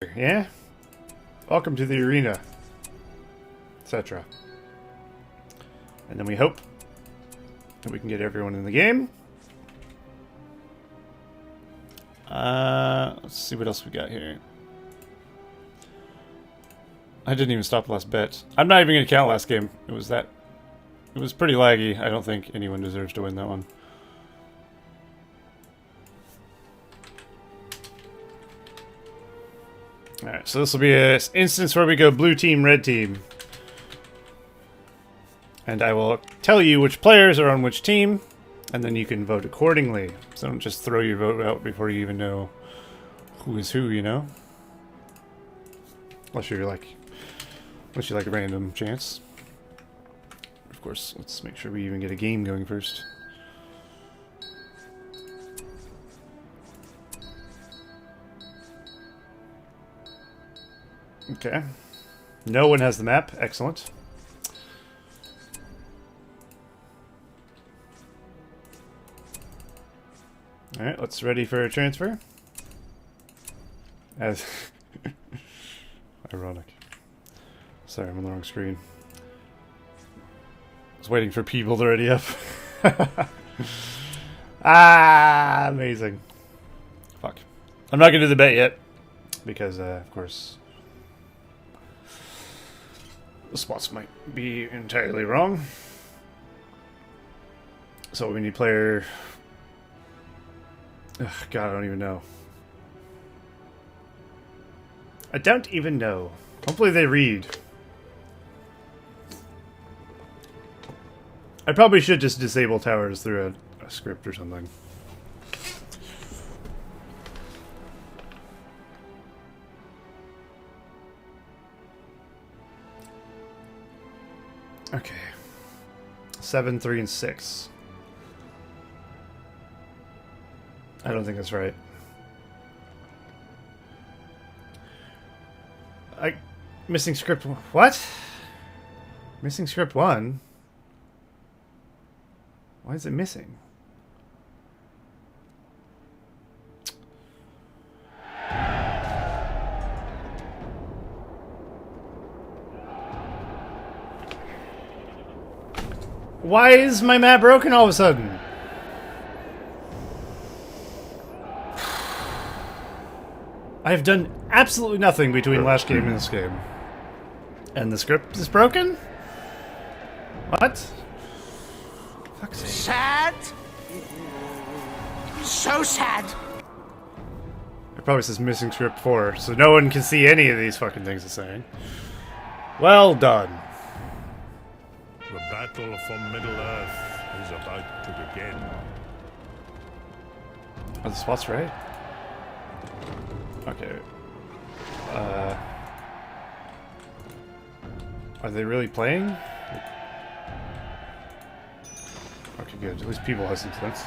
Yeah? Welcome to the arena. Etc. And then we hope that we can get everyone in the game. Let's see what else we got here. I didn't even stop the last bet. I'm not even going to count last game. It was pretty laggy. I don't think anyone deserves to win that one. Alright, so this will be an instance where we go blue team, red team. And I will tell you which players are on which team, and then you can vote accordingly. So don't just throw your vote out before you even know who is who, you know? Unless you like a random chance. Of course, let's make sure we even get a game going first. Okay. No one has the map. Excellent. Alright, let's ready for a transfer. As ironic. Sorry, I'm on the wrong screen. I was waiting for people to ready up. Ah, amazing. Fuck. I'm not gonna do the bet yet. Because, of course, the spots might be entirely wrong. So we need player... Ugh, God, I don't even know. I don't even know. Hopefully they read. I probably should just disable towers through a script or something. Okay. 7, 3, and 6. I don't think that's right. Missing script... What? Missing script 1? Why is it missing? Why is my map broken all of a sudden? I have done absolutely nothing between last game and this game. And the script is broken? What? Fuck's sake. Sad? So sad. It probably says missing script 4, so no one can see any of these fucking things it's saying. Well done. The battle for Middle-earth is about to begin. Are the spots right? Okay. Are they really playing? Okay, good. At least people have some sense.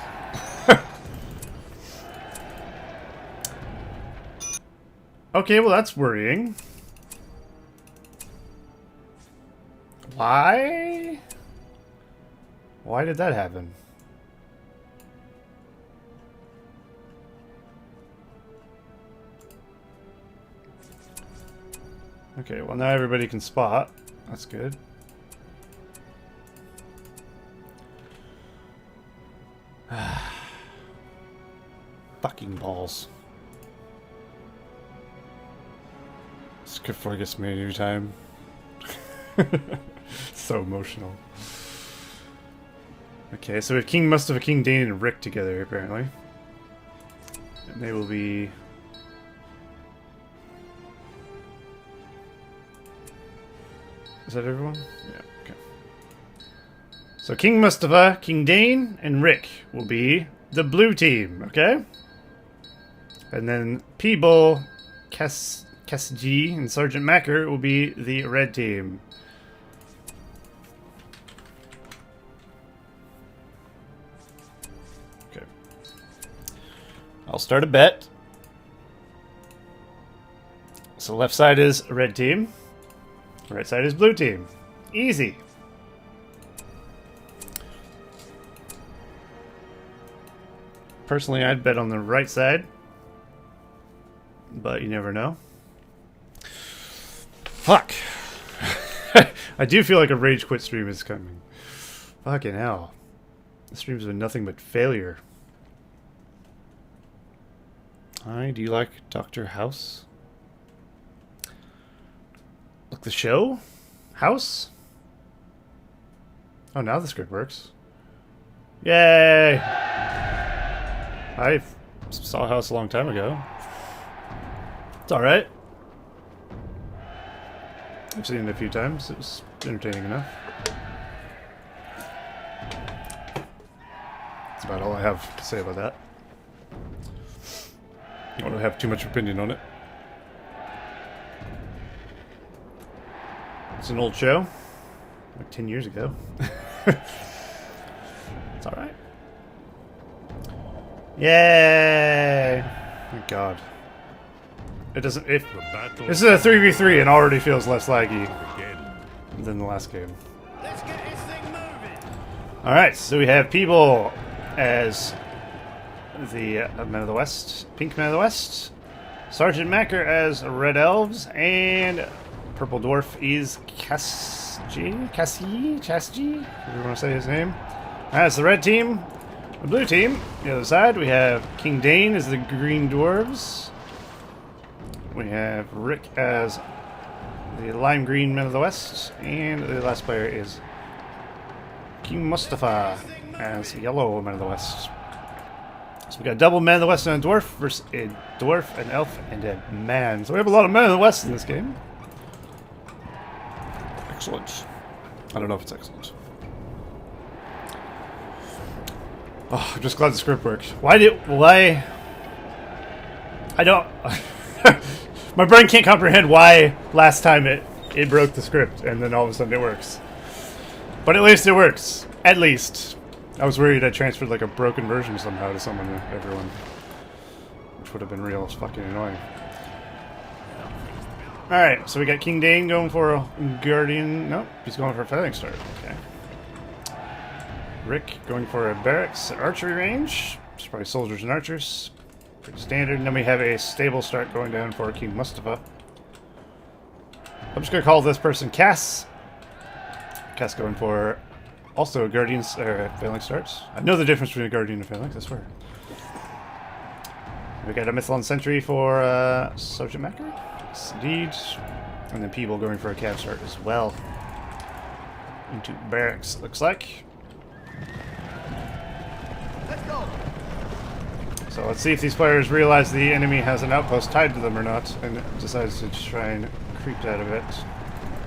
Okay, well that's worrying. Why? Why did that happen? Okay, well now everybody can spot. That's good. Fucking balls. Script 4 gets me every time. So emotional. Okay, so we have King Mustafa, King Dane, and Rick together, apparently. And they will be... Is that everyone? Yeah, okay. So King Mustafa, King Dane, and Rick will be the blue team, okay? And then Peeble, Cassidy, and Sergeant Macker will be the red team. Okay. I'll start a bet. So left side is red team. Right side is blue team. Easy. Personally, I'd bet on the right side. But you never know. Fuck. I do feel like a rage quit stream is coming. Fucking hell. The stream's been nothing but failure. Hi, do you like Dr. House? Like the show? House? Oh, now the script works. Yay! I saw House a long time ago. It's alright. I've seen it a few times. It was entertaining enough. That's about all I have to say about that. I don't have too much opinion on it. It's an old show. Like 10 years ago. It's alright. Yay! Thank God. It doesn't. If this is a 3v3 and already feels less laggy than the last game. Let's get this thing moving. All right, so we have people as the Men of the West, Pink Men of the West, Sergeant Macker as Red Elves, and Purple Dwarf is Cassie, whatever you want to say his name. That's the red team. The blue team, the other side, we have King Dane as the Green Dwarves. We have Rick as the Lime Green Men of the West, and the last player is King Mustafa as the Yellow Men of the West. So we got double Men of the West and a Dwarf versus a Dwarf, an Elf, and a Man. So we have a lot of Men of the West in this game. Excellent. I don't know if it's excellent. Oh, I'm just glad the script worked. Why? I don't... My brain can't comprehend why last time it broke the script and then all of a sudden it works. But at least it works. At least. I was worried I transferred like a broken version somehow to everyone. Which would have been real fucking annoying. Alright, so we got King Dane going for a Guardian. Nope, he's going for a Fighting Start. Okay. Rick going for a Barracks at archery range. It's probably soldiers and archers. Pretty standard. And then we have a stable start going down for King Mustafa. I'm just going to call this person Cass. Cass going for also a Guardian's Phalanx starts. I know the difference between a Guardian and a Phalanx, I swear. We got a Mythlon Sentry for Sergeant Macker. Yes, indeed. And then people going for a Cav start as well. Into Barracks, it looks like. Let's go. So let's see if these players realize the enemy has an outpost tied to them or not, and decides to just try and creep out of it.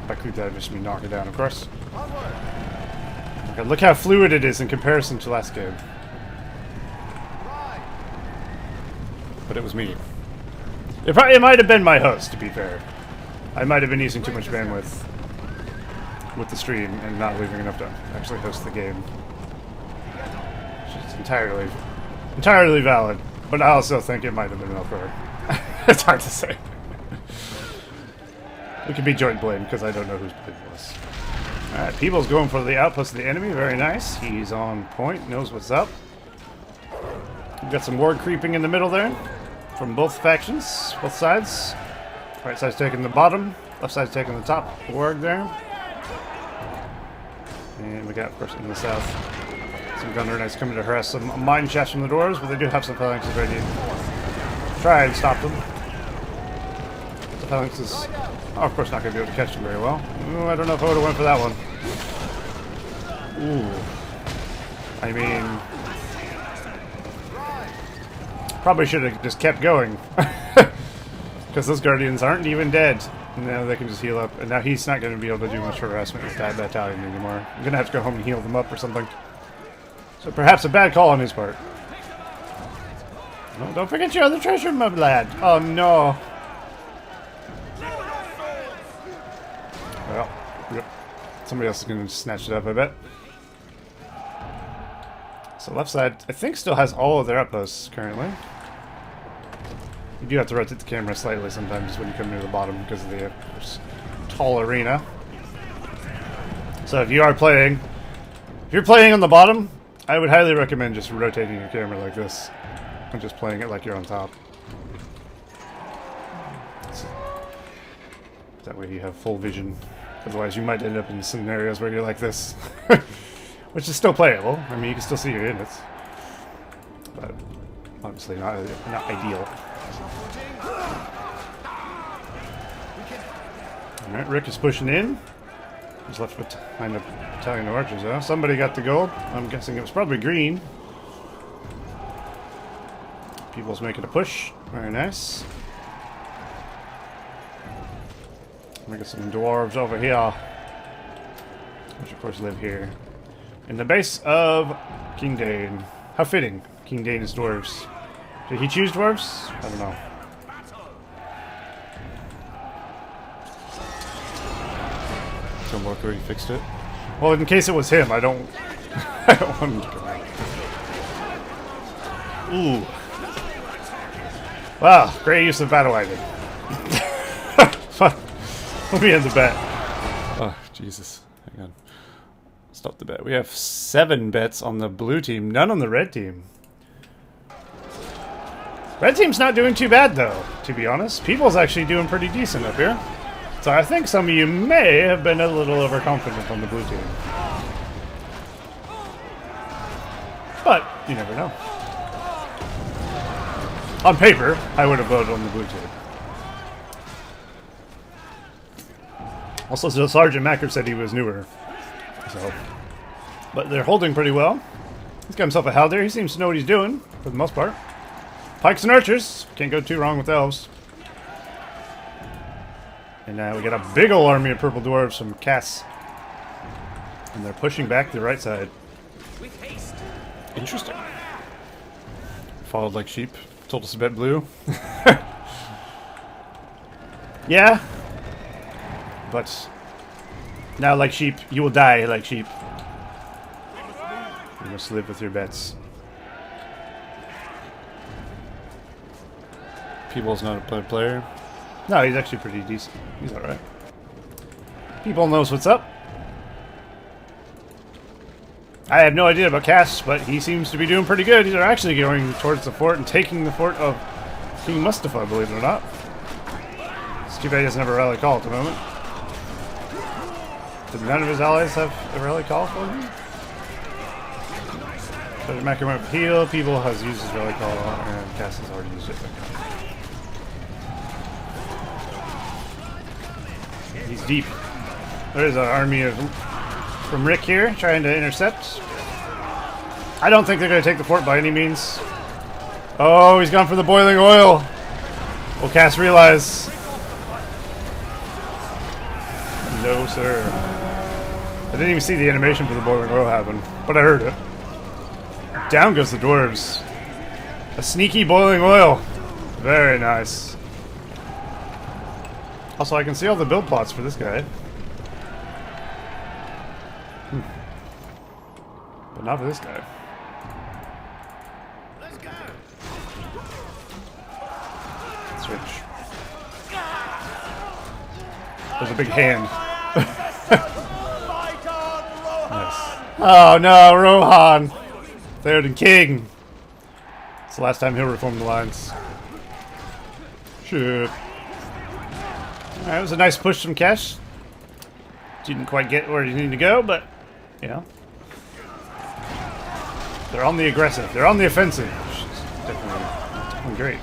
By creep out, I just mean knock it down, of course. Okay, look how fluid it is in comparison to last game. But it was me. It might have been my host, to be fair. I might have been using too much bandwidth with the stream and not leaving enough to actually host the game. Which is entirely valid, but I also think it might have been elsewhere. It's hard to say. It could be joint blame because I don't know whose blame it was. Alright, People's going for the outpost of the enemy. Very nice. He's on point, knows what's up. We've got some ward creeping in the middle there from both factions, both sides. Right side's taking the bottom, left side's taking the top ward there. And we got, of course, in the south, some Gunner Knights coming to harass some mine shafts from the doors, but they do have some phalanxes ready to try and stop them. The phalanxes are, of course, not going to be able to catch them very well. Ooh, I don't know if I would have went for that one. Ooh. I mean... probably should have just kept going. Because those Guardians aren't even dead. And now they can just heal up. And now he's not going to be able to do much harassment with that battalion anymore. I'm going to have to go home and heal them up or something. So perhaps a bad call on his part. No, don't forget your other treasure, my lad. Oh, no. Well, yep. Somebody else is going to snatch it up, I bet. So left side, I think, still has all of their outposts currently. You do have to rotate the camera slightly sometimes when you come near the bottom because of the tall arena. So if you're playing on the bottom, I would highly recommend just rotating your camera like this and just playing it like you're on top. That way you have full vision. Otherwise you might end up in scenarios where you're like this. Which is still playable. I mean, you can still see your units. But obviously not ideal. Alright, Rick is pushing in. He's left behind a battalion of archers, though. Somebody got the gold. I'm guessing it was probably green. People's making a push. Very nice. We got some dwarves over here. Which, of course, live here. In the base of King Dane. How fitting. King Dane is dwarves. Did he choose dwarves? I don't know. Some worker, he fixed it. Well, in case it was him, I don't I don't want him to come out. Ooh. Wow, great use of battle wagon. Fuck. Let me end the bet. Oh, Jesus. Hang on. Stop the bet. We have 7 bets on the blue team, none on the red team. Red team's not doing too bad, though, to be honest. People's actually doing pretty decent up here. So I think some of you may have been a little overconfident on the blue team. But you never know. On paper, I would have voted on the blue team. Also, so Sergeant Macker said he was newer. So, but they're holding pretty well. He's got himself a Haldir. He seems to know what he's doing, for the most part. Pikes and archers. Can't go too wrong with elves. And now we got a big ol' army of purple dwarves from Cass. And they're pushing back to the right side. Interesting. Followed like sheep. Told us to bet blue. Yeah. But now, like sheep, you will die like sheep. You must live with your bets. People's not a bad player. No, he's actually pretty decent. He's alright. People knows what's up. I have no idea about Cass, but he seems to be doing pretty good. They're actually going towards the fort and taking the fort of King Mustafa, believe it or not. It's too bad he doesn't have a rally call at the moment. Did none of his allies have a rally call for him? Sergeant Macker went for heal. People has used his rally call, and Cass has already used it. He's deep. There's an army from Rick here trying to intercept. I don't think they're going to take the fort by any means. Oh, he's gone for the boiling oil. Will Cass realize? No, sir. I didn't even see the animation for the boiling oil happen, but I heard it. Down goes the dwarves. A sneaky boiling oil. Very nice. Also, I can see all the build plots for this guy. But not for this guy. Let's go. Switch. There's a big hand. Nice. Oh no, Rohan! Theoden King! It's the last time he'll reform the lines. Shit. Alright, it was a nice push from Cash. Didn't quite get where he needed to go, but, you know. They're on the aggressive. They're on the offensive. Which is definitely great.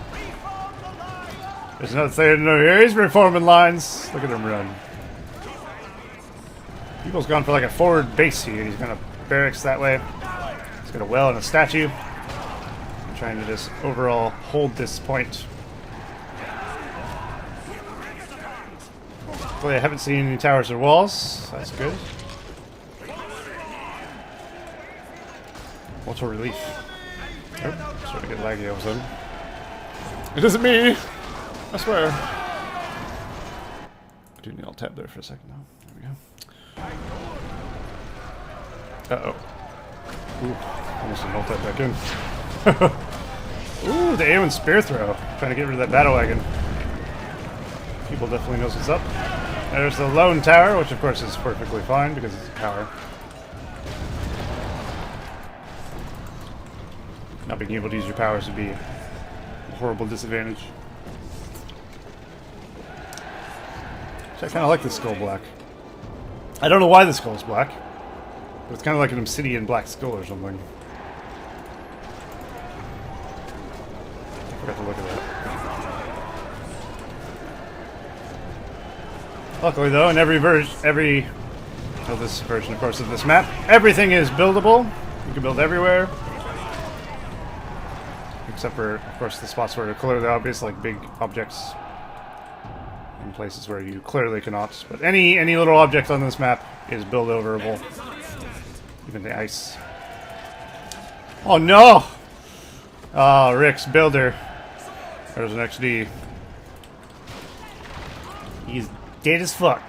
There's another Theoden over here. He's reforming lines. Look at him run. People's gone for like a forward base here. He's gonna barracks that way. He's got a well and a statue. I'm trying to just overall hold this point. Well, I haven't seen any towers or walls. That's good. What's a relief? Oh, starting to get laggy all of a sudden. It isn't me! I swear. I do need alt tab there for a second though. There we go. Uh-oh. Ooh, almost an alt tab back in. Ooh, the Aowen spear throw. Trying to get rid of that battle wagon. People definitely knows what's up. There's the lone tower, which of course is perfectly fine because it's a tower. Not being able to use your powers would be a horrible disadvantage. So I kind of like the skull black. I don't know why the skull's black, but it's kind of like an obsidian black skull or something. I forgot to look at that. Luckily, though, in every this version, of course, of this map, everything is buildable. You can build everywhere, except for, of course, the spots where are clearly obvious, like big objects, and places where you clearly cannot. But any little object on this map is build-overable, even the ice. Oh no! Oh, Rick's builder. There's an XD. He's dead as fuck.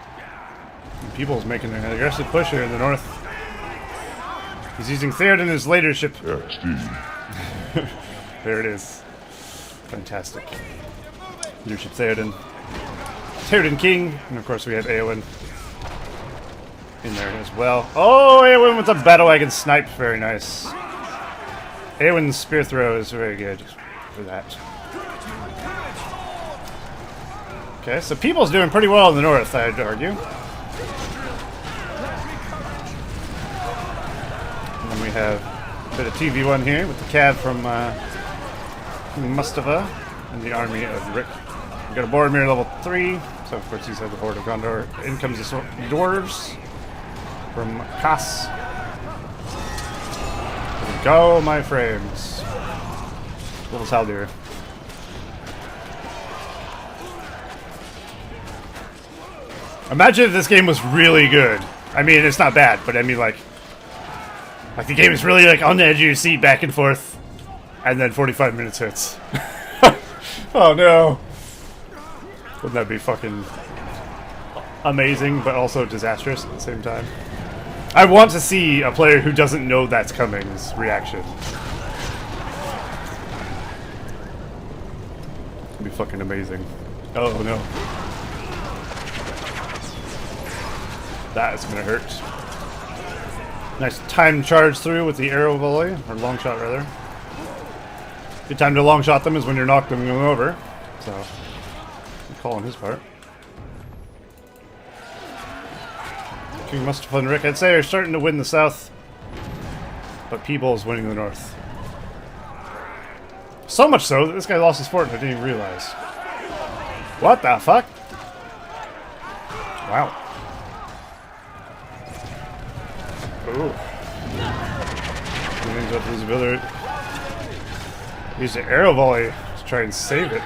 And People's making an aggressive push here in the north. He's using Theoden as leadership. There it is. Fantastic. Leadership Theoden. Theoden King. And of course we have Eowyn in there as well. Oh, Eowyn with the battle wagon snipe. Very nice. Eowyn's spear throw is very good for that. Okay, so People's doing pretty well in the north, I'd argue. And then we have a bit of TV1 here with the cav from Mustafa and the army of Rick. We've got a Boromir level 3, so of course he's had the Horde of Gondor. In comes the dwarves from Kass. There we go, my frames. Little Saldir. Imagine if this game was really good. I mean, it's not bad, but I mean, like the game is really like on the edge of your seat, back and forth, and then 45 minutes hits. Oh no! Wouldn't that be fucking amazing, but also disastrous at the same time? I want to see a player who doesn't know that's coming's reaction. It'd be fucking amazing. Oh no. That is gonna hurt. Nice time charge through with the arrow volley, or long shot rather. Good time to long shot them is when you're knocking them over. So, good call on his part. King Mustafa and Rick, I'd say, are starting to win the south, but People is winning the north. So much so that this guy lost his fort and I didn't even realize. What the fuck? Wow. Ooh. He ends up losing builder. Use the arrow volley to try and save it.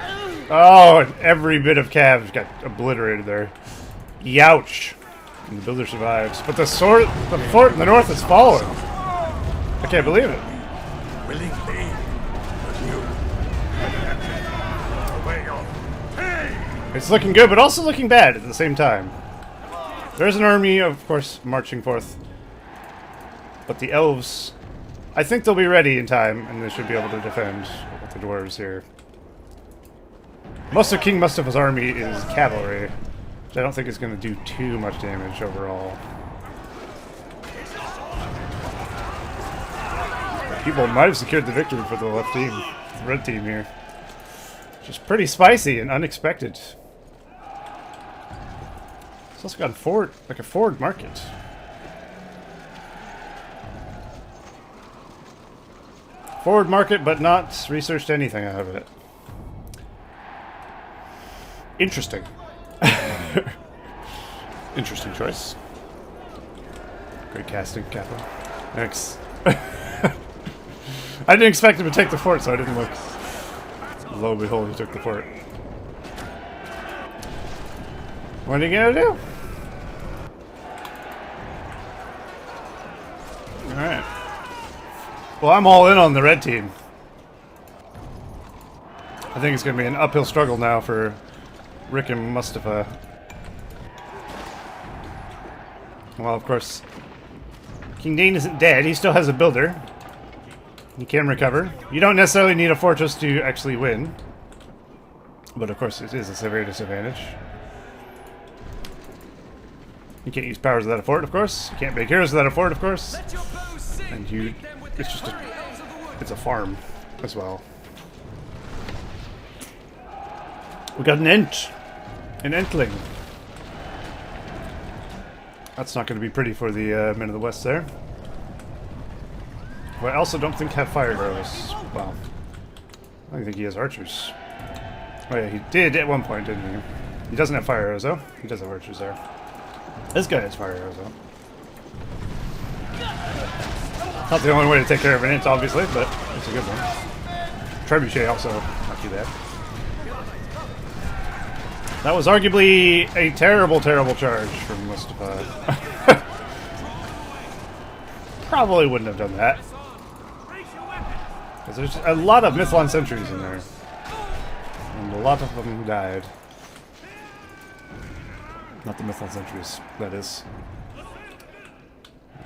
Oh, and every bit of cav got obliterated there. Youch. And the builder survives. But the fort in the north is falling. I can't believe it. It's looking good, but also looking bad at the same time. There's an army, of course, marching forth. But the elves, I think they'll be ready in time, and they should be able to defend with the dwarves here. Most of King Mustafa's army is cavalry, which I don't think is going to do too much damage overall. People might have secured the victory for the left team, the red team here. Which is pretty spicy and unexpected. It's also got a forward, like a forward market. Forward market, but not researched anything out of it. Interesting. Interesting choice. Great casting, Kappa. Thanks. I didn't expect him to take the fort, so I didn't look. Lo and behold, he took the fort. What are you gonna do? Alright. Well, I'm all in on the red team. I think it's going to be an uphill struggle now for Rick and Mustafa. Well, of course, King Dane isn't dead. He still has a builder. He can recover. You don't necessarily need a fortress to actually win. But of course, it is a severe disadvantage. You can't use powers without a fort, of course. You can't make heroes without a fort, of course. And you... it's just a... it's a farm as well. We got an ent. An entling. That's not going to be pretty for the men of the West there. Who I also don't think have fire arrows. Well, I don't think he has archers. Oh yeah, he did at one point, didn't he? He doesn't have fire arrows though. He does have archers there. This guy has fire arrows though. Not the only way to take care of an int, obviously, but it's a good one. Trebuchet also not too bad. That was arguably a terrible, terrible charge from Mustafa. Probably wouldn't have done that. Because there's a lot of Mythlon sentries in there. And a lot of them died. Not the Mythlon sentries, that is.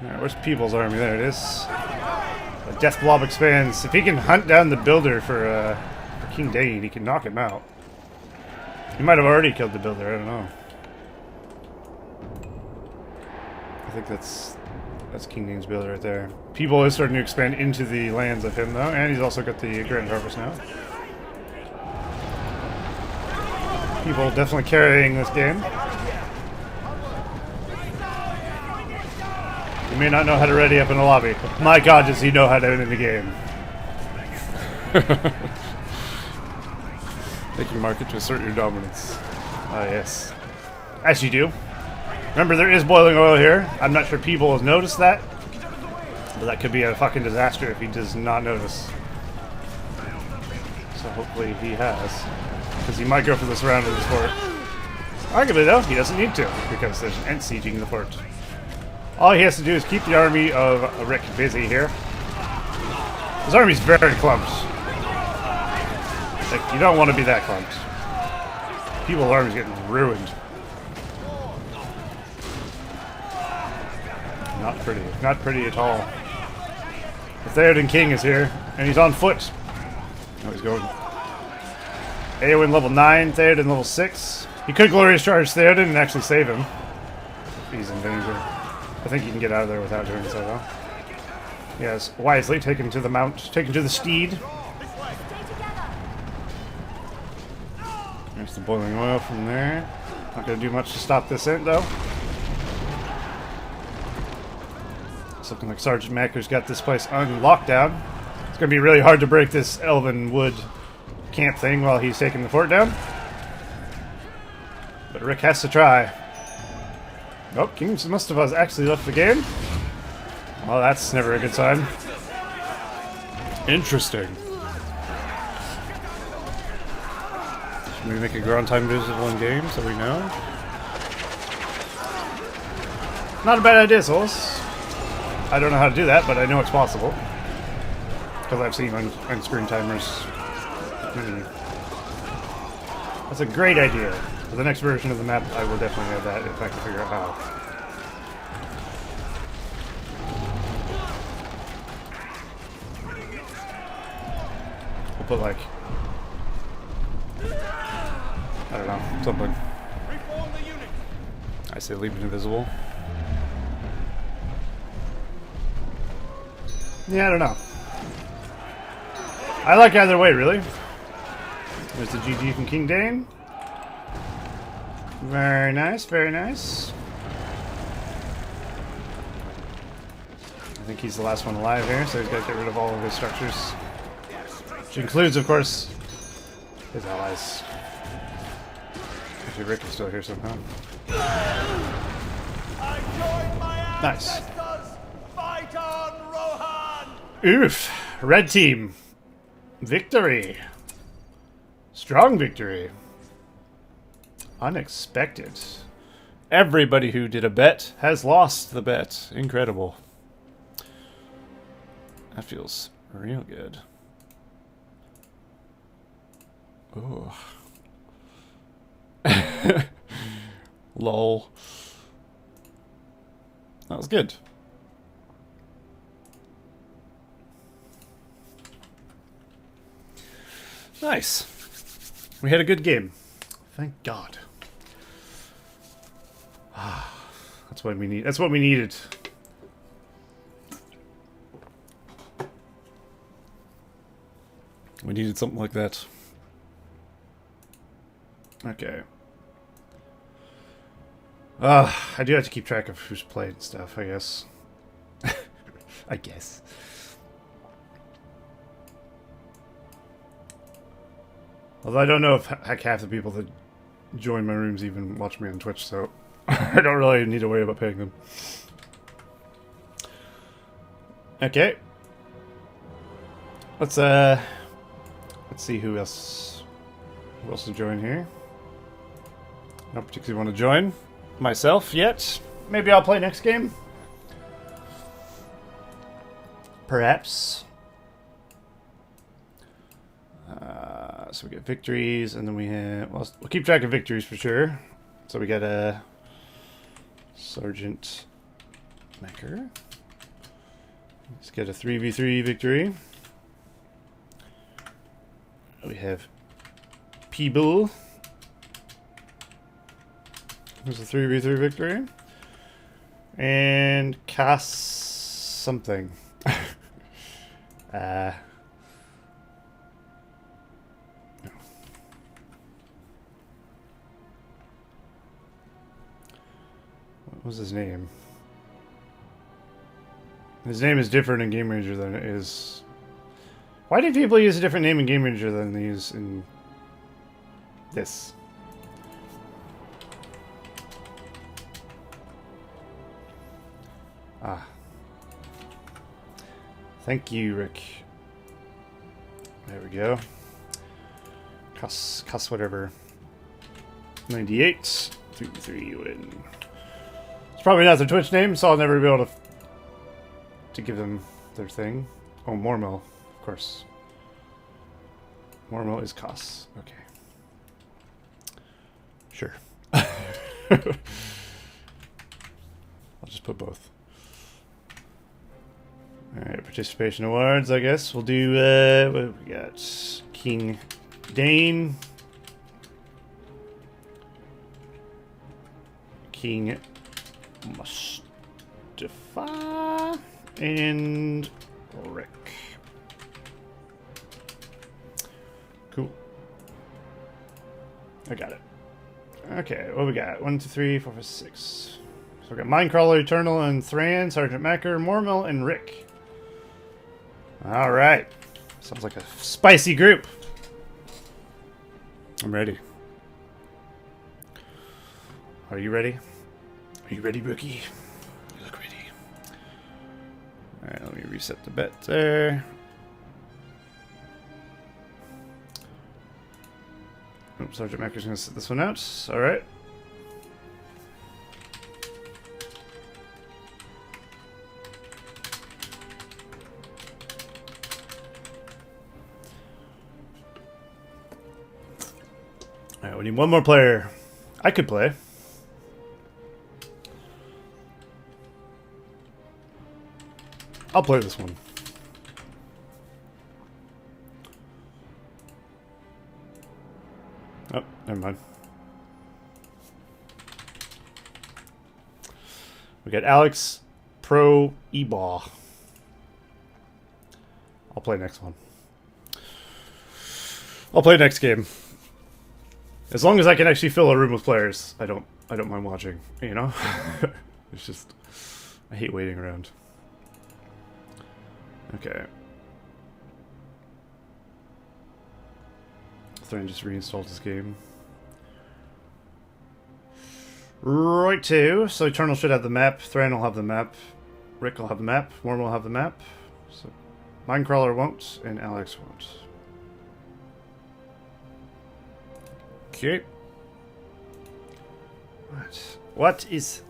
Alright, where's People's army? There it is. The Death Blob expands. If he can hunt down the builder for King Dane, he can knock him out. He might have already killed the builder, I don't know. I think that's King Dane's builder right there. People is starting to expand into the lands of him, though, and he's also got the Grand Harvest now. People definitely carrying this game. He may not know how to ready up in the lobby, but my god, does he know how to end the game. Take your market to assert your dominance. Ah, yes. As you do. Remember, there is boiling oil here. I'm not sure people have noticed that. But that could be a fucking disaster if he does not notice. So hopefully he has. Because he might go for this round of this fort. Arguably, though, he doesn't need to. Because there's an ent sieging the fort. All he has to do is keep the army of Rick busy here. His army's very clumped. Like, you don't want to be that clumped. People's army's getting ruined. Not pretty. Not pretty at all. The Theoden King is here, and he's on foot. Oh, he's going. Eowyn level 9, Theoden level 6. He could Glorious Charge Theoden and actually save him. If he's in danger. I think he can get out of there without doing so, though. He has wisely taken to the mount, taken to the steed. There's the boiling oil from there. Not going to do much to stop this int, though. It's looking like Sergeant Macker's got this place on lockdown. It's going to be really hard to break this Elven Wood camp thing while he's taking the fort down. But Rick has to try. Oh, King Mustafa's actually left the game. Well, that's never a good sign. Interesting. Should we make a ground time visible in game so we know? Not a bad idea, Solus. I don't know how to do that, but I know it's possible. Because I've seen on-screen timers. That's a great idea. For the next version of the map, I will definitely have that if I can figure out how. We'll put like... I don't know, something. I say leave it invisible. Yeah, I don't know. I like either way, really. There's the GG from King Dane. Very nice, very nice. I think he's the last one alive here, so he's got to get rid of all of his structures. Which includes, of course, his allies. Actually, Rick is still here somehow. Nice. Oof. Red team. Victory. Strong victory. Unexpected. Everybody who did a bet has lost the bet. Incredible. That feels real good. Ooh. Lol. That was good. Nice. We had a good game. Thank God. That's what we need. That's what we needed. We needed something like that. Okay. I do have to keep track of who's played and stuff, I guess. I guess. Although I don't know if half the people that join my rooms even watch me on Twitch, so I don't really need to worry about paying them. Okay. Let's see who else will join here. I don't particularly want to join myself yet. Maybe I'll play next game. Perhaps. So we get victories, and then we have... Well, we'll keep track of victories for sure. So we got a Sergeant Macker. Let's get a 3v3 victory. We have P-Bull. There's a 3v3 victory. And Cass something. No. What was his name? His name is different in Game Ranger than it is... Why do people use a different name in Game Ranger than they use in this? Ah. Thank you, Rick. There we go. Cuss whatever. 98. 3 win. It's probably not their Twitch name, so I'll never be able to give them their thing. Oh, Mormel, of course. Mormel is Cuss. Okay. Sure. I'll just put both. Alright, participation awards, I guess. We'll do, what have we got? King Dane. King Mustafa. And Rick. Cool. I got it. Okay, what we got? 1, 2, 3, 4, 5, 6. So we got Minecrawler, Eternal, and Thran, Sergeant Macker, Mormel, and Rick. Alright. Sounds like a spicy group. I'm ready. Are you ready? Are you ready, rookie? You look ready. Alright, let me reset the bet there. Oops, Sergeant Macker's gonna sit this one out. Alright. Alright, we need one more player. I could play. I'll play this one. Oh, never mind. We got Alex Pro Ebaw. I'll play next one. I'll play next game. As long as I can actually fill a room with players, I don't mind watching, you know? It's just I hate waiting around. Okay. Thran just reinstalled his game. Right to. So Eternal should have the map. Thran will have the map. Rick will have the map. Worm will have the map. So Minecrawler won't, and Alex won't. Okay. What is...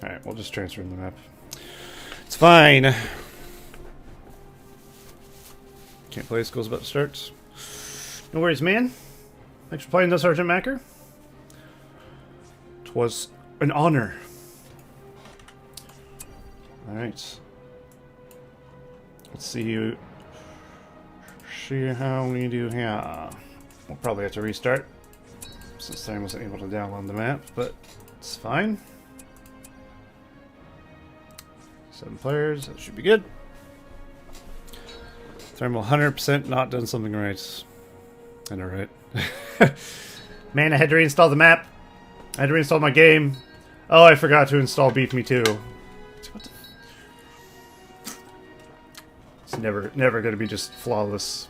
Alright, we'll just transfer in the map. It's fine. Can't play, school's about to start. No worries, man. Thanks for playing this, Sergeant Macker. 'Twas an honor. Alright. Let's see how we do here. We'll probably have to restart since I wasn't able to download the map, but it's fine. 7 players, that should be good. Thermal 100% not done something right. I know, right? Man, I had to reinstall the map. I had to reinstall my game. Oh, I forgot to install Beef Me Too. What the... It's never gonna be just flawless.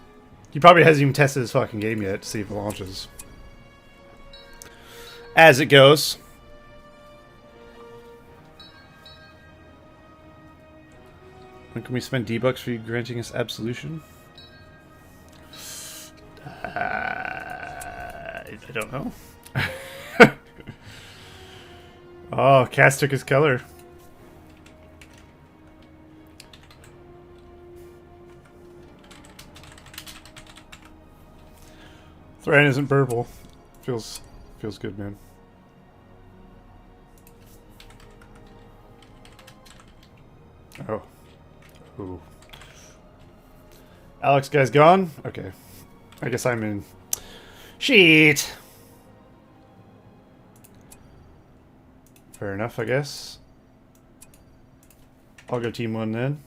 He probably hasn't even tested his fucking game yet to see if it launches. As it goes. When can we spend D-Bucks for you granting us absolution? I don't know. Oh, Cass took his color. Thran isn't purple. Feels good, man. Oh. Ooh. Alex guy's gone? Okay. I guess I'm in. Shit! Fair enough, I guess. I'll go team 1 then.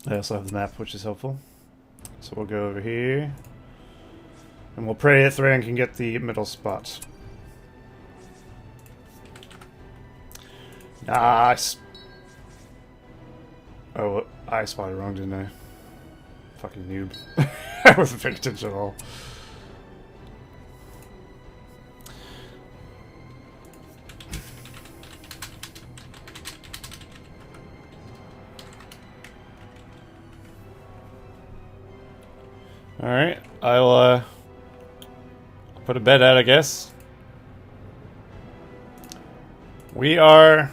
I also have the map, which is helpful. So we'll go over here. And we'll pray that Thran can get the middle spot. Nice! Oh, I spotted wrong, didn't I? Fucking noob. I wasn't paying attention at all. Alright, I'll put a bet out, I guess. We are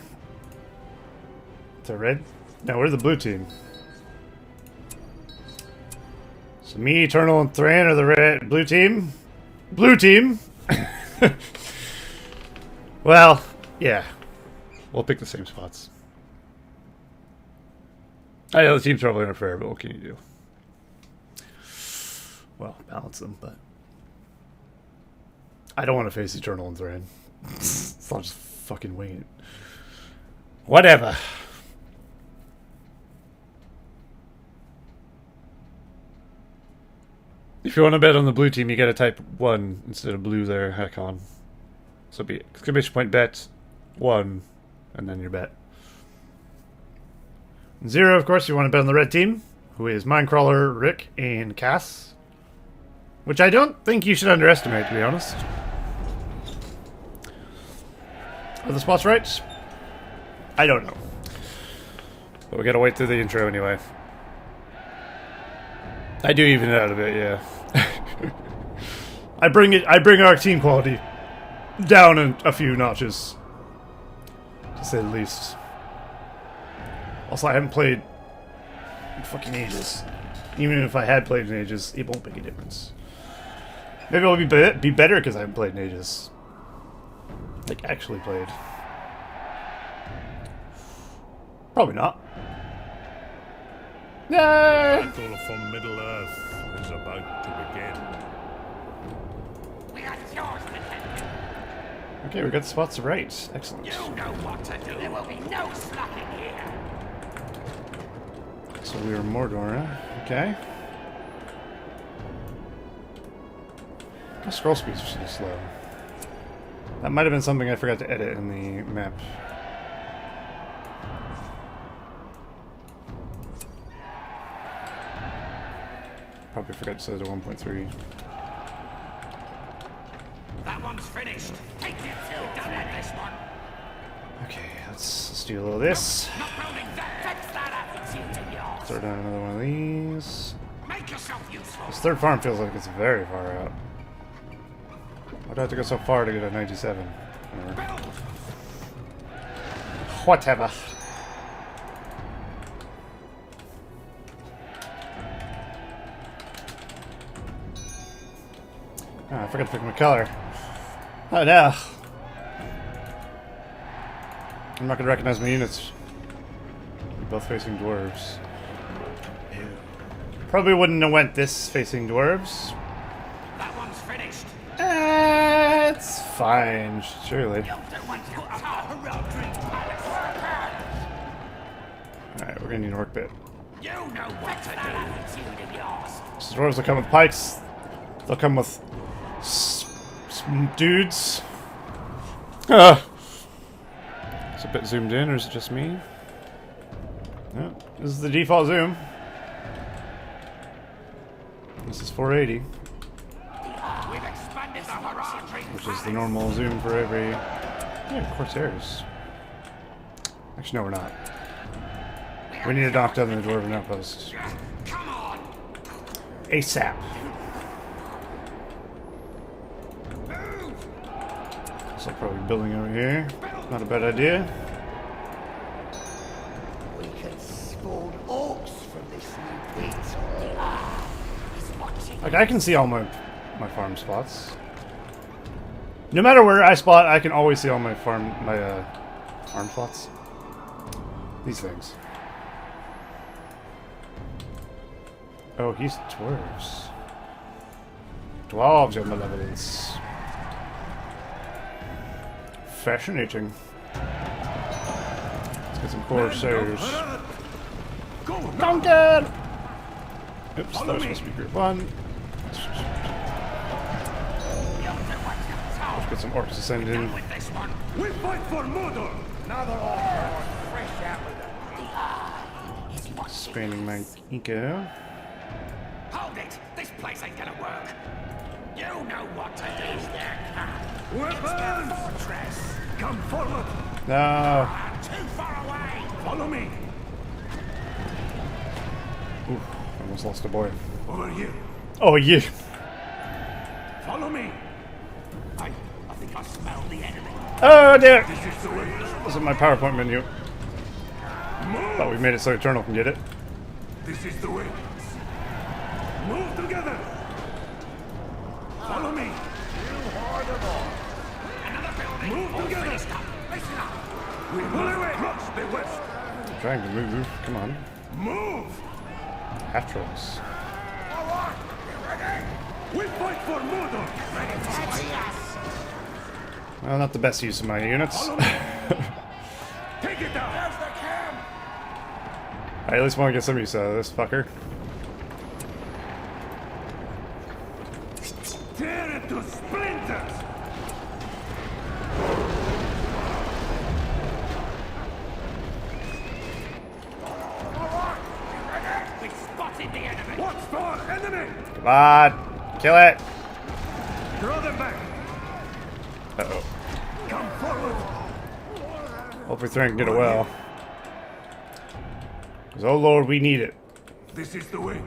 the red? No, we're the blue team. So me, Eternal, and Thran are the red blue team. Blue team. Well, yeah. We'll pick the same spots. I know the team's probably unfair, but what can you do? Well, balance them, but I don't want to face Eternal and Thran. So I'll just fucking wing it. Whatever. If you want to bet on the blue team, you gotta type 1 instead of blue there, heck on. So be exclamation point bet 1, and then your bet. 0, of course, you want to bet on the red team, who is Minecrawler, Rick, and Cass. Which I don't think you should underestimate, to be honest. Are the spots right? I don't know. But we gotta wait through the intro anyway. I do even it out a bit, yeah. I bring our team quality down a few notches, to say the least. Also, I haven't played in fucking ages. Even if I had played in ages, it won't make a difference. Maybe I'll be better because I haven't played in ages. Like, actually played. Probably not. No! Battle for Middle-earth is about to begin. We are yours, Lieutenant. Okay, we got the spots right. Excellent. You know what to do. There will be no slacking here. So we were Mordor, huh? Okay. My scroll speed's really slow. That might have been something I forgot to edit in the map. Probably forgot to set it to 1.3. That one's finished. Take it, Phil. Done at this one. Okay, let's do a little of this. Not building that. Fix that up. It's yours. Throw down another one of these. Make yourself useful. This third farm feels like it's very far out. Why'd I have to go so far to get a 97? Whatever. Whatever. Ah, I forgot to pick my color. Oh no. I'm not gonna recognize my units. They're both facing dwarves. Ew. Probably wouldn't have went this facing dwarves. That one's finished. It's fine, surely. Alright, we're gonna need an orc bit. You know what to do. So dwarves will come with pikes. They'll come with dudes. It's a bit zoomed in, or is it just me? No, this is the default zoom. This is 480, We've expanded the horizon. which is the normal zoom for every... Yeah, Corsairs. Actually, no, we're not. We need to knock down the dwarven outpost. Come on. ASAP. So probably building over here. Not a bad idea. We can spawn orcs from this new pit. He's watching. Like, I can see all my farm spots. No matter where I spot, I can always see all my farm spots. These things. Oh, he's dwarves. Dwarves are malevolence. Fascinating. Let's get some Corsairs. Duncan! Oops, that was supposed to be group 1. Let's get some orcs to send in. With this one. We fight for Mordor! Another orc. Fresh out with them. Expanding my eco. Hold it. This place ain't gonna work. You know what to do. Weapons! Fortress. Come forward! No. Too far away. Follow me! Oof, almost lost a boy. Over here! Oh, yeah. Follow me! I think I smell the enemy. Oh, dear. This is the way! This is my PowerPoint menu. Move! Thought we made it so Eternal can get it. This is the way! Move together! Follow me! Another building. Move All together. finished up. Listen up. We must cross the west! I'm trying to move. Come on. Move! Half trolls. We fight for Mordor! Well, not the best use of my units. Follow me! Take it down! There's the camp. I at least want to get some use out of this fucker. Tear it to splinters! We spotted the enemy. Watch for enemy! Come on. Kill it. Throw them back! Uh-oh. Come forward! Hopefully Thran can get it well. Because, oh lord, we need it. This is the way.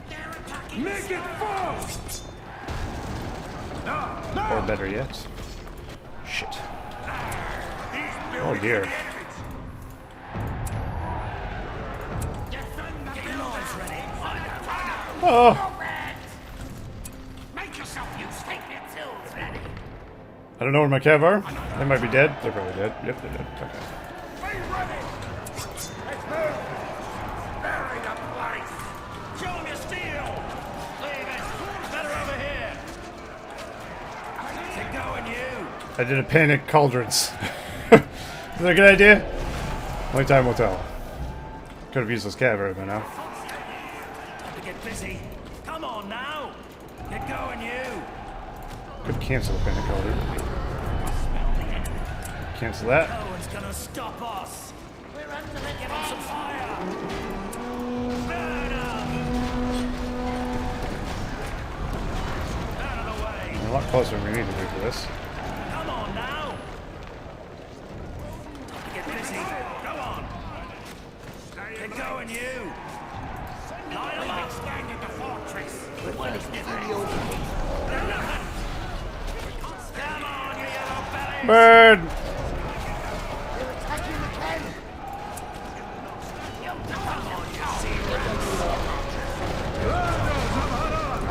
They're attacking. Make it fall! Or better yet. Shit. Oh dear. Oh! Make yourself use. Take your tools ready. I don't know where my cav are. They might be dead. They're probably dead. Yep, they're dead. Okay. Be ready. Let's move. Bury the place. Show 'em your steel. Leave it. Better over here. To go and you. I did a panic cauldrons. Is that a good idea? Only time will tell. Could have used this cav right by now. Time to get busy. Come on now. Get going, you. Could cancel the panic cauldron. Smell the enemy. Cancel that. No one's gonna stop us. We're under the Get on some fire. Burn up. Out of the way. We're a lot closer than we need to be for this. Come on now. Get busy. Go on. Get going, you. Line 'em up. Expanded the fortress. We're finished with the old pit. Come on, you yellow bellies. Bird! They're attacking the camp.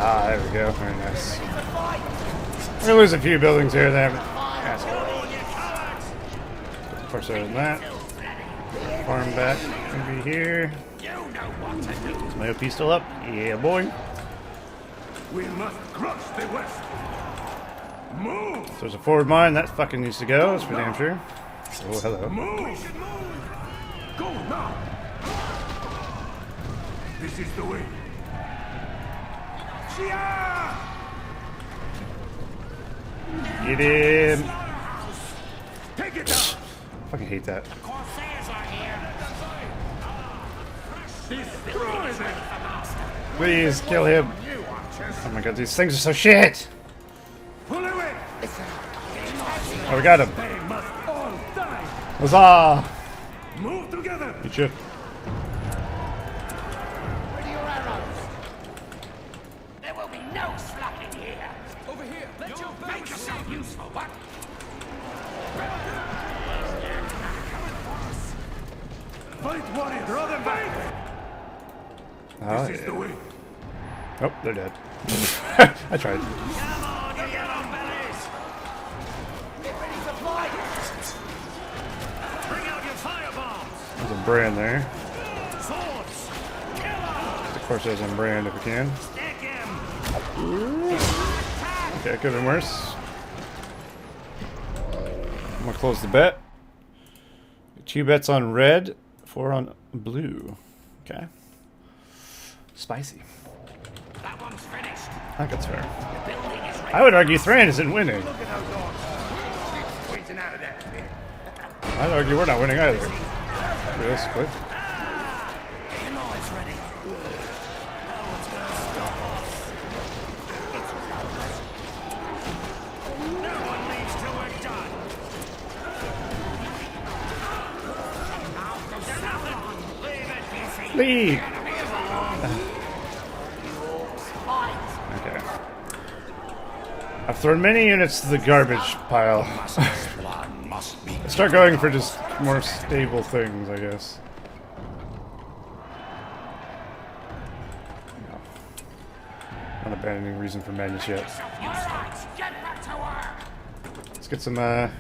Ah, there we go. Very nice. We're gonna lose a few buildings here. They haven't. Of course, other than that. Farm back. Maybe here. Is my OP still up? Yeah, boy. We must cross the west! Move! So there's a forward mine. That fucking needs to go. That's for damn sure. Oh, hello. Move! Go now! This is the way. Chia! Get in. Take it down! Fucking hate that. Corsairs are here! Destroy them! Please kill him. You archers! Oh my god, these things are so shit. Pull away! Oh, we got him. They must all die! Huzzah! Move together! Good shit. Ready your arrows. There will be no slapping here! Over here! Let your make yourself useful, what? Fight, warrior! Draw them back! Oh, This is the way. oh, they're dead. I tried. Come on, you yellow bellies! Get ready to fight. Bring out your firebombs! There's a brand there. Swords! Kill Of course, there's a brand if we can. Stick him! Okay, could have been worse. I'm gonna close the bet. 2 bets on red, 4 on blue. Okay. Spicy. That one's finished. I think that's fair. The building is ready. I would argue Thran isn't winning. Look at those dogs. Squeezing out of that pit. I'd argue we're not winning either. Realistically. The noise ready. No one's gonna stop us. No one leaves till we're done. There's nothing. Leave it, you Leave! Fight. Okay. I've thrown many units to the garbage pile. I start going for just more stable things, I guess. No. Not abandoning reason for madness yet. Get back to work. Let's get some of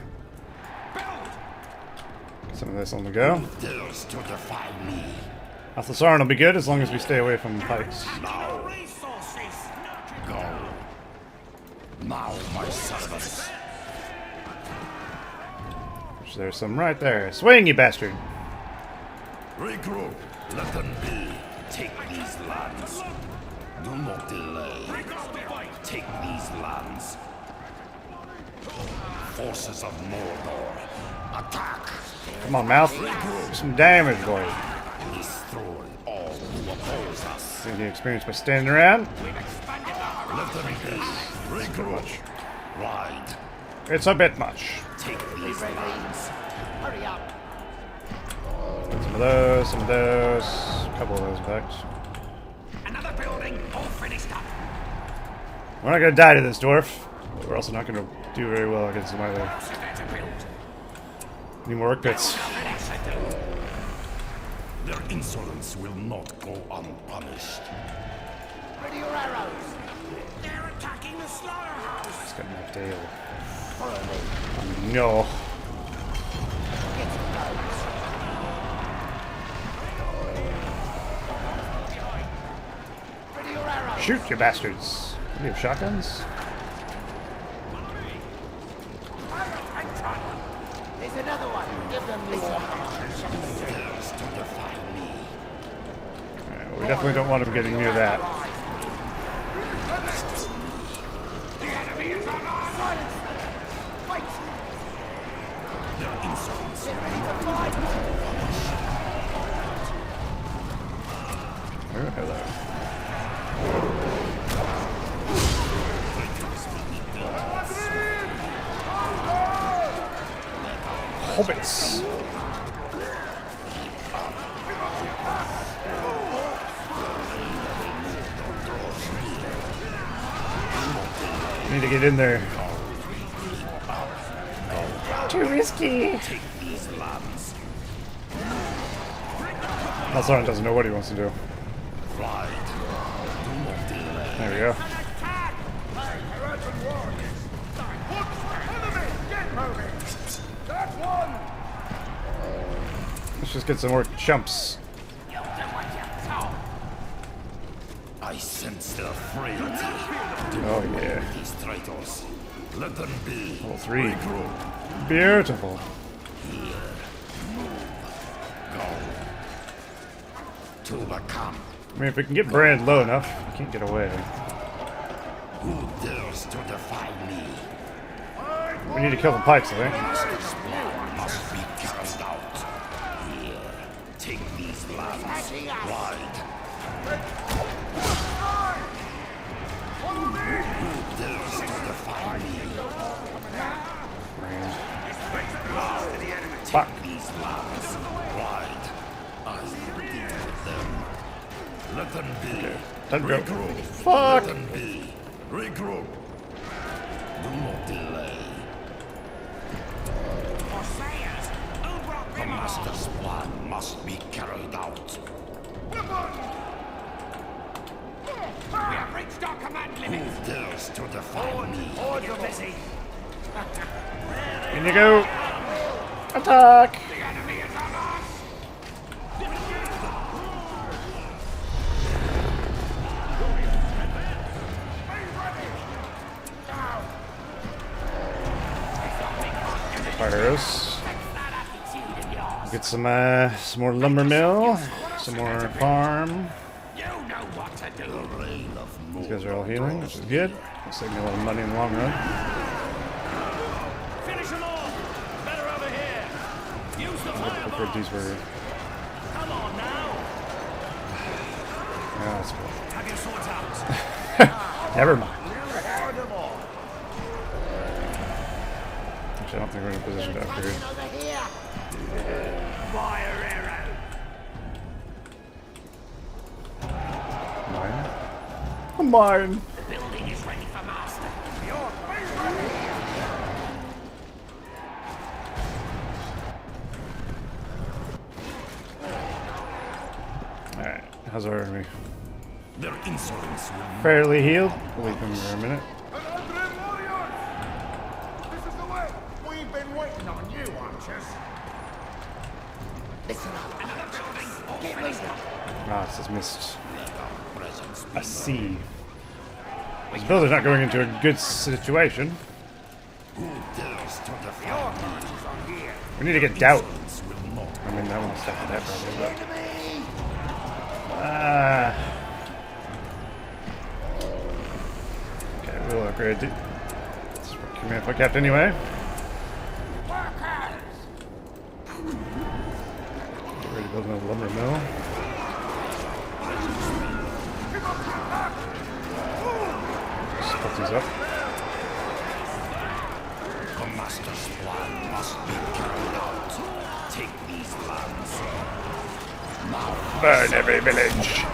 this on the go. Dares to defy me. Athlasaran will be good as long as we stay away from pikes. No resources. Go. Now, my servants. There's some right there. Swing, you bastard! Regroup. Let them be. Take these lands. Do not delay. Take these lands. Forces of Mordor. Attack. Come on, mouth. Do some damage, boy. Destroy all who oppose us. Getting experience by standing around. Let them be. Regroup. Ride. It's a bit much. Take these lands. Hurry up. Some of those, some of those. A couple of those, in fact. Another building all finished up. We're not gonna die to this dwarf. But we're also not gonna do very well against him either. So there to build. Need more work pits. Nothing else to do. Their insolence will not go unpunished. Ready your arrows. They're attacking the slaughterhouse. It's got enough tail. Follow me. No. Get some guns. Ready your arrows. Shoot, you bastards. Do you have shotguns? There's another one. Give them more. Dares to defy me. Alright, well, we definitely don't want him getting near that. Fight. Their insolence. Get ready to fight. Oh, hello. Hobbits. Need to get in there. Too risky. Take these lands. Alsaran doesn't know what he wants to do. Ride. Do not delay. There we go. Attack! Get moving! That's one! Let's just get some more chumps. You'll do what you're told. I sense their frailty. Oh yeah. These traitors. Let them be. Level 3. Regroup. Beautiful. Go. to the camp. I mean, if we can get Brand low enough, we can't get away. Who dares to defy me? We need to kill the pikes, I think. Master's plan must be carried out. Here, take these lands. Ride. Who dares to defy me? Brand. Take these lands. Ride. I will deal with them. Let them be. Time to go. Regroup. Fuck! Let them be. Regroup. Do not delay. The Master's plan must be carried out. We have reached our command Who limit. dares to defy me? You're busy. In you go! Attack! The enemy is on us. Fire arrows. Get some more lumber mill, some more farm. You know what to do. Reign of These guys are all healing, which is good. It'll save me a lot of money in the long run. Finish them all. Better over here. Use the I fireball. preferred these were. Come on now. Yeah, that's cool. Have your swords out. Never mind. Actually, I don't think we're in a position to upgrade. Fire arrow. Mine? Mine! The building is ready for master. Alright, how's our army? their insolence will Fairly healed. We'll leave them for a minute. This is the way. We've been waiting on you, archers. Listen up. Another building. Get ready. Ah, it's just missed let our presence be a C. This builder's not going into a good situation. Who dares to defy me? We need to get doubt. Insolence will not I mean, that one's stuck with that probably, but. Okay, we'll upgrade. Let's command for captain anyway. Get ready to build another lumber mill. Just put these up. The master's plan must be carried out. Take these lands. Now Burn every village.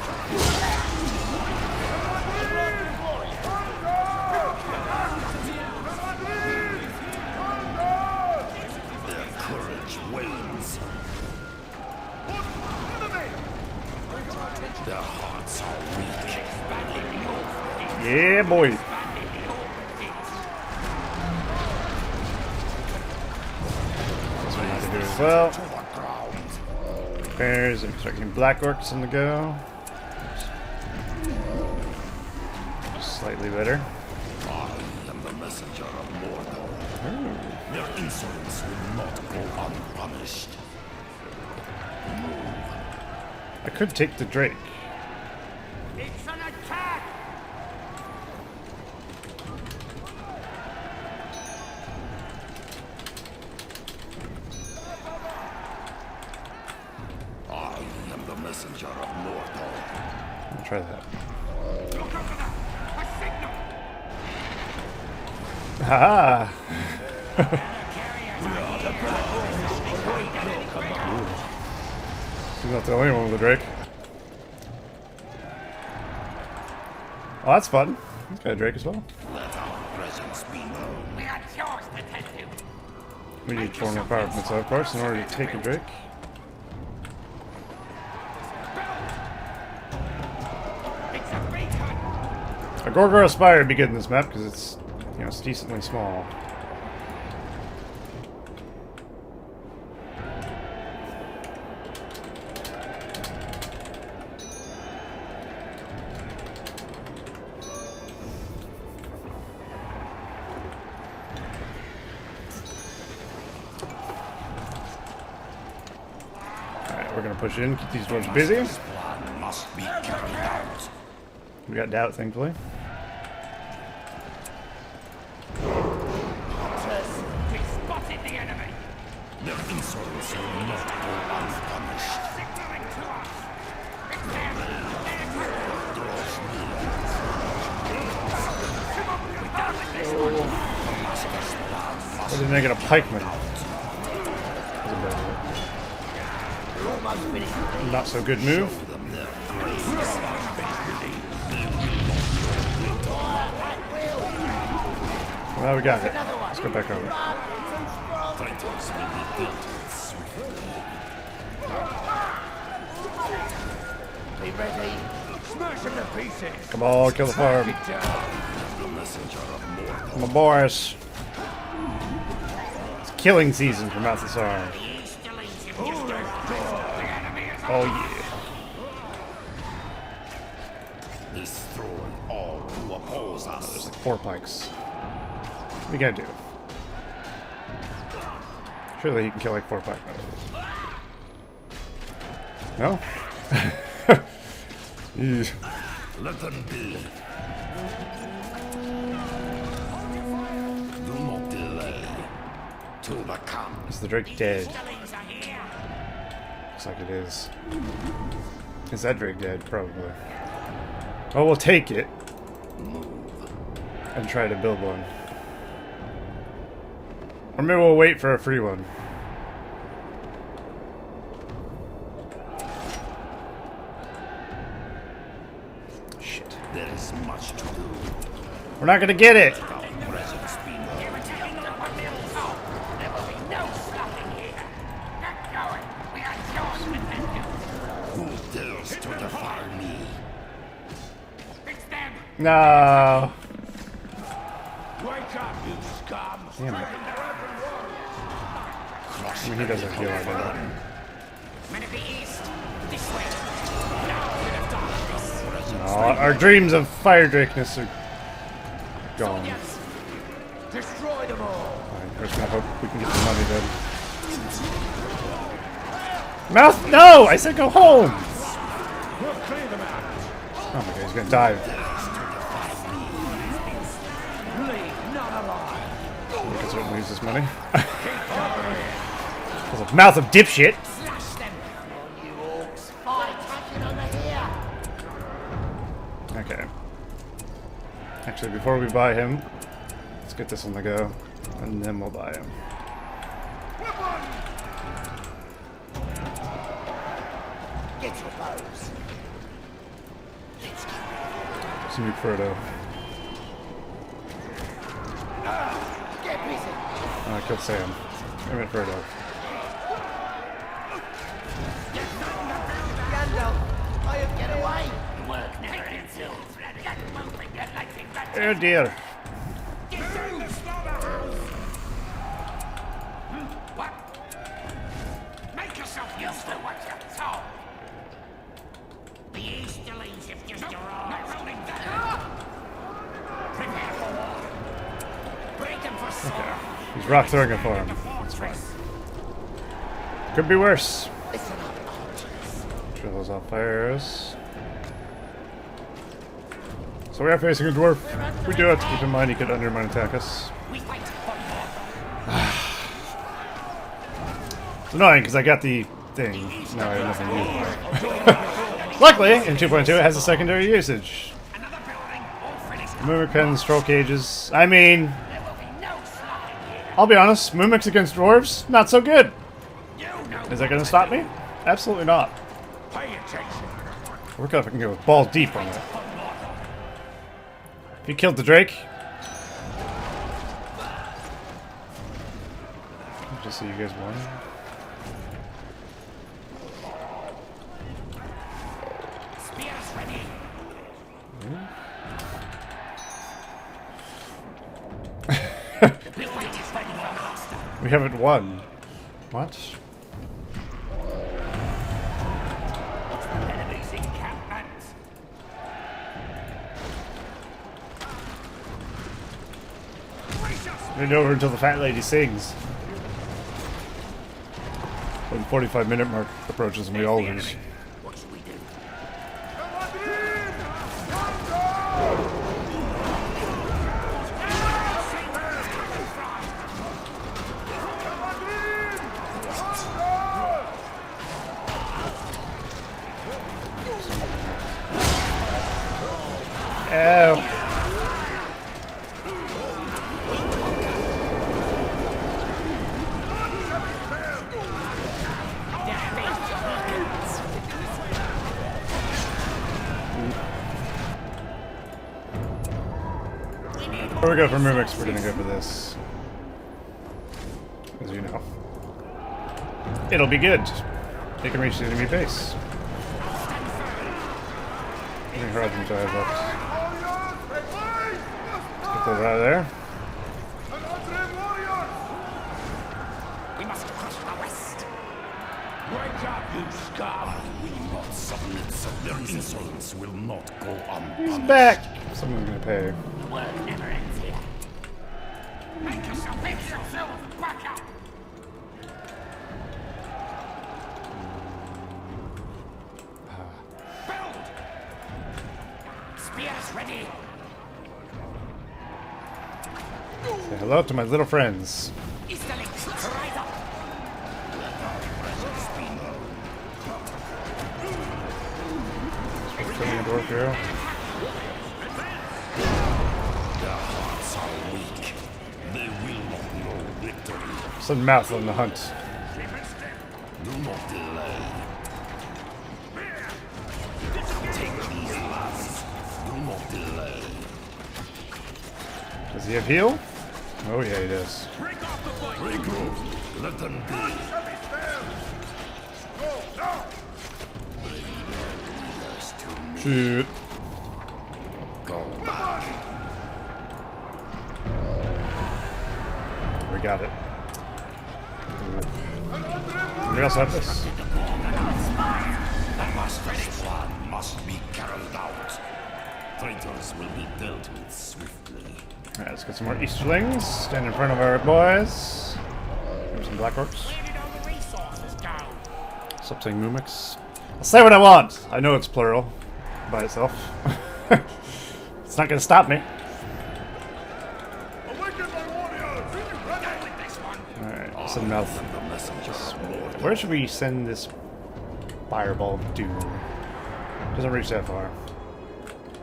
their courage wanes. Their hearts are weak. Yeah, boy. That's what we need to do as well. To the ground. Bears and start getting black orcs on the go. Just slightly better. I am the messenger of Mordor. Their insolence will not go unpunished. I could take the Drake. It's an attack. I am the messenger of Mordor. I'll try that. Look over there. A signal. Haha! He's not the only one with a Drake. Oh, that's fun. He's got a Drake as well. Let our presence be known. We are chores to tend to. We need 4 more power points, of course, in order to take a Drake. It's a beacon. A Gorgoroth Spire would be good in this map because it's, you know, it's decently small. Alright, we're gonna push in, keep these dwarves busy. This plan must be carried out. We got doubt, thankfully. We spotted the enemy. Their insolence will not go unpunished. Signaling to us. It's them. Or did they get a pikeman? Not so good move. Well, we got it. Let's go back over. Titans will be built swiftly. Be ready. Smash them to pieces. Come on, kill the farm. The messenger of mortal. Come on, boys. It's killing season for Malthasar. Oh yeah. He's thrown all who oppose us. There's like 4 pikes. What do you gotta do? Surely he can kill like 4 pike medals. No? Eesh. Let them be. Do not delay. To the camp. Is the Drake dead? Looks like it is. Is that Drake dead? Probably. Oh, we'll take it. And try to build one. Or maybe we'll wait for a free one. Shit. There is much to do. We're not gonna get it! Our presence be known. There will be no stopping here. Get going. We are yours with vengeance. Who dares to defy me? It's them. No. Wake up, you scum. Damn it. I mean, he doesn't heal right now. Men of the east. This way. Now bit of darkness. No, our dreams of fire drakeness are gone. Yes. Destroy them all. Alright, we're just gonna hope we can get the money then. Mouth, no! I said go home! We'll clear them out. Oh my god, he's gonna die. Leave none alive. We can certainly use this money. There's a mouth of dipshit! Slash them. You orcs, fight, touching over here. Okay. Actually, before we buy him, let's get this on the go, and then we'll buy him. Get your bows. Let's go. Just need Frodo. Get busy. Oh, I killed Sam. I meant Frodo. Gandalf, I have get away. Work never ends. That moving that lightning back. Oh dear. What? Make yourself useful, what you're told. The Easterlings have just arrived. Not rolling that. Prepare for war. Break them for sword. He's rock throwing it for him. That's fine. Could be worse. Listen up, archers. Kill those off fires. So we are facing a dwarf. We do have to keep in mind he could undermine attack us. We fight for war. It's annoying because I got the thing. Now I have nothing to use. Luckily, in 2.2 it has a secondary usage. Another building, all finished. Mimic pens, troll cages. I mean, There will be no slaughtering here. I'll be honest, mimics against dwarves, not so good. You know. Is that going to stop me? Absolutely not. Pay attention. Look if I can go balls deep on it. He killed the Drake. Just so you guys want. Spears ready. The fight is ready for master. We haven't won. What? It's the enemy's encampment. Lean over until the fat lady sings. When 45-minute mark approaches and we all lose. What should we do? Ow. Before we go for mimics, we're gonna go for this. As you know. It'll be good. They can reach the enemy base. How many horizons do I have left? Let's get those out of there. We must crush the West. Wake up, you scum! I will not submit, so their insolence will not go He's unpunished. back! Someone's gonna pay. The work never ends here. Make yourself back up! Build! Spears ready! Say hello to my little friends. Easterlings, rise up! Let our presence be known. Coming into work here. Their hearts are weak. They will not know victory. Some mouth on the hunt. Do not delay. Take these lands. Do not delay. Does he have heal? Oh yeah, he does. Regroup. Let them be. Shoot. Go back. We got it. We also have this. The master's plan must be carried out. Traitors will be dealt with swiftly. Alright, let's get some more Easterlings. Stand in front of our boys. Here's some Black Orcs. Where did all the resources go? Stop saying mimics. I'll say what I want! I know it's plural by itself. It's not gonna stop me. Alright, some mouth. Where should we send this fireball of doom? Doesn't reach that far.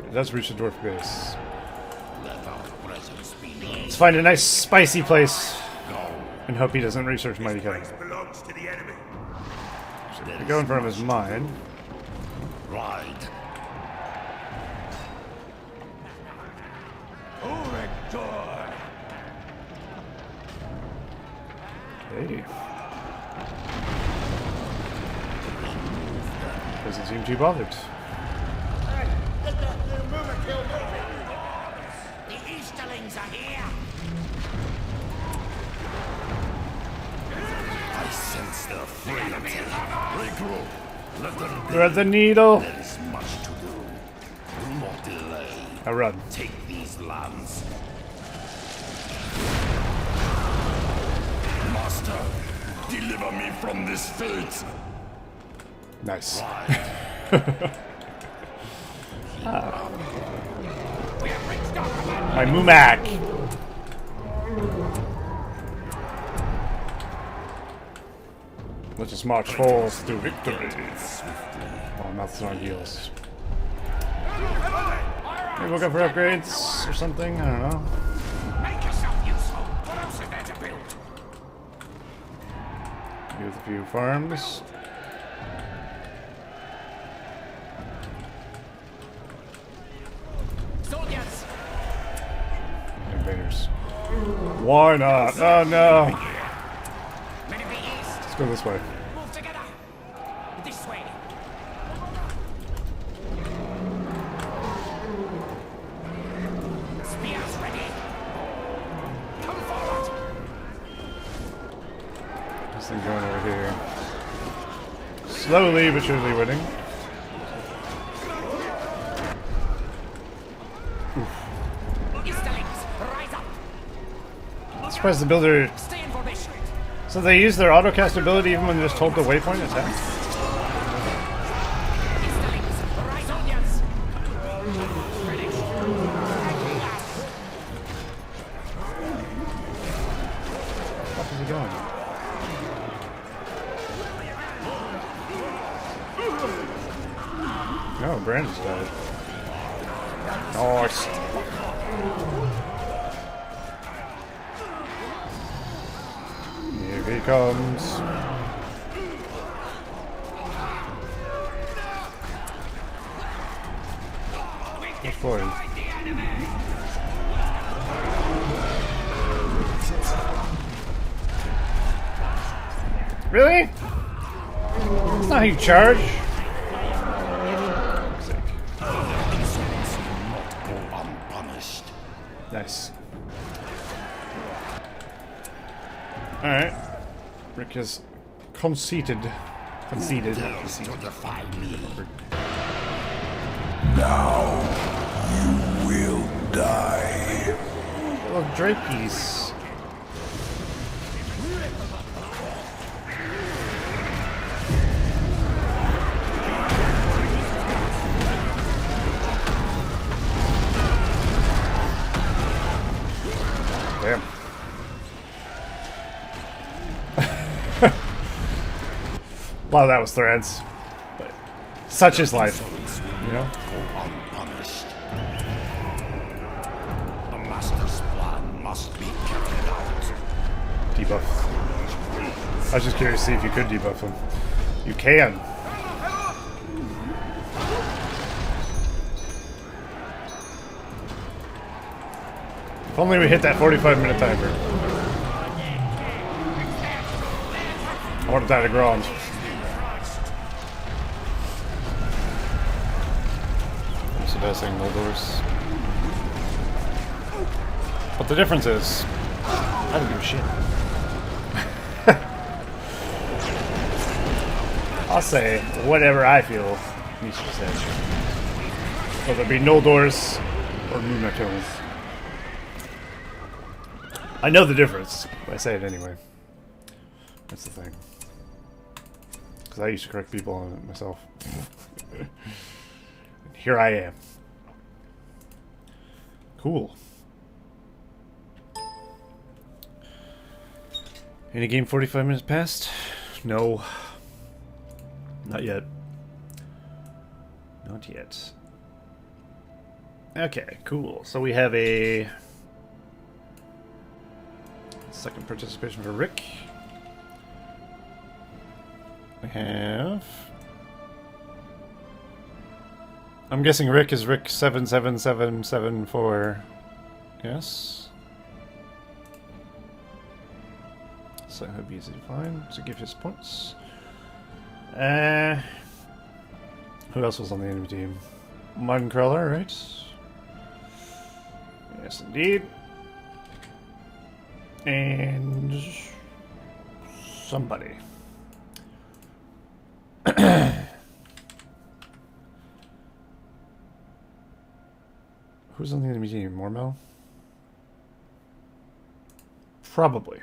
It does reach the dwarf base. Let our presence be known. Let's find a nice spicy place and hope he doesn't research Mighty Cutting. Belongs to the enemy. We go in front of his mine. Ride. Hey. Doesn't seem too bothered. The Easterlings are here. I sense their frailty. Regroup. Let them be. Thread the needle. There is much to do. Do not delay. I run. Take these lands. Master, deliver me from this fate. Nice. My Mumak. Let's just march forth to victory. Oh, mouth's on heels. Maybe we'll go for upgrades or something. I don't know. Make yourself useful. What else is there to build? Maybe with a few farms. Soldiers. Invaders. Why not? Oh no. Men of the east. Let's go this way. Move together. This way. Spears ready. Come forward. This thing going over here. Slowly but surely winning. Easterlings, rise up. I'm surprised the builder Stay in formation. So they use their autocast ability even when they're just told the waypoint is out? Where is he going? No, Brandon's died. Nice. Here he comes. What's for him? Really? That's not how you charge. Nice. Alright. Rick is conceited. Conceded. To defy me. Now you will die. Little Drake piece. Damn. Well, that was threads. But such is life, you know? Unpunished. The master's plan must be carried out. Debuff. I was just curious to see if you could debuff him. You can. If only we hit that 45-minute timer. I want to die to ground. So that's saying no doors. But the difference is, I don't give a shit. I'll say whatever I feel needs to be said. So there'll be no doors or Moonatones. I know the difference, but I say it anyway. That's the thing. Because I used to correct people on it myself. Here I am. Cool. Any game 45 minutes past? No. Not yet. Not yet. Okay, cool. So we have a second participation for Rick. We have... I'm guessing Rick is Rick 77774. Yes. So that would be easy to find. So give his points. Who else was on the enemy team? Mudcrawler, right? Yes, indeed. And somebody. Who's on the enemy team? Mormel? Probably.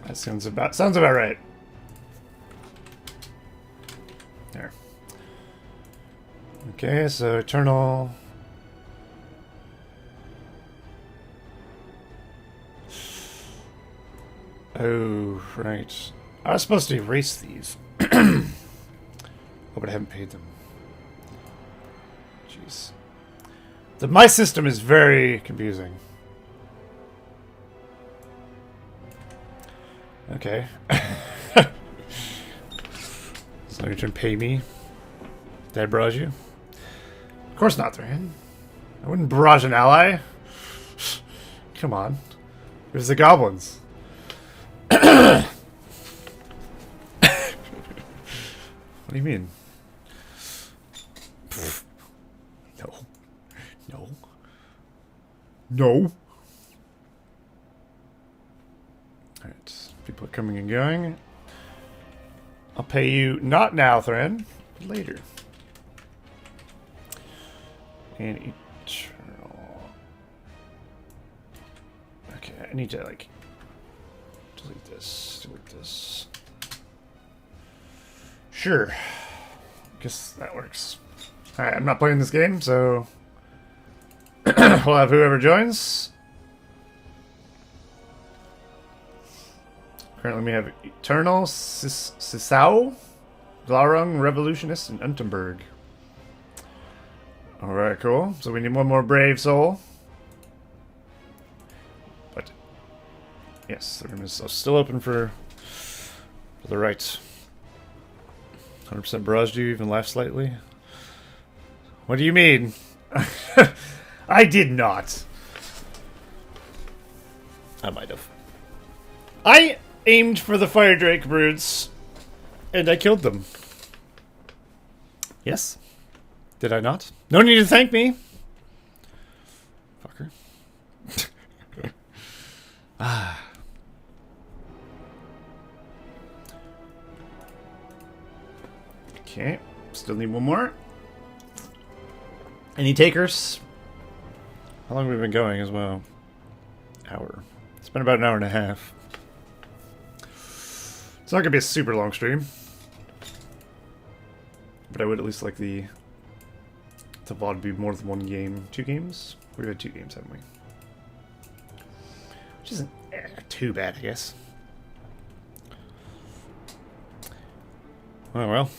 That sounds about right. There. Okay, so Eternal. Oh, right. I was supposed to erase these. Oh, but I haven't paid them. Jeez. My system is very confusing. Okay. So you're trying to pay me? Did I barrage you? Of course not, Thran. I wouldn't barrage an ally. Come on. It was the goblins. What do you mean? No. No. No. Alright. People are coming and going. I'll pay you not now, Thran. Later. And Eternal. need to, like, delete this. Sure. Guess that works. Alright, I'm not playing this game, so we'll have whoever joins. Currently we have Eternal, Sisao, Glarung, Revolutionist, and Unterberg. Alright, cool. So we need one more brave soul. But yes, the room is still open for the right. 100% barrage. Do you even laugh slightly? What do you mean? I did not. I might have. I aimed for the fire drake broods, and I killed them. Yes. Did I not? No need to thank me. Fucker. Ah. Okay. Still need one more. Any takers? How long have we been going as well? Hour. It's been about an hour and a half. It's not going to be a super long stream. But I would at least like the VOD be more than one game. 2 games? We've had 2 games, haven't we? Which isn't too bad, I guess. Oh well.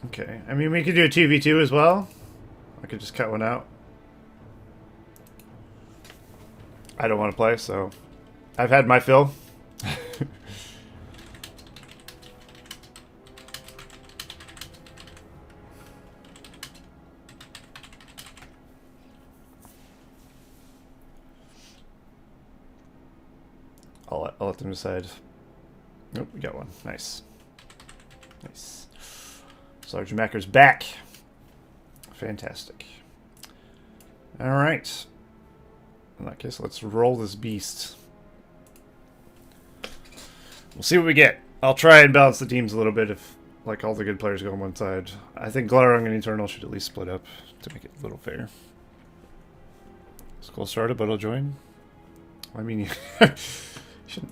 Okay, I mean we could do a 2v2 as well. I could just cut one out. I don't want to play, so I've had my fill. I'll let them decide. Nope, we got one. Nice. Nice. Sergeant Macker's back. Fantastic. Alright. In that case, let's roll this beast. We'll see what we get. I'll try and balance the teams a little bit if, like, all the good players go on one side. I think Glarung and Eternal should at least split up to make it a little fair. School started, but I'll join. I mean, you should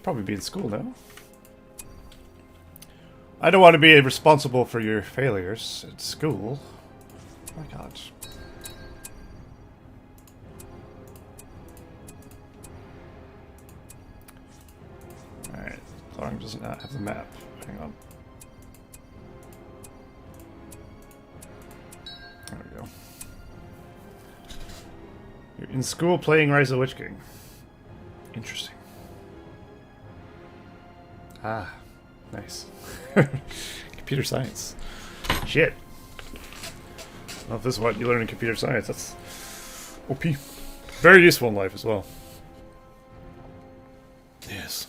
probably be in school now. I don't want to be responsible for your failures at school. Oh my god. Alright, Glarung does not have the map. Hang on. There we go. You're in school playing Rise of the Witch King. Interesting. Ah, nice. Computer science. Shit. Well, if this is what you learn in computer science, that's OP. Very useful in life as well. Yes.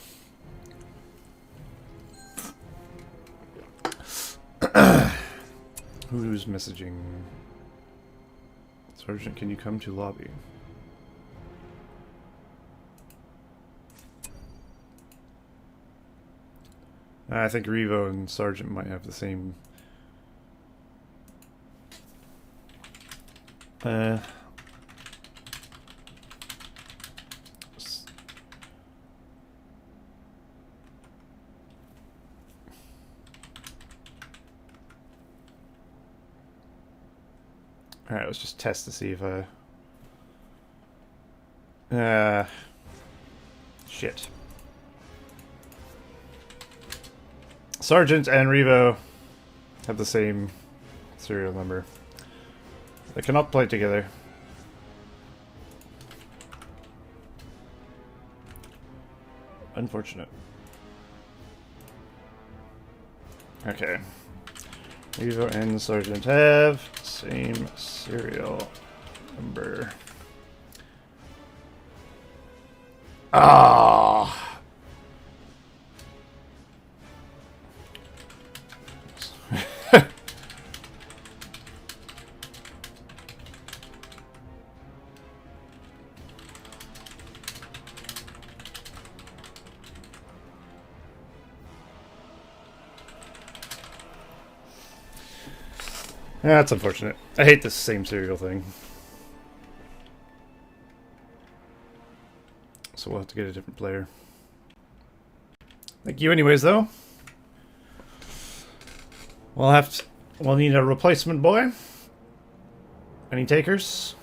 Who's messaging? Sergeant, can you come to lobby? I think Revo and Sergeant might have the same. Alright, let's just test to see if shit. Sergeant and Revo have the same serial number. They cannot play together. Unfortunate. Okay. Revo and Sergeant have same serial number. Ah. That's unfortunate. I hate this same serial thing. so we'll have to get a different player. Thank you anyways, though. We'll need a replacement boy. Any takers?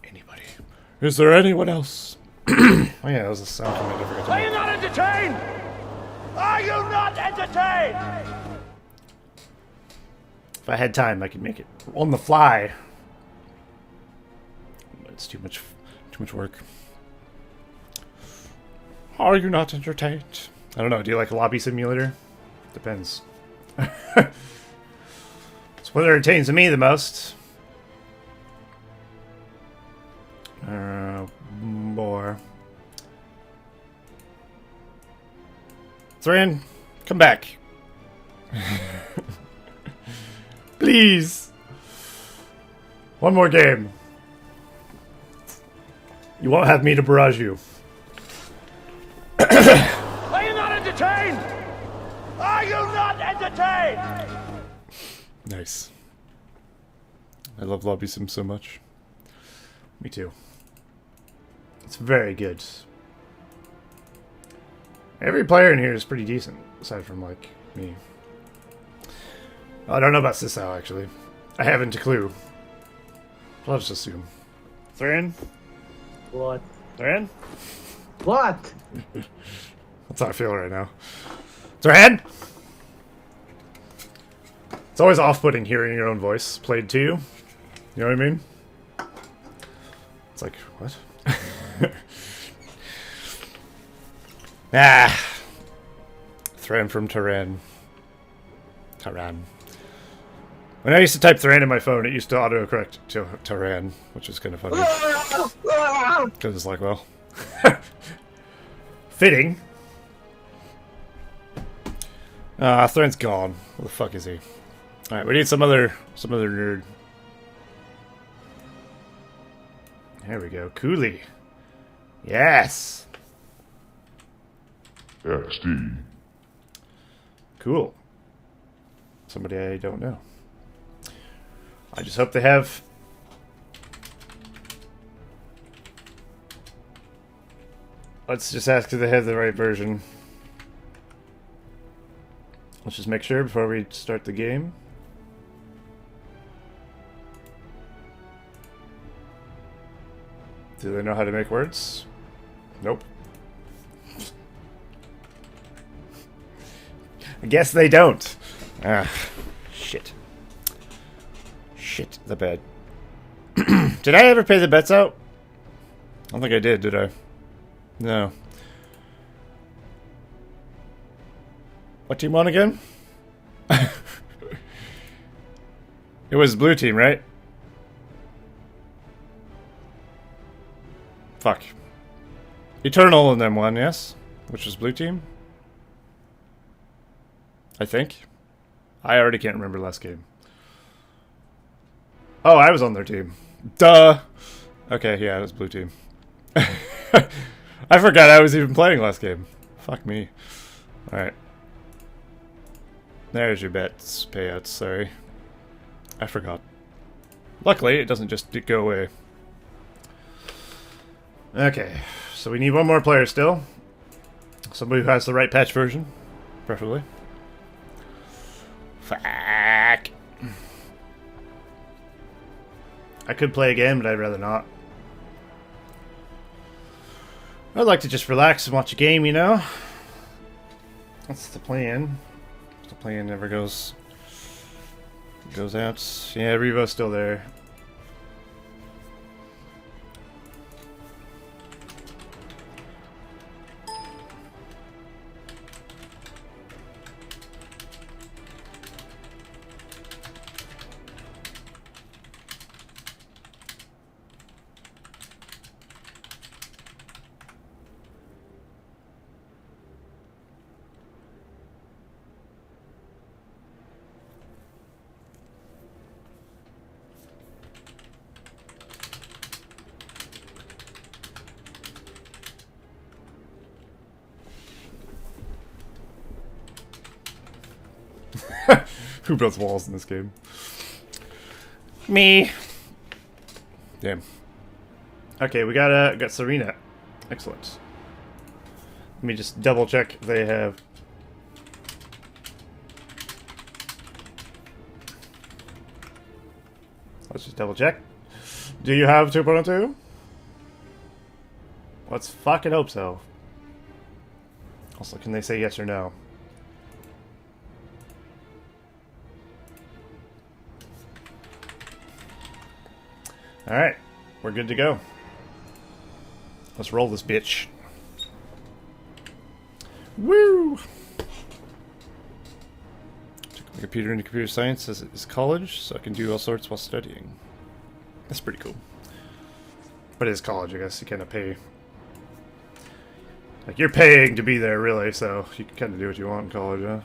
Anybody? Is there anyone else? Oh yeah, that was a sound comment I forgot to Are make. you not entertained? Are you not entertained? If I had time, I could make it on the fly. But it's too much work. Are you not entertained? I don't know. Do you like a lobby simulator? Depends. It's what entertains me the most. More. Thran, come back. Please. One more game. You won't have me to barrage you. Are you not entertained? Are you not entertained? Nice. I love Lobby Sim so much. Me too. It's very good. Every player in here is pretty decent, aside from, like, me. I don't know about Sisao, actually. I haven't a clue. I'll just assume. Thran? What? Thran? What? That's how I feel right now. Thran? It's always off-putting hearing your own voice played to you. You know what I mean? It's like, what? Thran from Tehran. When I used to type Thran in my phone, it used to autocorrect to Tehran, which is kind of funny. Because it's like, well... fitting. Thran's gone. Where the fuck is he? Alright, we need some other nerd. There we go. Cooley. Yes. XD. Cool. Somebody I don't know. I just hope they have... Let's just ask if they have the right version. Let's just make sure before we start the game. Do they know how to make words? Nope. I guess they don't. Ah, shit. Shit, the bed. Did I ever pay the bets out? I don't think I did I? No. What team won again? It was blue team, right? Fuck. Eternal and them won, yes? Which was blue team? I think. I already can't remember last game. Oh, I was on their team. Duh! Okay, yeah, it was blue team. I forgot I was even playing last game. Fuck me. Alright. There's your bets, payouts, sorry. I forgot. Luckily, it doesn't just go away. Okay, so we need one more player still. Somebody who has the right patch version, preferably. Fuck. I could play again, but I'd rather not. I'd like to just relax and watch a game, you know? That's the plan. The plan never goes out. Yeah, Revo's still there. Who builds walls in this game? Me. Damn. Okay, we got Serena. Excellent. Let me just double check they have. Let's just double check. Do you have 2.02? Let's fucking hope so. Also, can they say yes or no? Alright, we're good to go. Let's roll this bitch. Woo! Took my computer into computer science as it is college, so I can do all sorts while studying. That's pretty cool. But it is college, I guess. You kind of pay. Like, you're paying to be there, really, so you can kind of do what you want in college, huh?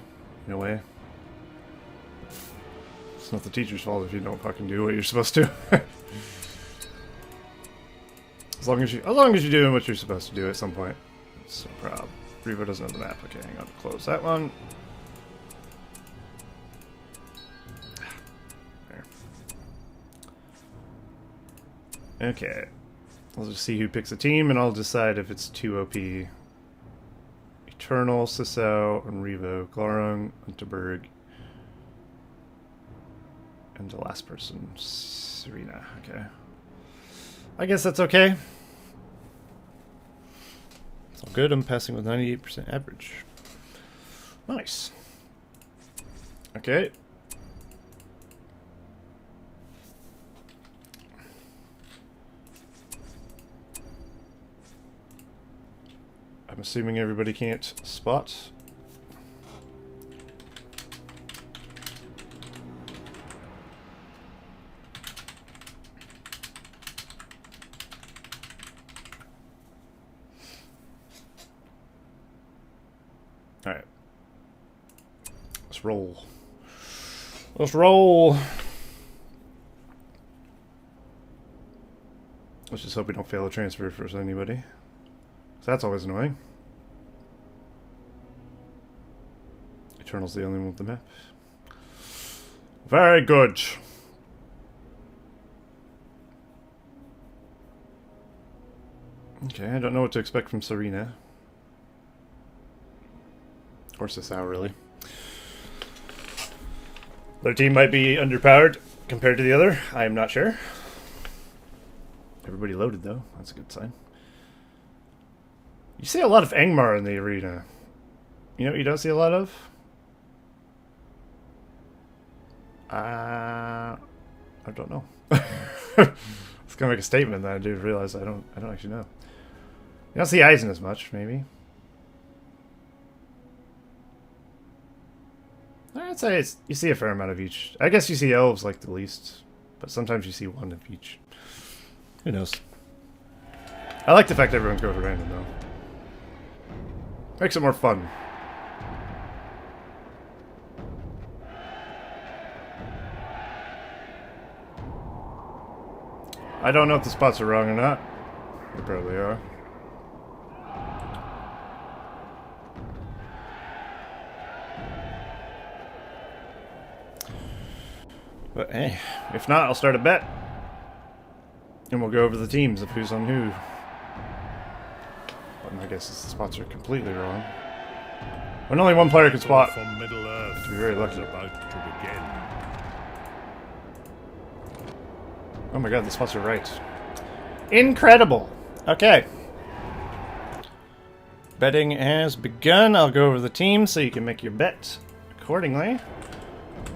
In a way. It's not the teacher's fault if you don't fucking do what you're supposed to. As long as you're doing what you're supposed to do at some point. It's no problem. Revo doesn't have the map. Okay, hang on. Close that one. There. Okay. Let's just see who picks a team, and I'll decide if it's 2 OP. Eternal, Sisao, and Revo. Glarung, Unterberg. And the last person, Serena. Okay. I guess that's okay. It's all good. I'm passing with 98% average. Nice. Okay. I'm assuming everybody can't spot. Alright. Let's roll. Let's roll! Let's just hope we don't fail a transfer for anybody. So that's always annoying. Eternal's the only one with the map. Very good. Okay, I don't know what to expect from Serena. Or Sisao, really. Their team might be underpowered compared to the other. I am not sure. Everybody loaded, though. That's a good sign. You see a lot of Angmar in the arena. You know what you don't see a lot of? I don't know. It's gonna make a statement that I do realize I don't actually know. You don't see Eisen as much, maybe. I'd say you see a fair amount of each. I guess you see elves like the least, but sometimes you see one of each. Who knows? I like the fact everyone's going to random, though. Makes it more fun. I don't know if the spots are wrong or not. They probably are. But hey, if not, I'll start a bet. And we'll go over the teams of who's on who. But my guess is the spots are completely wrong. When only one player can spot, From Middle Earth you're very lucky. is about to begin. Oh my god, the spots are right. Incredible! Okay. Betting has begun. I'll go over the teams so you can make your bet accordingly.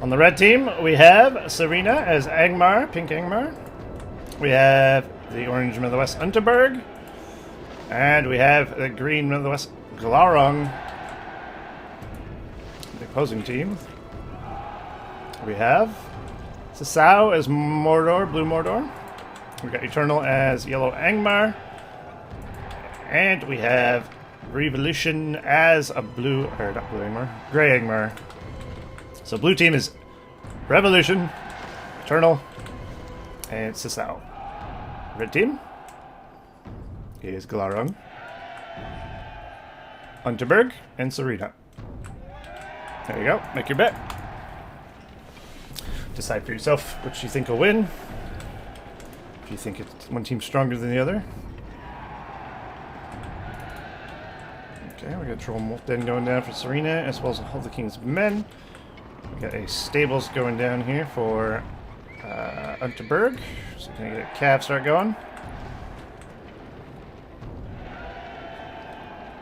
On the red team, we have Serena as Angmar, Pink Angmar. We have the orange Man of the West, Unterberg. And we have the green Man of the West, Glarung. The opposing team. We have Sisao as Mordor, Blue Mordor. We got Eternal as Yellow Angmar. And we have Revolution as a blue, or not Blue Angmar, Grey Angmar. So blue team is Revolution, Eternal, and Sisao. Red team is Glarung, Unterberg, and Serena. There you go. Make your bet. Decide for yourself which you think will win. If you think one team's stronger than the other. Okay, we got Troll and Wolf Den going down for Serena, as well as all the King's Men. We got a Stables going down here for Unterberg. So we're gonna get a Cav start going.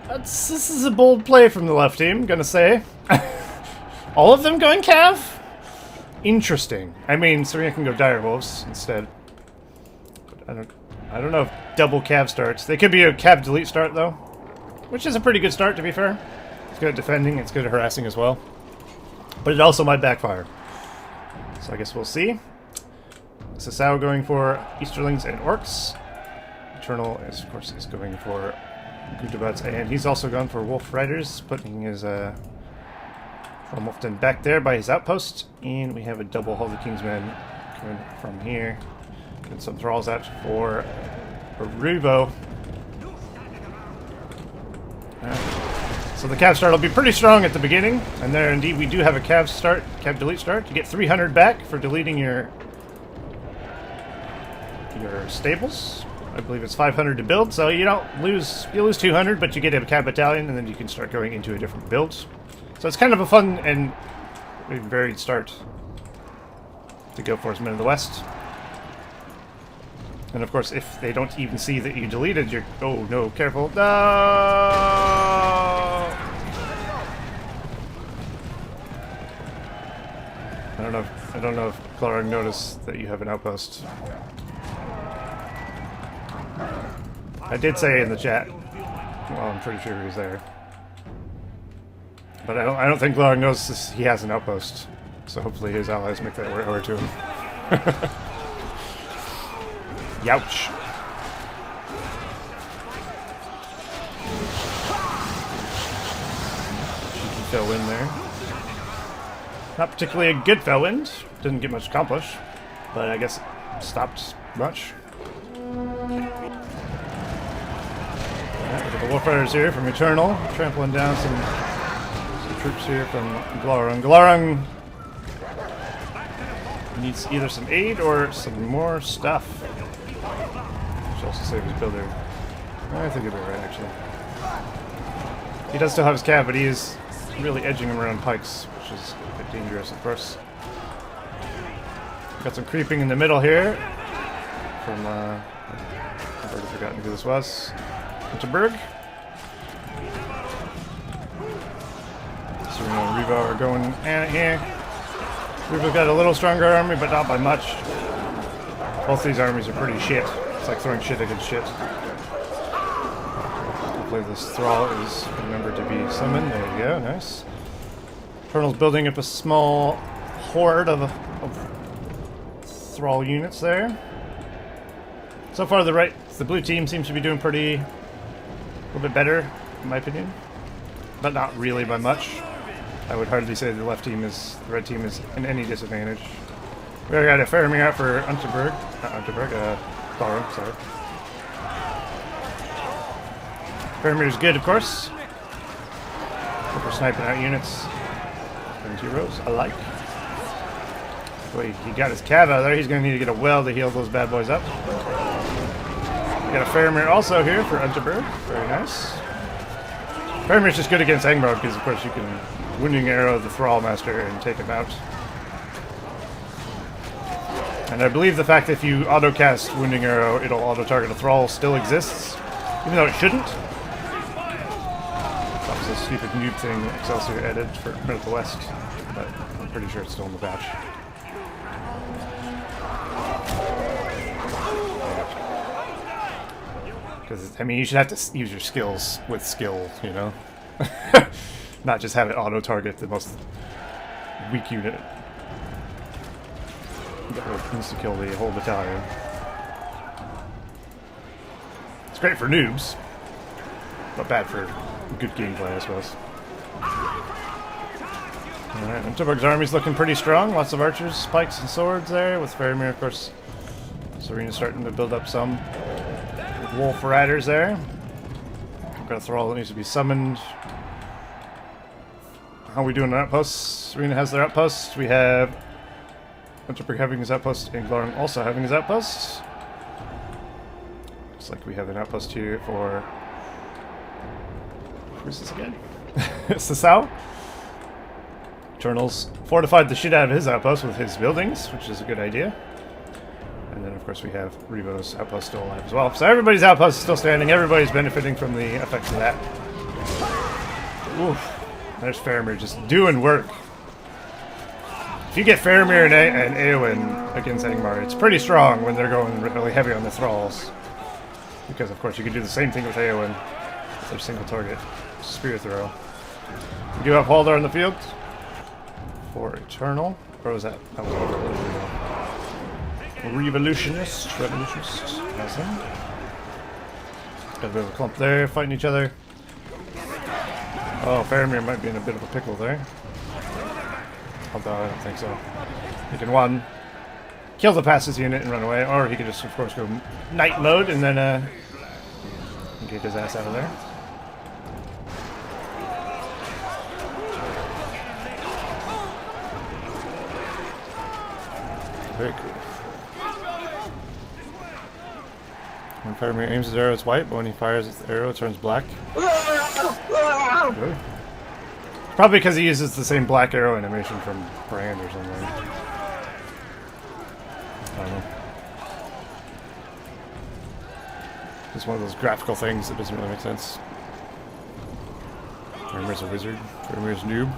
This is a bold play from the left team, gonna say. All of them going Cav? Interesting. I mean, Serena can go Direwolves instead. But I don't know if double Cav starts. They could be a Cav delete start though, which is a pretty good start to be fair. It's good at defending, it's good at harassing as well. But it also might backfire. So I guess we'll see. Sasao going for Easterlings and Orcs. Eternal is of course is going for Gutabuts, and he's also gone for Wolf Riders, putting his from Wolfden back there by his outpost. And we have a double Hull the Kingsman coming from here. Getting some thralls out for Arubo. So the Cav start will be pretty strong at the beginning, and there indeed we do have a Cav delete start. You get 300 back for deleting your stables. I believe it's 500 to build, so you don't lose. You lose 200, but you get a Cav battalion, and then you can start going into a different build. So it's kind of a fun and varied start to go for as Men of the West. And of course, if they don't even see that you deleted your... Oh no, careful. No! I don't know if Clarang noticed that you have an outpost. I did say in the chat. Well, I'm pretty sure he was there. But I don't think Clarang knows he has an outpost. So hopefully his allies make that aware to him. Youch. Cheeky fell wind there. Not particularly a good Fellwind. Didn't get much accomplished, but I guess it stopped much. The Wolf Riders here from Eternal, trampling down some troops here from Glarung. Glarung needs either some aid or some more stuff. Should also save his builder. I think it'll be right, actually. He does still have his Cav, but he is really edging him around pikes, which is a bit dangerous, of course. Got some creeping in the middle here from, I've already forgotten who this was. Unterberg. Serena and Revo are going at it here. Revo's got a little stronger army, but not by much. Both these armies are pretty shit. It's like throwing shit against shit. Hopefully this Thrall is remembered to be summoned. There you go, nice. Eternal's building up a small horde of Thrall units there. So far the blue team seems to be doing a little bit better, in my opinion. But not really by much. I would hardly say the red team is in any disadvantage. We already got a Faramir out for Unterberg. Glarung, sorry. Faramir's good, of course. For sniping out units and heroes alike. Wait, he got his Cav out there. He's going to need to get a well to heal those bad boys up. We got a Faramir also here for Unterberg. Very nice. Faramir's just good against Angbro because, of course, you can Wounding Arrow the Thrall Master and take him out. And I believe the fact that if you auto-cast Wounding Arrow, it'll auto-target a Thrall still exists, even though it shouldn't. That was a stupid noob thing that Excelsior added for Men of the West, but I'm pretty sure it's still in the patch. Because, I mean, you should have to use your skills with skill, you know? Not just have it auto-target the most weak unit. That will insta-kill the whole battalion. It's great for noobs, but bad for good gameplay, I suppose. Alright, Unterberg's army's looking pretty strong. Lots of archers, spikes, and swords there, with Faramir, of course. Serena's starting to build up some Wolf Riders there. We've got a Thrall that needs to be summoned. How are we doing on outposts? Serena has their outpost. We have Unterberg having his outpost and Glarung also having his outpost. Looks like we have an outpost here for... Where's this again? Sasau. Eternals fortified the shit out of his outpost with his buildings, which is a good idea. And then, of course, we have Revo's outpost still alive as well. So everybody's outpost is still standing. Everybody's benefiting from the effects of that. Oof. There's Faramir just doing work. If you get Faramir and Eowyn against Angmar, it's pretty strong when they're going really heavy on the thralls. Because, of course, you can do the same thing with Eowyn. With their single target spear throw. We do have Haldar in the field. For Eternal. Where was that? That was Revolutionist. That's him. Got a bit of a clump there, fighting each other. Oh, Faramir might be in a bit of a pickle there. Although I don't think so. He can, one, kill the passes unit and run away, or he can just, of course, go night mode and then get his ass out of there. Very cool. When Faramir aims his arrow, it's white, but when he fires its arrow, it turns black. Good. Probably because he uses the same black arrow animation from Brand or something. I don't know. Just one of those graphical things that doesn't really make sense. Faramir's a wizard. Faramir's noob.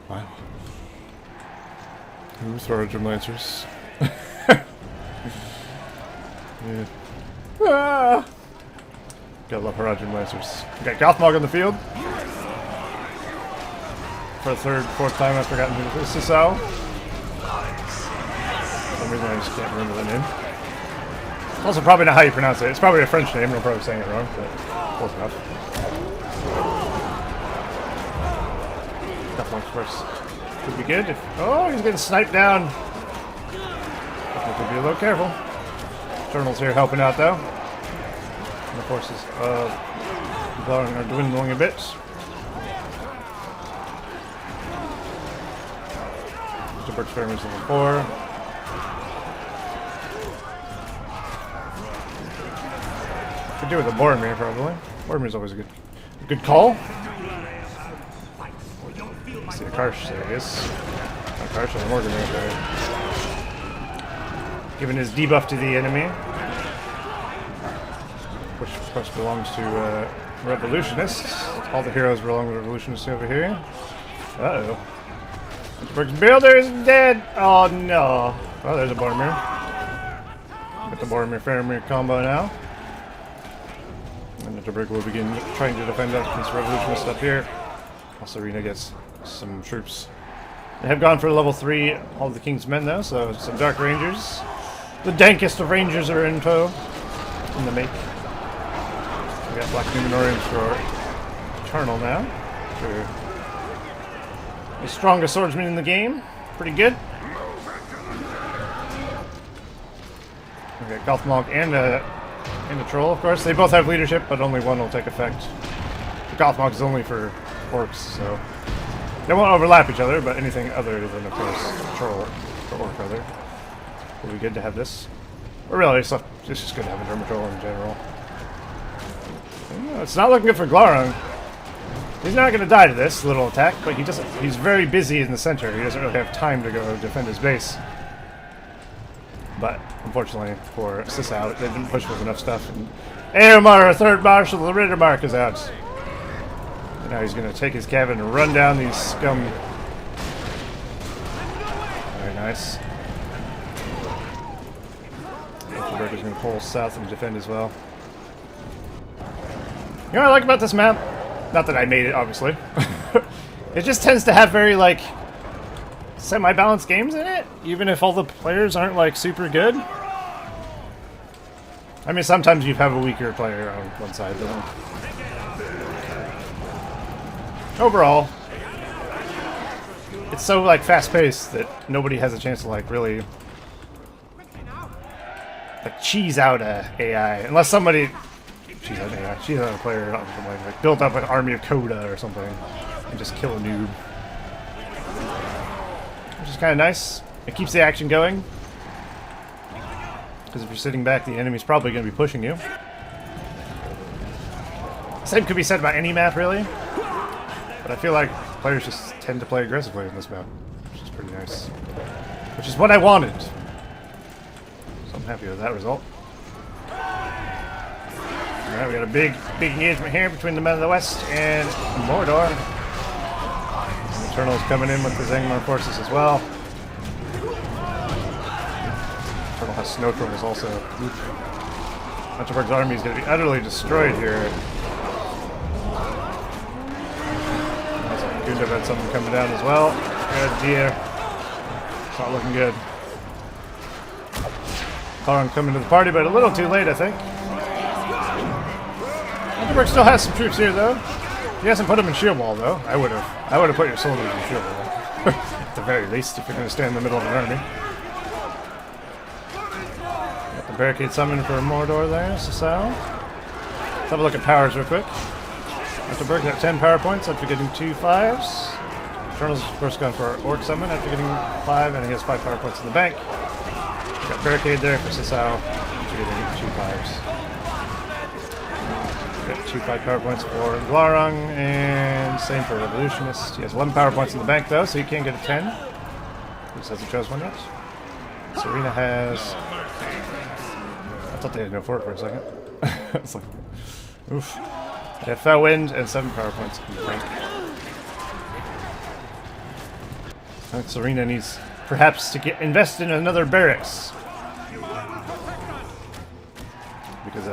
Wow. Ooh, Thoradrim Lancers. Yeah. Ah! Gotta love Thoradrim Lancers. We got Gothmog on the field. For the third, fourth time I've forgotten who this is. Sasau. For some reason I just can't remember the name. Also probably not how you pronounce it. It's probably a French name and I'm probably saying it wrong, but close enough. Gothmog's first. Could be good. Oh, he's getting sniped down. Have to be a little careful. Eternals here helping out though. And the forces are dwindling a bit. Mr. Burke's Faramir's level 4. Could do with a Boromir probably. Boromir's always a good call. Let's see, Karsh, there he is. Not Karsh, or Morgan there. Giving his debuff to the enemy. Which of course belongs to Revolutionists. All the heroes belong to Revolutionists over here. Uh-oh. Brooks Builder is dead! Oh no. Oh, there's a Boromir. Got the Boromir-Faramir combo now. And the Brick will begin trying to defend against Revolutionists up here. Also, Arena gets some troops. They have gone for level 3, all of the King's Men though, so some Dark Rangers. The dankest of Rangers are in tow. In the make. We got Black Numenorians for Eternal now. Sure. The strongest swordsman in the game. Pretty good. We got Gothmog and a Troll, of course. They both have leadership, but only one will take effect. The Gothmog is only for orcs, so they won't overlap each other, but anything other than, of course, Troll or Orc other. Will be good to have this. Or really, it's just good to have a Dermatroll in general. It's not looking good for Glaurung. He's not going to die to this little attack, but he's very busy in the center. He doesn't really have time to go defend his base. But, unfortunately, for Sisao, they didn't push with enough stuff. And Eomar, third Marshal of the Riddermark, is out. And now he's going to take his cabin and run down these scum. Very nice. Is going to pull south and defend as well. You know what I like about this map? Not that I made it, obviously. It just tends to have very, like, semi-balanced games in it, even if all the players aren't, like, super good. I mean, sometimes you have a weaker player on one side, though. Overall, it's so, like, fast-paced that nobody has a chance to, like, really like cheese out a AI, unless somebody cheese out AI, cheese out a player, like build up an army of Coda or something, and just kill a noob, which is kind of nice. It keeps the action going. Because if you're sitting back, the enemy's probably going to be pushing you. Same could be said about any map, really. But I feel like players just tend to play aggressively in this map, which is pretty nice. Which is what I wanted. So I'm happy with that result. Alright, we got a big engagement here between the Men of the West and Mordor. Eternal's coming in with his Angmar forces as well. Eternal has snow trolls also. Hunterberg's army is going to be utterly destroyed here. Gundab had something coming down as well. Good dear. It's not looking good. Sauron coming to the party, but a little too late, I think. Hunterberg still has some troops here, though. He hasn't put them in shield wall, though. I would have put your soldiers in shield wall. At the very least, if you're going to stand in the middle of an army. Got the barricade summon for Mordor there, so. Let's have a look at powers real quick. Hunterberg got 10 power points after getting 2 5s. Eternal's of course gone for Orc Summon after getting 5, and he has 5 power points in the bank. Got barricade there for Sisao after getting 2 5s. Got 2 5 power points for Glarung, and same for Revolutionist. He has 11 power points in the bank though, so he can't get a 10. He just hasn't chose one yet. Serena has... I thought they had no fort for a second. It's like... Oof. They have Fell Wind and 7 power points in the bank. I think Serena needs perhaps to invest in another barracks. Because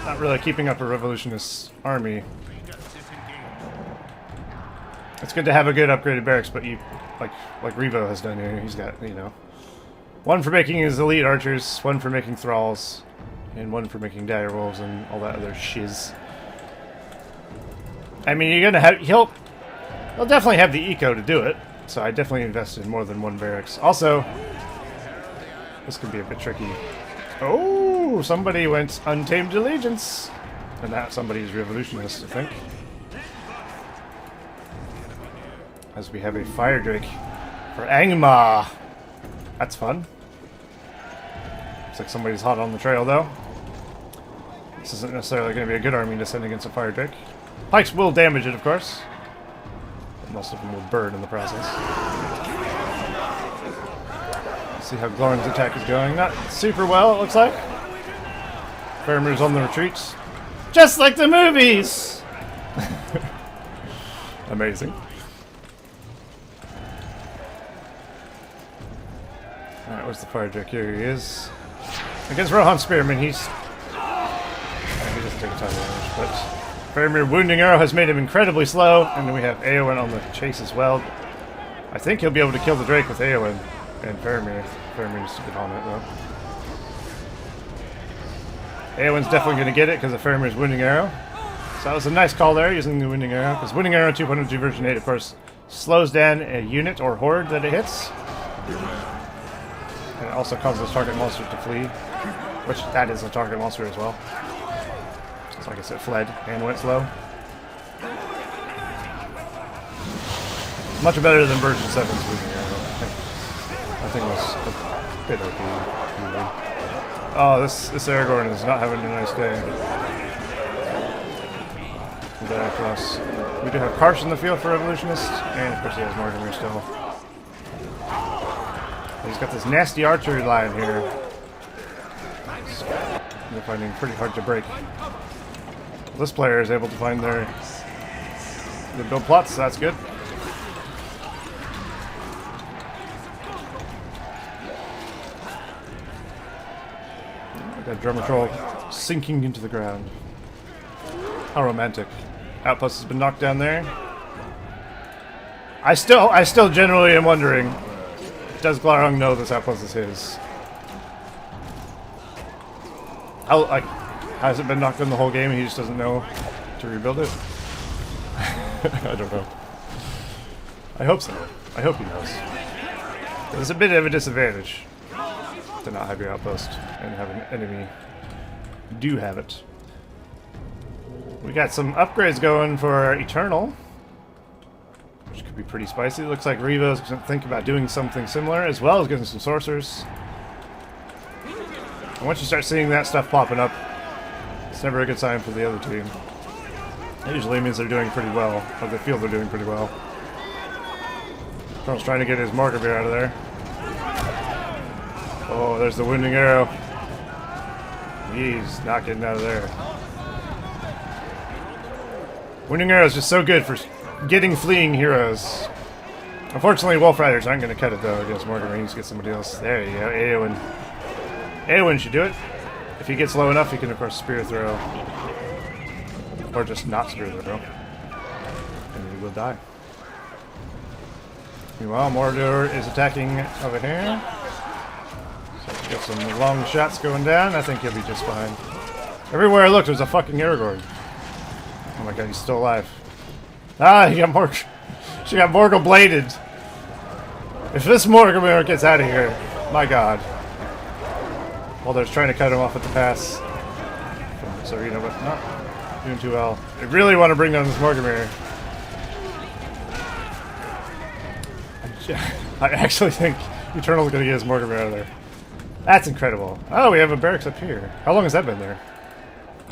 not really keeping up a revolutionist army. It's good to have a good upgraded barracks, but you like Revo has done here. He's got, you know, 1 for making his elite archers, 1 for making thralls, and 1 for making direwolves and all that other shiz. I mean, you're gonna have he'll definitely have the eco to do it. So I definitely invested in more than 1 barracks. Also, this could be a bit tricky. Oh, somebody went Untamed Allegiance, and that somebody's revolutionist, I think. As we have a Fire Drake for Angmar. That's fun. Looks like somebody's hot on the trail, though. This isn't necessarily going to be a good army to send against a Fire Drake. Pikes will damage it, of course. But most of them will burn in the process. Let's see how Glorn's attack is going. Not super well, it looks like. Faramir's on the retreat. Just like the movies! Amazing. Alright, where's the Fire Drake? Here he is. Against Rohan Spearman, he doesn't take a ton of damage, but Faramir Wounding Arrow has made him incredibly slow, and then we have Eowyn on the chase as well. I think he'll be able to kill the Drake with Eowyn and Faramir. Faramir needs to get on it, though. Eowyn's definitely going to get it because of Faramir's Wounding Arrow. So that was a nice call there, using the Wounding Arrow, because Wounding Arrow 2.02 version 8, of course, slows down a unit or horde that it hits. And it also causes target monster to flee, which that is a target monster as well. So I guess it fled and went slow. Much better than version 7's Wounding Arrow. I think it was a bit OP. Oh, this Aragorn is not having a nice day. Very close. We do have Karsh in the field for Revolutionist, and of course he has Mortimer still. He's got this nasty archery line here. They're finding pretty hard to break. This player is able to find their build plots, so that's good. Got Drummer Troll sinking into the ground. How romantic. Outpost has been knocked down there. I still generally am wondering, does Glarung know this outpost is his? Has it been knocked down the whole game and he just doesn't know to rebuild it? I don't know. I hope so. I hope he knows. There's a bit of a disadvantage to not have your outpost and have an enemy do have it. We got some upgrades going for Eternal, which could be pretty spicy. It looks like Revo's going to think about doing something similar, as well as getting some sorcerers. And once you start seeing that stuff popping up, it's never a good sign for the other team. It usually means they're doing pretty well, or they feel they're doing pretty well. Colonel's trying to get his marker beer out of there. Oh, there's the wounding arrow. He's not getting out of there. Wounding arrow is just so good for getting fleeing heroes. Unfortunately, Wolf Riders aren't going to cut it though against Morgan. He needs to get somebody else. There you go, Eowyn. Eowyn should do it. If he gets low enough, he can of course spear throw. Or just not spear throw. And he will die. Meanwhile, Mordor is attacking over here. So let's get some long shots going down. I think he'll be just fine. Everywhere I looked, there's a fucking Aragorn. Oh my god, he's still alive. Ah, he got Morg. She got Morgul bladed. If this Morgul gets out of here, my god. Well, they're trying to cut him off at the pass. From Serena, but not doing too well. They really want to bring down this Morgul. I actually think Eternal's going to get his Morgul out of there. That's incredible. Oh, we have a barracks up here. How long has that been there?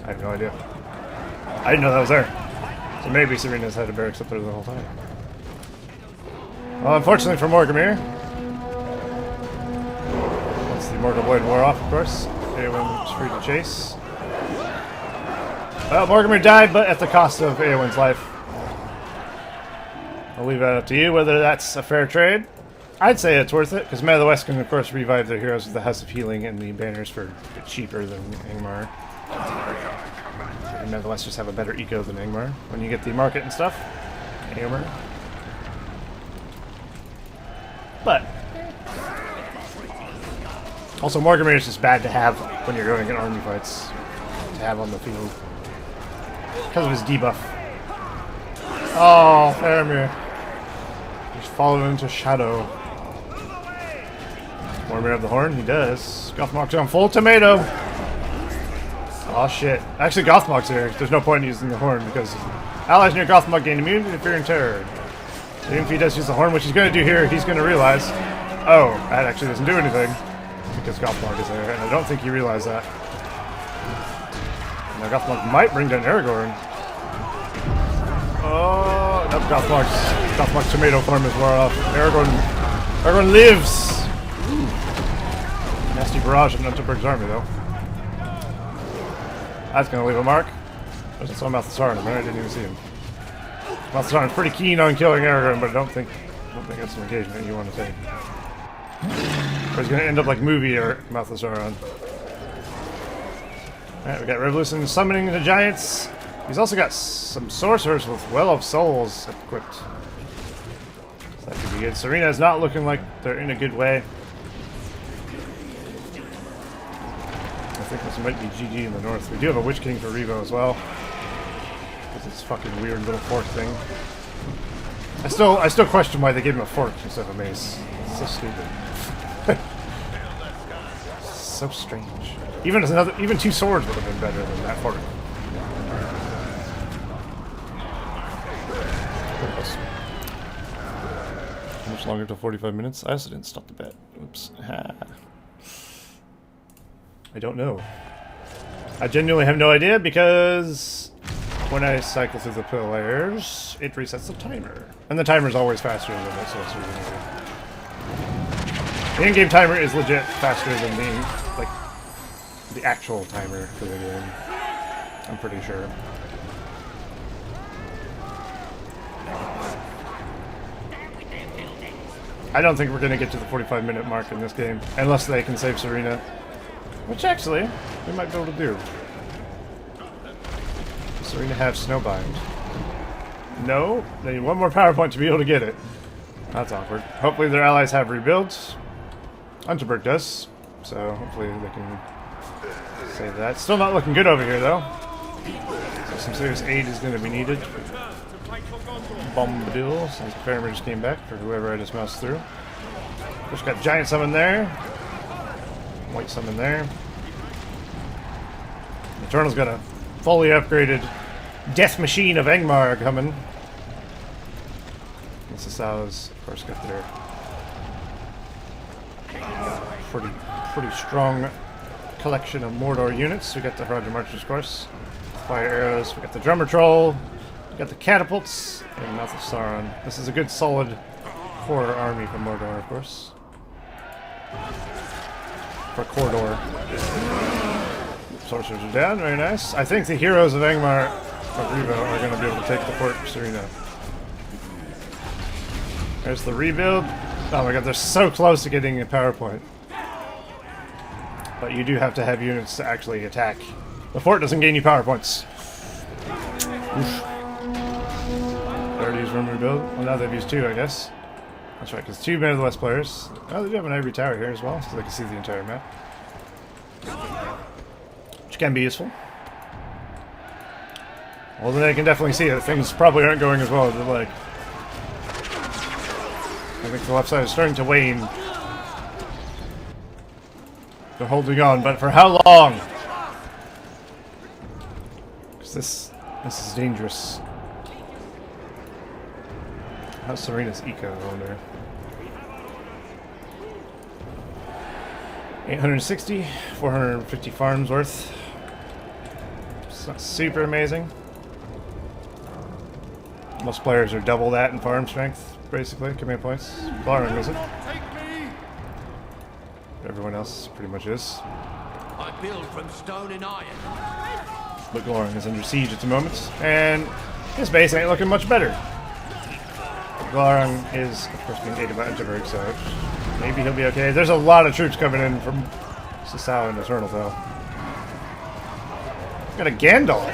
I have no idea. I didn't know that was there. So maybe Serena's had a barracks up there the whole time. Well, unfortunately for Morgul, once the Morgul Blade wore off, of course, Eowyn's free to chase. Well, Morgul died, but at the cost of Eowyn's life. I'll leave that up to you, whether that's a fair trade. I'd say it's worth it, because Men of the West can, of course, revive their heroes with the House of Healing and the banners for cheaper than Angmar. And Men of the West just have a better eco than Angmar when you get the market and stuff. Angmar. But also, Morgul is just bad to have when you're going in army fights. To have on the field. Because of his debuff. Oh, Faramir. He's fallen into shadow. Mormir of the Horn? He does. Gothmog's on full tomato. Oh shit. Actually, Gothmog's here. There's no point in using the Horn because allies near Gothmog gain immunity to fear and terror. Even if he does use the Horn, which he's going to do here, he's going to realize, oh, that actually doesn't do anything because Gothmog is there, and I don't think he realized that. Now Gothmog might bring down Aragorn. Oh, nope, Gothmog's tomato farm is wore off. Aragorn lives! Ooh. Nasty barrage of Nuntaberg's army, though. That's going to leave a mark. There's also Malthasar, I didn't even see him. Malthasar's pretty keen on killing Aragorn, but I don't think that's an engagement you want to take. Or he's going to end up like movie or Malthasar on. Alright, we got Revolution summoning the giants. He's also got some sorcerers with Well of Souls equipped. So that could be good. Serena's not looking like they're in a good way. I think this might be GG in the north. We do have a Witch King for Revo as well. Because it's fucking weird little fork thing. I still question why they gave him a fork instead of a mace. It's so stupid. So strange. Even two swords would have been better than that fork. How much longer till 45 minutes? I also didn't stop the bet. Oops. I don't know. I genuinely have no idea because when I cycle through the pillars, it resets the timer. And the timer is always faster than the sorcery. The in-game timer is legit faster than the actual timer for the game. I'm pretty sure. I don't think we're going to get to the 45-minute mark in this game, unless they can save Serena. Which actually, we might be able to do. Does Serena have Snowbind? No? They need one more power point to be able to get it. That's awkward. Hopefully their allies have rebuilds. Unterberg does, so hopefully they can save that. Still not looking good over here, though. So some serious aid is going to be needed. Bombadil, since Faramir just came back, for whoever I just moused through. Just got Giant Summon there. White Summon there. Eternal's got a fully upgraded Death Machine of Angmar coming. And Sasao's, of course, got their pretty strong collection of Mordor units. We got the Roger Marchers, of course. Fire arrows. We got the Drummer Troll. We got the catapults. And Mouth of Sauron. This is a good solid core army from Mordor, of course. For Cordor. Sorcerers are down. Very nice. I think the heroes of Angmar of Revo are going to be able to take the Fort Serena. There's the rebuild. Oh my god, they're so close to getting a PowerPoint. But you do have to have units to actually attack. The fort doesn't gain you PowerPoints. Oof. They already used room rebuild. Well, now they've used 2, I guess. That's right, because 2 less players. Oh, they do have an ivory tower here as well, so they can see the entire map. Which can be useful. Although they can definitely see that things probably aren't going as well as they'd like. I think the left side is starting to wane. They're holding on, but for how long? Because this is dangerous. How's Serena's eco, I wonder? 860, 450 farms worth. It's not super amazing. Most players are double that in farm strength, basically, command points. Glaring isn't. Everyone else pretty much is. I build from stone and iron. But Glorin is under siege at the moment, and his base ain't looking much better. Glorin is, of course, being aided by Unterberg, so maybe he'll be okay. There's a lot of troops coming in from Sasau and Eternal, though. Got a Gandalf.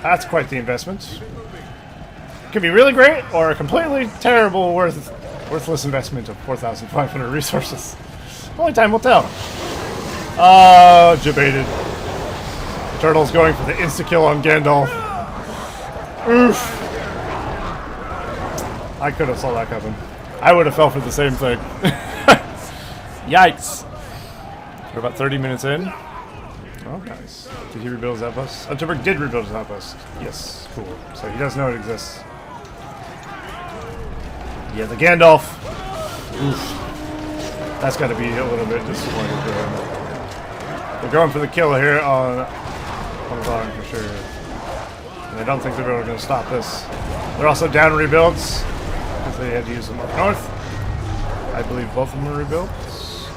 That's quite the investment. Could be really great, or a completely terrible, worthless investment of 4,500 resources. Only time will tell. Oh, debated. Turtle's going for the insta-kill on Gandalf. Oof. I could have saw that coming. I would have fell for the same thing. Yikes. We're about 30 minutes in. Oh, nice. Did he rebuild his outpost? Unterberg did rebuild his outpost. Yes, cool. So he does know it exists. Yeah, the Gandalf. Oof. That's got to be a little bit disappointing for him. They're going for the kill here on Bottom for sure. And I don't think they're really going to stop this. They're also down rebuilds because they had to use them up north. I believe both of them are rebuilds.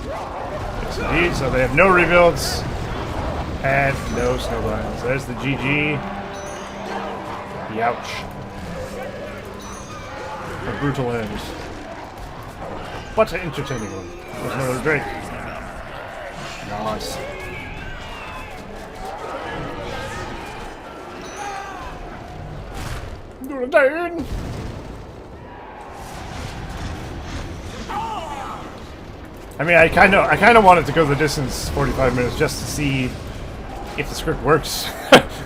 Yes, indeed. So they have no rebuilds and no snowbinds. There's the GG. Youch. A brutal end. What an entertaining one. There's another Drake. Nice. Gonna die. I mean, I kind of wanted to go the distance 45 minutes just to see if the script works.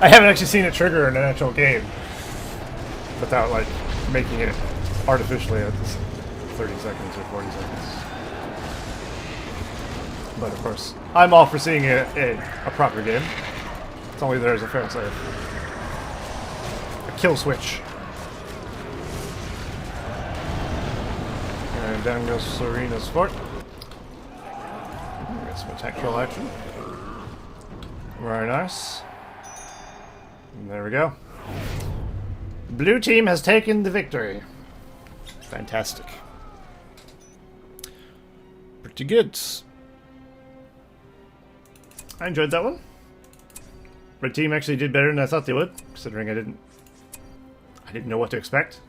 I haven't actually seen it trigger in an actual game without like making it artificially at this 30 seconds or 40 seconds. But of course, I'm all for seeing a proper game. It's only there as a fail safe. A kill switch. And down goes Serena's fort. Get some tactical action. Very nice. And there we go. Blue team has taken the victory. Fantastic. Pretty good. I enjoyed that one. Red team actually did better than I thought they would, considering I didn't know what to expect.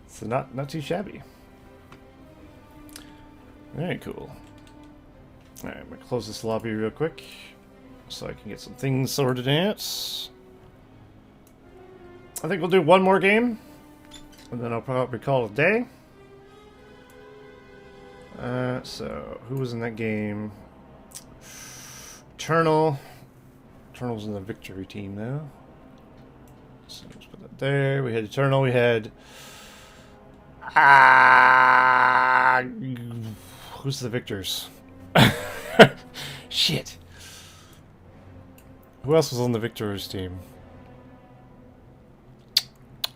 So not too shabby. Very cool. Alright, I'm gonna close this lobby real quick so I can get some things sorted out. I think we'll do one more game and then I'll probably call it a day. So who was in that game? Eternal's in the victory team now. So let's put that there. We had Eternal. We had who's the victors? Shit. Who else was on the victors team?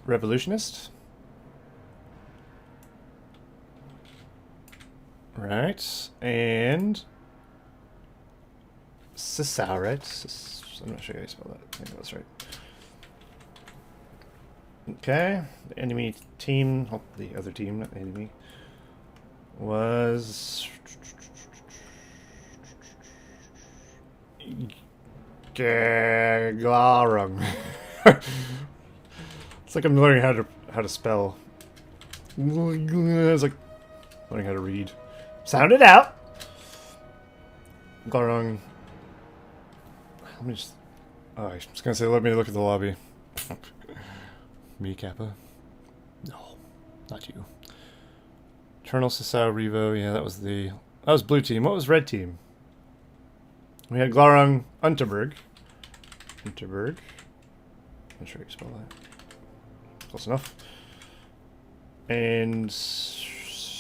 Revolutionist. Right, and Sisao, right? I'm not sure how you spell that. I think that's right. Okay, the enemy team, oh, the other team, not the enemy, was Glarung. It's like I'm learning how to spell. It's like learning how to read. Sound it out. Glarung. Let me just. Oh, I was gonna say, let me look at the lobby. Me, Kappa? No, not you. Eternal Sisao Revo, yeah, that was blue team. What was red team? We had Glarung Unterberg. Unterberg. I'm sure you spell that. Close enough. And Serena?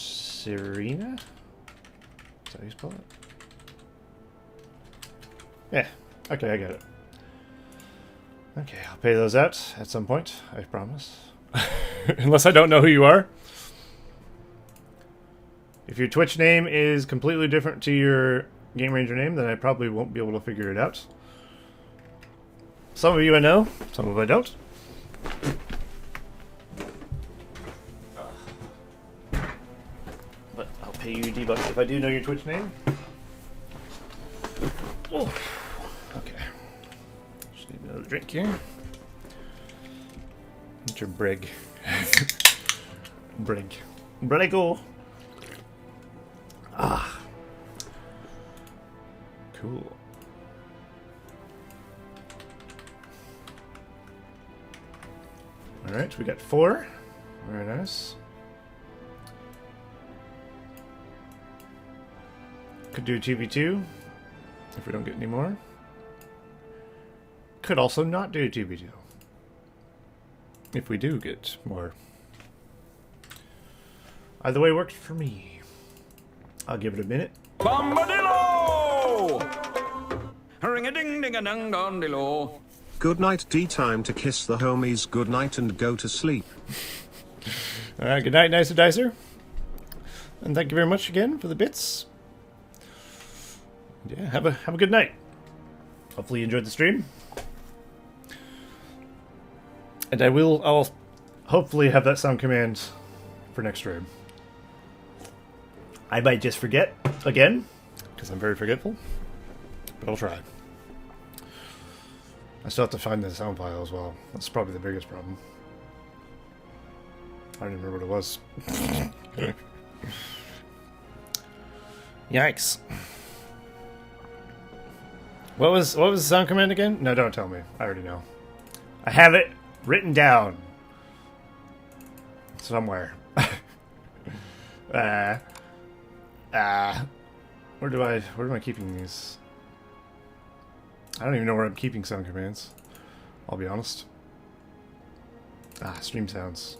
Is that how you spell it? Yeah. Okay, I get it. Okay, I'll pay those out at some point, I promise. Unless I don't know who you are. If your Twitch name is completely different to your Game Ranger name, then I probably won't be able to figure it out. Some of you I know, some of I don't. But I'll pay you D-bucks if I do know your Twitch name. Oh. Okay. Just need another drink here. Enter Brig. Brig. Brigo. Ah. Cool. Alright, we got 4. Very nice. Could do a 2v2 if we don't get any more. Could also not do a 2v2 if we do get more. Either way works for me. I'll give it a minute. Bombadillo! Ring-a-ding-ding-a-ding-dong-dillo. Good night, D. Time to kiss the homies good night and go to sleep. Alright, good night, Nicer Dicer. And thank you very much again for the bits. Yeah, have a good night. Hopefully you enjoyed the stream. And I'll hopefully have that sound command for next stream. I might just forget again, because I'm very forgetful. But I'll try. I still have to find the sound file as well. That's probably the biggest problem. I don't even remember what it was. Yikes. What was the sound command again? No, don't tell me. I already know. I have it written down somewhere. Where am I keeping these? I don't even know where I'm keeping sound commands. I'll be honest. Stream sounds.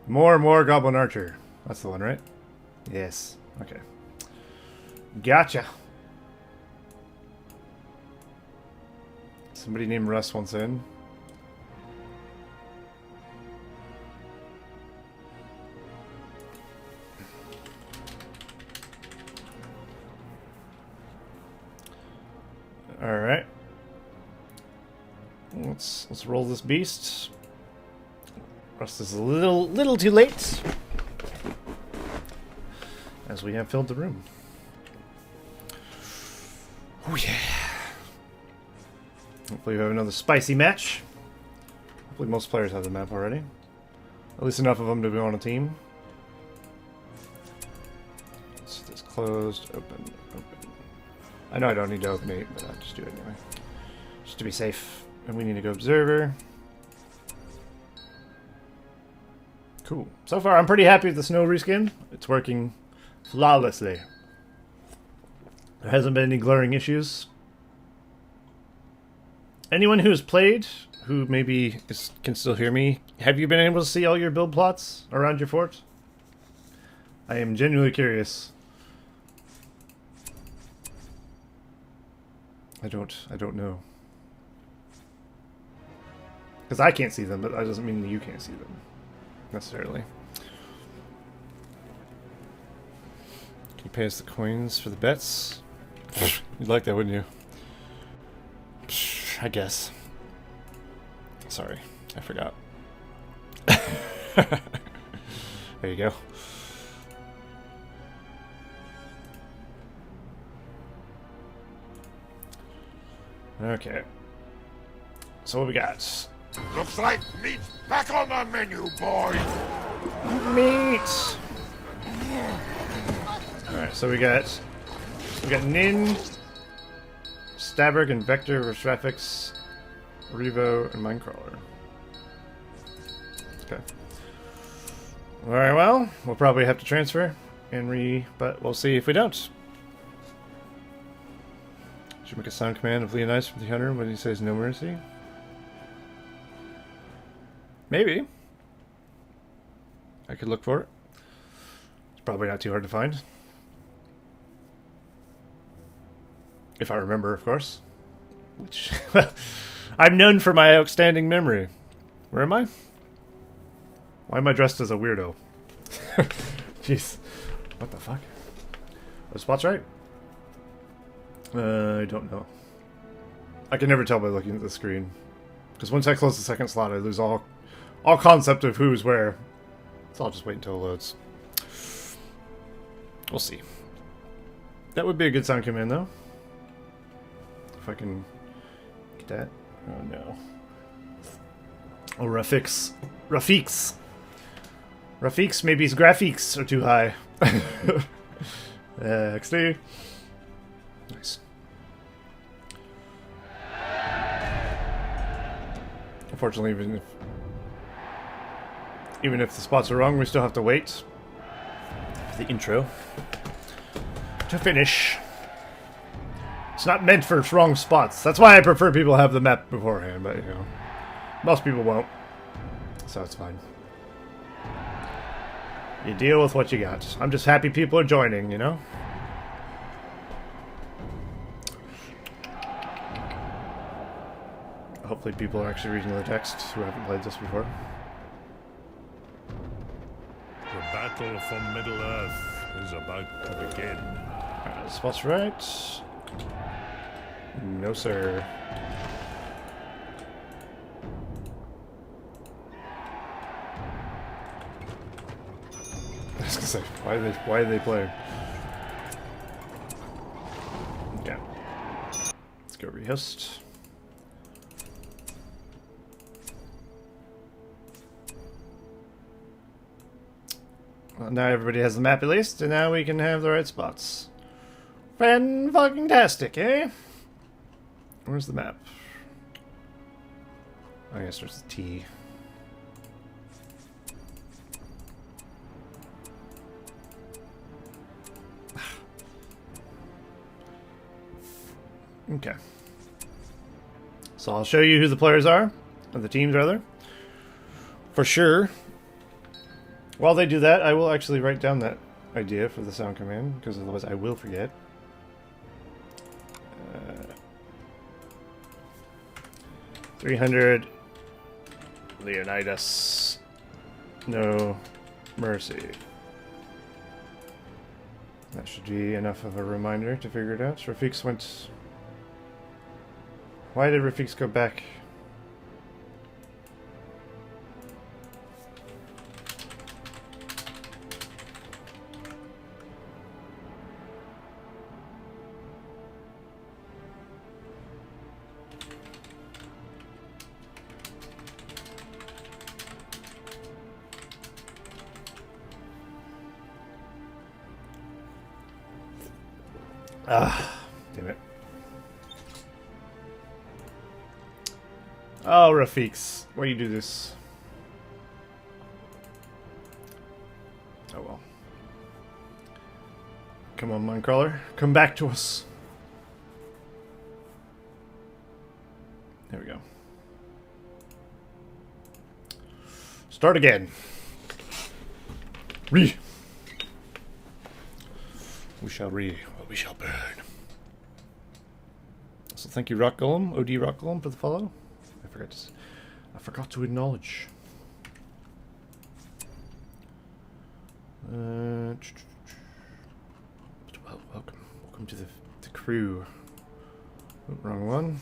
More Goblin Archer. That's the one, right? Yes. Okay. Gotcha. Somebody named Russ wants in. All right. Let's roll this beast. Rust is a little too late, as we have filled the room. Oh yeah. Hopefully we have another spicy match. Hopefully most players have the map already. At least enough of them to be on a team. Let's this closed, open. I know I don't need to open 8, but I'll just do it anyway. Just to be safe. And we need to go observer. Cool. So far I'm pretty happy with the snow reskin. It's working flawlessly. There hasn't been any glaring issues. Anyone who's played, who maybe can still hear me, have you been able to see all your build plots around your fort? I am genuinely curious. I don't know. Because I can't see them, but that doesn't mean that you can't see them. Necessarily. Can you pay us the coins for the bets? You'd like that, wouldn't you? Psh, I guess. Sorry, I forgot. There you go. Okay. So what we got? Looks like meat's back on the menu, boys. Meat. All right. So we got Nin, Staberg, and Vector, Graphics, Revo, and Minecrawler. Okay. All right. Well, we'll probably have to transfer and but we'll see if we don't. Should make a sound command of Leonidas from the Hunter when he says no mercy. Maybe. I could look for it. It's probably not too hard to find. If I remember, of course. Which I'm known for my outstanding memory. Where am I? Why am I dressed as a weirdo? Jeez. What the fuck? The spot's right? I don't know. I can never tell by looking at the screen. Because once I close the second slot, I lose all concept of who's where. So I'll just wait until it loads. We'll see. That would be a good sound command, though. If I can get that. Oh, no. Oh, Rafiq's. Rafiq's, maybe his graphics are too high. XD. Nice. Unfortunately, even if the spots are wrong, we still have to wait for the intro to finish. It's not meant for wrong spots. That's why I prefer people have the map beforehand, but, you know, most people won't. So it's fine. You deal with what you got. I'm just happy people are joining, you know? Hopefully people are actually reading the text who haven't played this before. The battle for Middle-earth is about to begin. Alright, spot's right. No, sir. I was gonna say, why are they playing? Okay. Let's go rehost. Well, now everybody has the map at least, and now we can have the right spots. Fan-fucking-tastic, eh? Where's the map? I guess there's the T. Okay. So I'll show you who the players are, or the teams rather. For sure. While they do that, I will actually write down that idea for the sound command, because otherwise I will forget. 300 Leonidas. No mercy. That should be enough of a reminder to figure it out. Rafiq's went... Why did Rafiq's go back? Ah, damn it. Oh, Rafiq's. Why you do this? Oh well. Come on, Minecrawler. Come back to us. There we go. Start again. We shall what we shall burn. So thank you, Rock Golem, OD Rock Golem, for the follow. I forgot to acknowledge. Well, welcome to the crew. Oop, wrong one.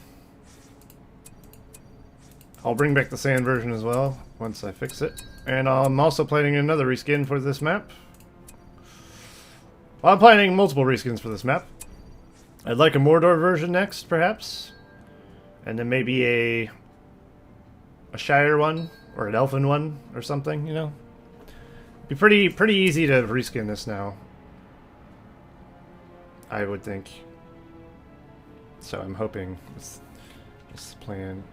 I'll bring back the sand version as well once I fix it. And I'm also planning another reskin for this map. Well, I'm planning multiple reskins for this map. I'd like a Mordor version next, perhaps. And then maybe a Shire one, or an Elfin one, or something, you know? It'd be pretty easy to reskin this now. I would think. So I'm hoping this is the plan.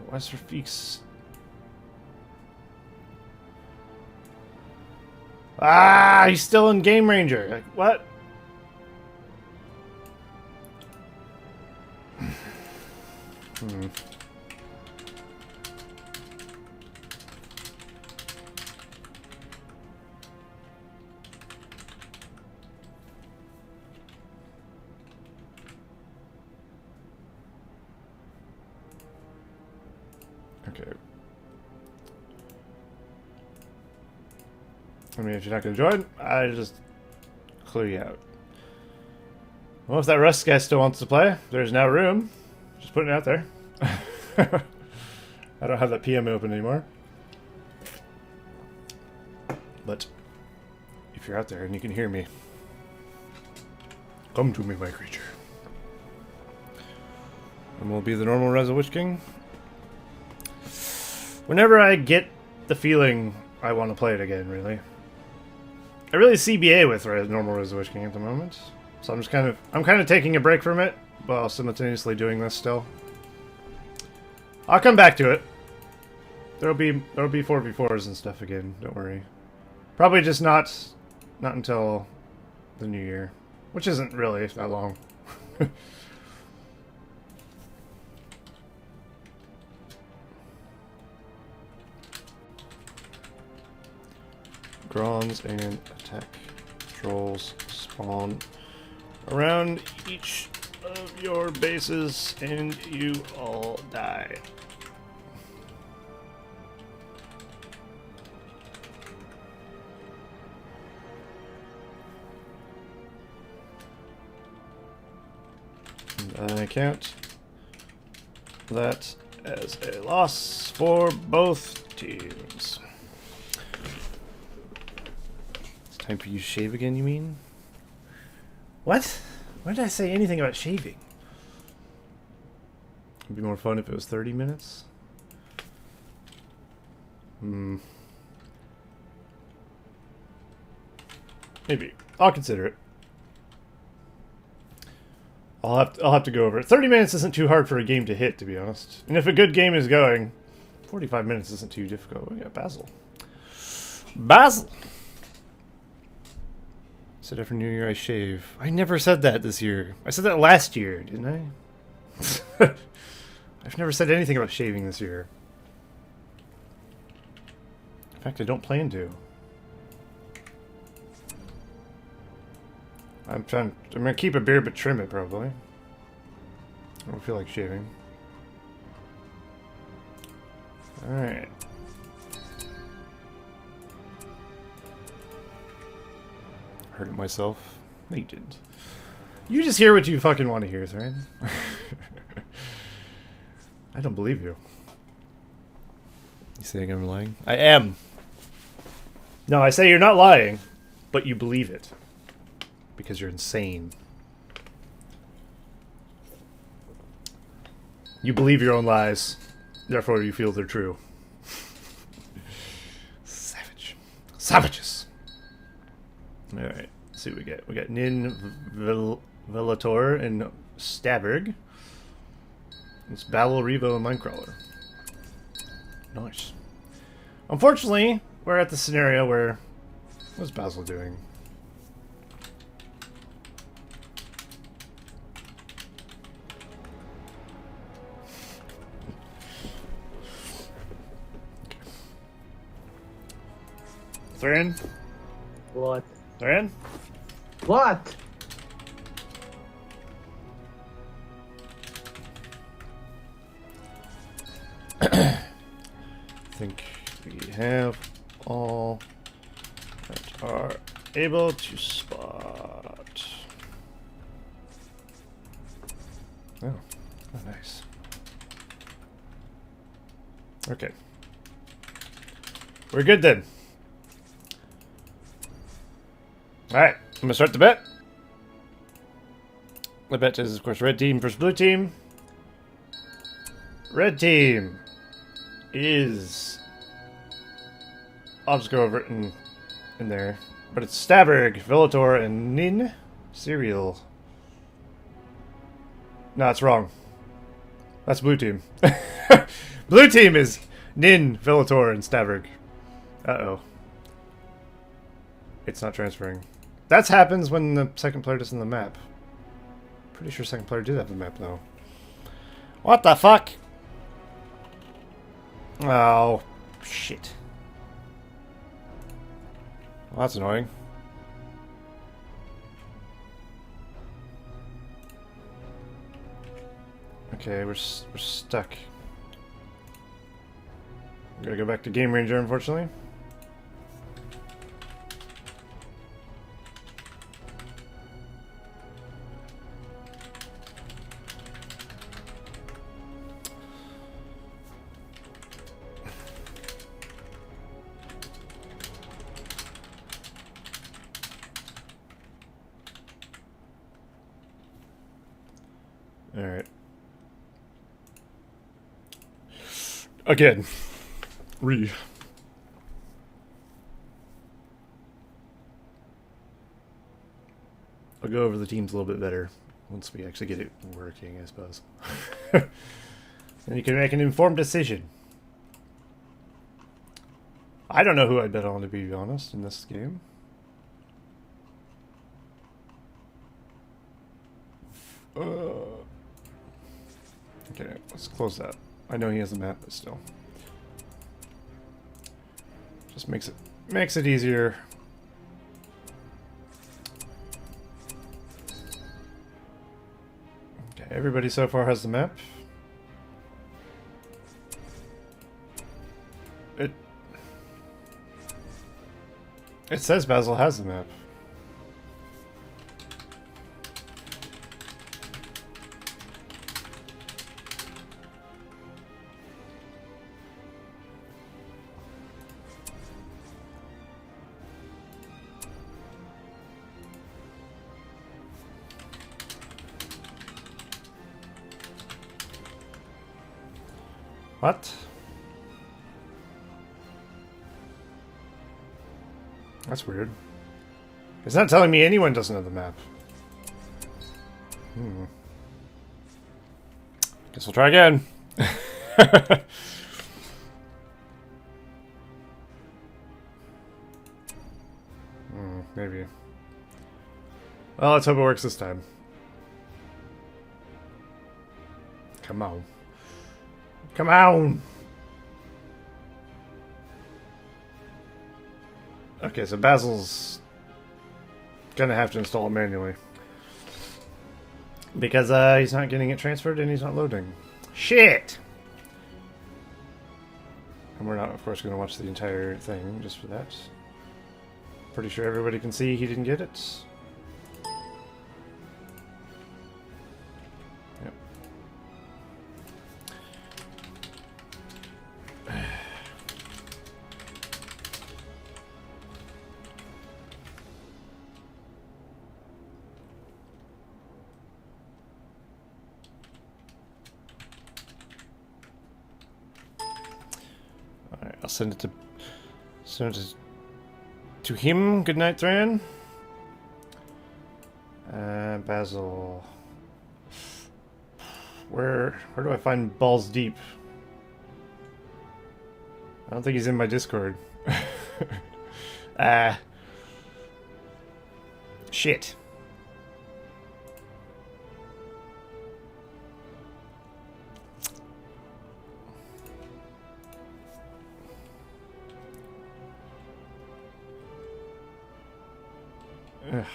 What's Rafiq's? Ah, he's still in Game Ranger. Like, what? Okay. I mean, if you're not going to join, I just clear you out. Well, if that Rust guy still wants to play, there's now room. Just putting it out there. I don't have that PM open anymore. But if you're out there and you can hear me, come to me, my creature. And we'll be the normal Res of Witch King. Whenever I get the feeling I want to play it again, really. I really CBA with normal Res of Witch King at the moment. So I'm just kind of taking a break from it while simultaneously doing this still. I'll come back to it. There'll be 4v4s and stuff again, don't worry. Probably just not until the new year, which isn't really that long. Grons and attack trolls spawn around each of your bases and you all die. And I count that as a loss for both teams. Time for you to shave again, you mean? What? Why did I say anything about shaving? It'd be more fun if it was 30 minutes. Maybe. I'll consider it. I'll have to go over it. 30 minutes isn't too hard for a game to hit, to be honest. And if a good game is going, 45 minutes isn't too difficult. We got Basil. Basil! Said every New Year I shave. I never said that this year. I said that last year, didn't I? I've never said anything about shaving this year. In fact, I don't plan to. I'm gonna keep a beard but trim it probably. I don't feel like shaving. Alright. Heard it myself. No, you didn't. You just hear what you fucking want to hear, right? I don't believe you. You saying I'm lying? I am. No, I say you're not lying, but you believe it. Because you're insane. You believe your own lies, therefore you feel they're true. Savage. Savages! Alright, let's see what we get. We got Nin Velator and Staberg. It's Battle, Revo, and Minecrawler. Nice. Unfortunately, we're at the scenario where... What's Basil doing? They're in? What? They're in? What? I think we have all that are able to spot. Oh. Okay. We're good then. Alright, I'm gonna start the bet. The bet is, of course, red team versus blue team. Red team is... I'll just go over it in there. But it's Staberg, Vellator, and Nin Cereal. No, it's wrong. That's blue team. Blue team is Nin, Vellator, and Staberg. Uh-oh. It's not transferring. That happens when the second player doesn't have the map. Pretty sure second player did have the map, though. What the fuck? Oh, shit. Well, that's annoying. Okay, we're stuck. Gotta go back to Game Ranger, unfortunately. Alright. Again. I'll go over the teams a little bit better once we actually get it working, I suppose. Then you can make an informed decision. I don't know who I'd bet on, to be honest, in this game. Okay, let's close that. I know he has a map, but still. Just makes it easier. Okay, everybody so far has the map. It says Basil has the map. What? That's weird. It's not telling me anyone doesn't have the map. Guess we'll try again. Maybe. Well, let's hope it works this time. Come on. Come on! Okay, so Basil's gonna have to install it manually. Because he's not getting it transferred and he's not loading. Shit! And we're not, of course, gonna watch the entire thing just for that. Pretty sure everybody can see he didn't get it. Yep. Alright, I'll send it to him. Good night, Thran. Basil. Where do I find Balls Deep? I don't think he's in my Discord. Shit. Ugh.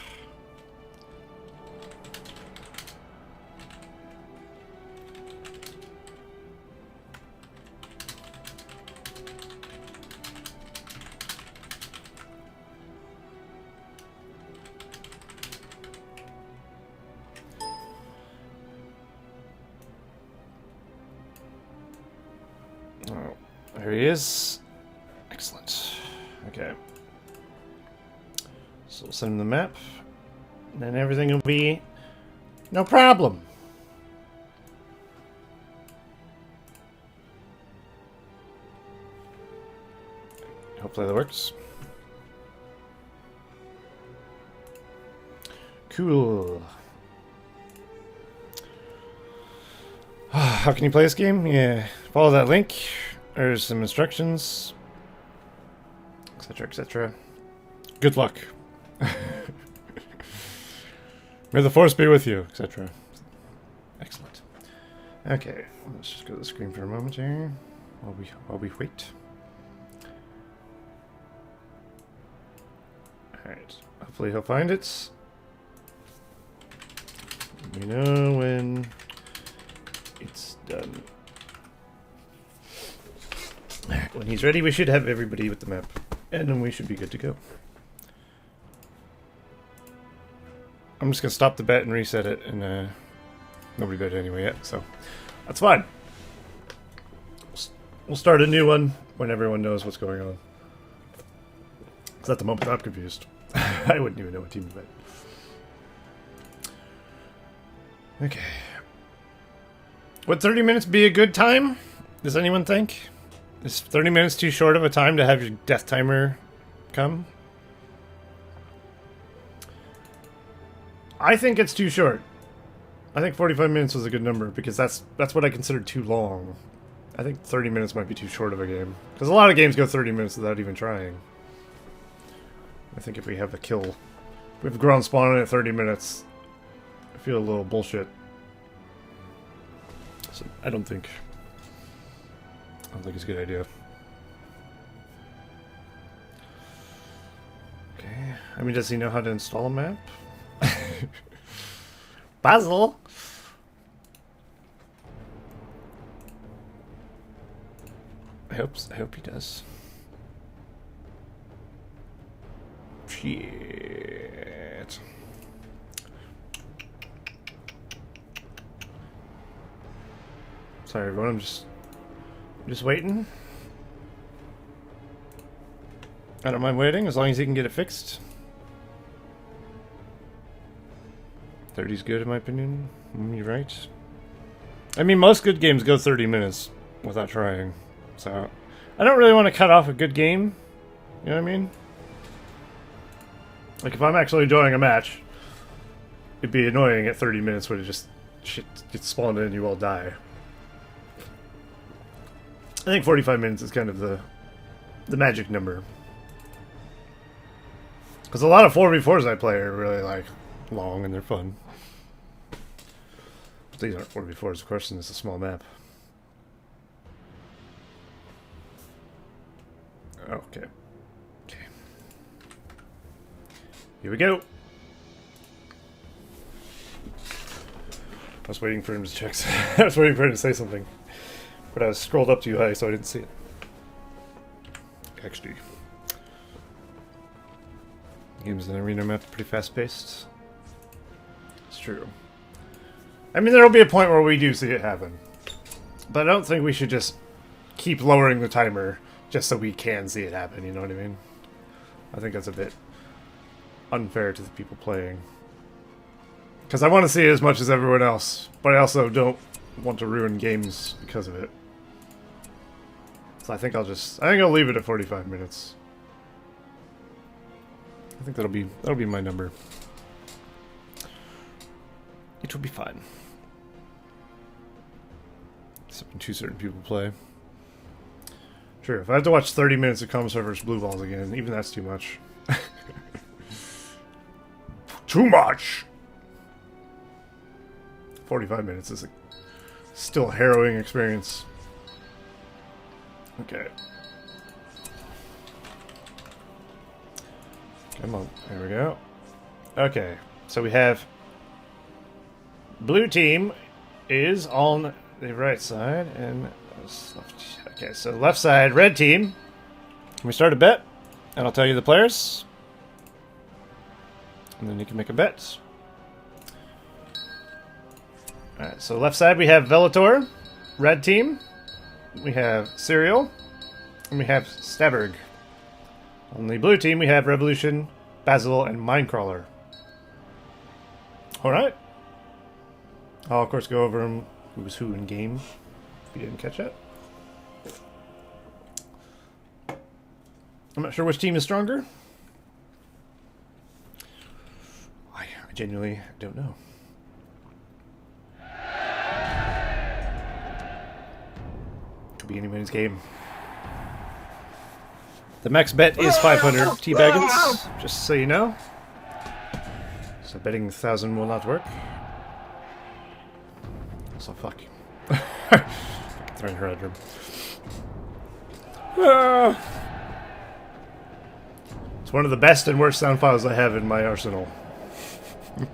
There he is. Excellent. Okay. So we'll send him the map. And then everything will be no problem. Hopefully that works. Cool. How can you play this game? Yeah. Follow that link. There's some instructions. Etc. etc. Good luck. May the force be with you, etc. Excellent. Okay, let's just go to the screen for a moment here while we wait. Alright, hopefully he'll find it. We know when it's done. Alright, when he's ready, we should have everybody with the map. And then we should be good to go. I'm just going to stop the bet and reset it, and nobody bet anyway yet, so that's fine. We'll start a new one when everyone knows what's going on. Because at the moment I'm confused. I wouldn't even know what team to bet. Okay. Would 30 minutes be a good time? Does anyone think? Is 30 minutes too short of a time to have your death timer come? I think it's too short. I think 45 minutes was a good number because that's what I consider too long. I think 30 minutes might be too short of a game. Because a lot of games go 30 minutes without even trying. I think if we have a kill, if we have ground spawn in at 30 minutes, I feel a little bullshit. So I don't think it's a good idea. Okay. I mean, does he know how to install a map? Basil. I hope he does. Shit. Sorry everyone, I'm just waiting. I don't mind waiting as long as he can get it fixed. 30's good in my opinion. You're right. I mean, most good games go 30 minutes without trying. So, I don't really want to cut off a good game. You know what I mean? Like, if I'm actually enjoying a match, it'd be annoying at 30 minutes when it just shit gets spawned in and you all die. I think 45 minutes is kind of the magic number. Because a lot of 4v4s I play are really, like, long and they're fun. But these aren't 4v4s, of course, and it's a small map. Okay. Okay. Here we go. I was waiting for him to check. I was waiting for him to say something. But I was scrolled up too high, so I didn't see it. Actually. Games in the arena map pretty fast-paced. It's true. I mean, there'll be a point where we do see it happen. But I don't think we should just keep lowering the timer just so we can see it happen, you know what I mean? I think that's a bit unfair to the people playing. Because I want to see it as much as everyone else, but I also don't want to ruin games because of it. So I think I'll leave it at 45 minutes. I think that'll be my number. It will be fine. Except when two certain people play. True, if I have to watch 30 minutes of Commissar vs. Blue Balls again, even that's too much. Too much! 45 minutes is still a harrowing experience. Okay. Come on, there we go. Okay, so we have blue team is on the right side and left. Okay, so left side, red team. Can we start a bet? And I'll tell you the players. And then you can make a bet. Alright, so left side we have Velator, red team. We have Serial, And we have Staberg. On the blue team, we have Revolution, Basil, and Minecrawler. Alright. I'll, of course, go over who's who in game, if you didn't catch that. I'm not sure which team is stronger. I genuinely don't know. Could be anyone's game. The max bet is 500 T-Baggins, just so you know. So betting 1,000 will not work. So fuck. Fucking throwing her out of It's one of the best and worst sound files I have in my arsenal. The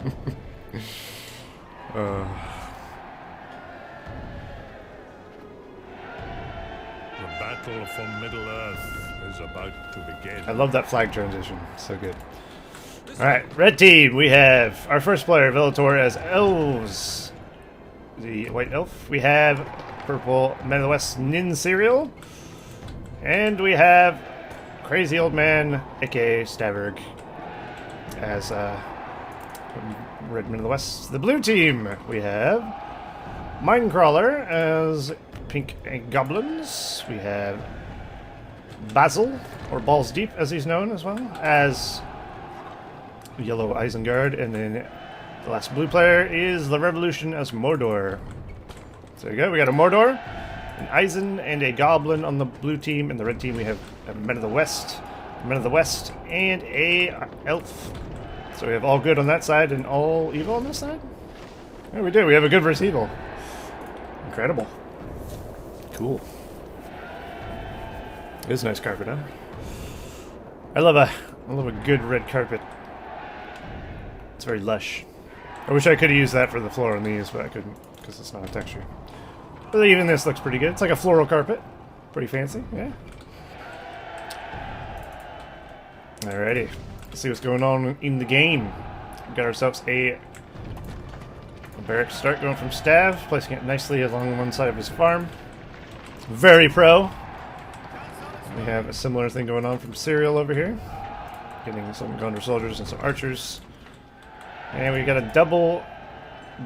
battle for Middle-earth is about to begin. I love that flag transition. So good. Alright, red team, we have our first player, Vellator, as elves. The white elf. We have purple Man of the West Nin Cereal. And we have Crazy Old Man, aka Staberg, as Red Man of the West. The blue team, we have Minecrawler as Pink Goblins. We have Basil, or Balls Deep as he's known as well, as Yellow Isengard. And then the last blue player is the Revolution as Mordor. So there you go, we got a Mordor, an Eisen, and a Goblin on the blue team. And the red team we have Men of the West, and a Elf. So we have all good on that side and all evil on this side? Yeah, we do. We have a good versus evil. Incredible. Cool. It is a nice carpet, huh? I love a good red carpet. It's very lush. I wish I could have used that for the floor on these, but I couldn't because it's not a texture. But even this looks pretty good. It's like a floral carpet. Pretty fancy, yeah. Alrighty. Let's see what's going on in the game. We've got ourselves a barrack start going from Stav, placing it nicely along one side of his farm. Very pro. We have a similar thing going on from Cereal over here. Getting some Gondor soldiers and some archers. And we got a double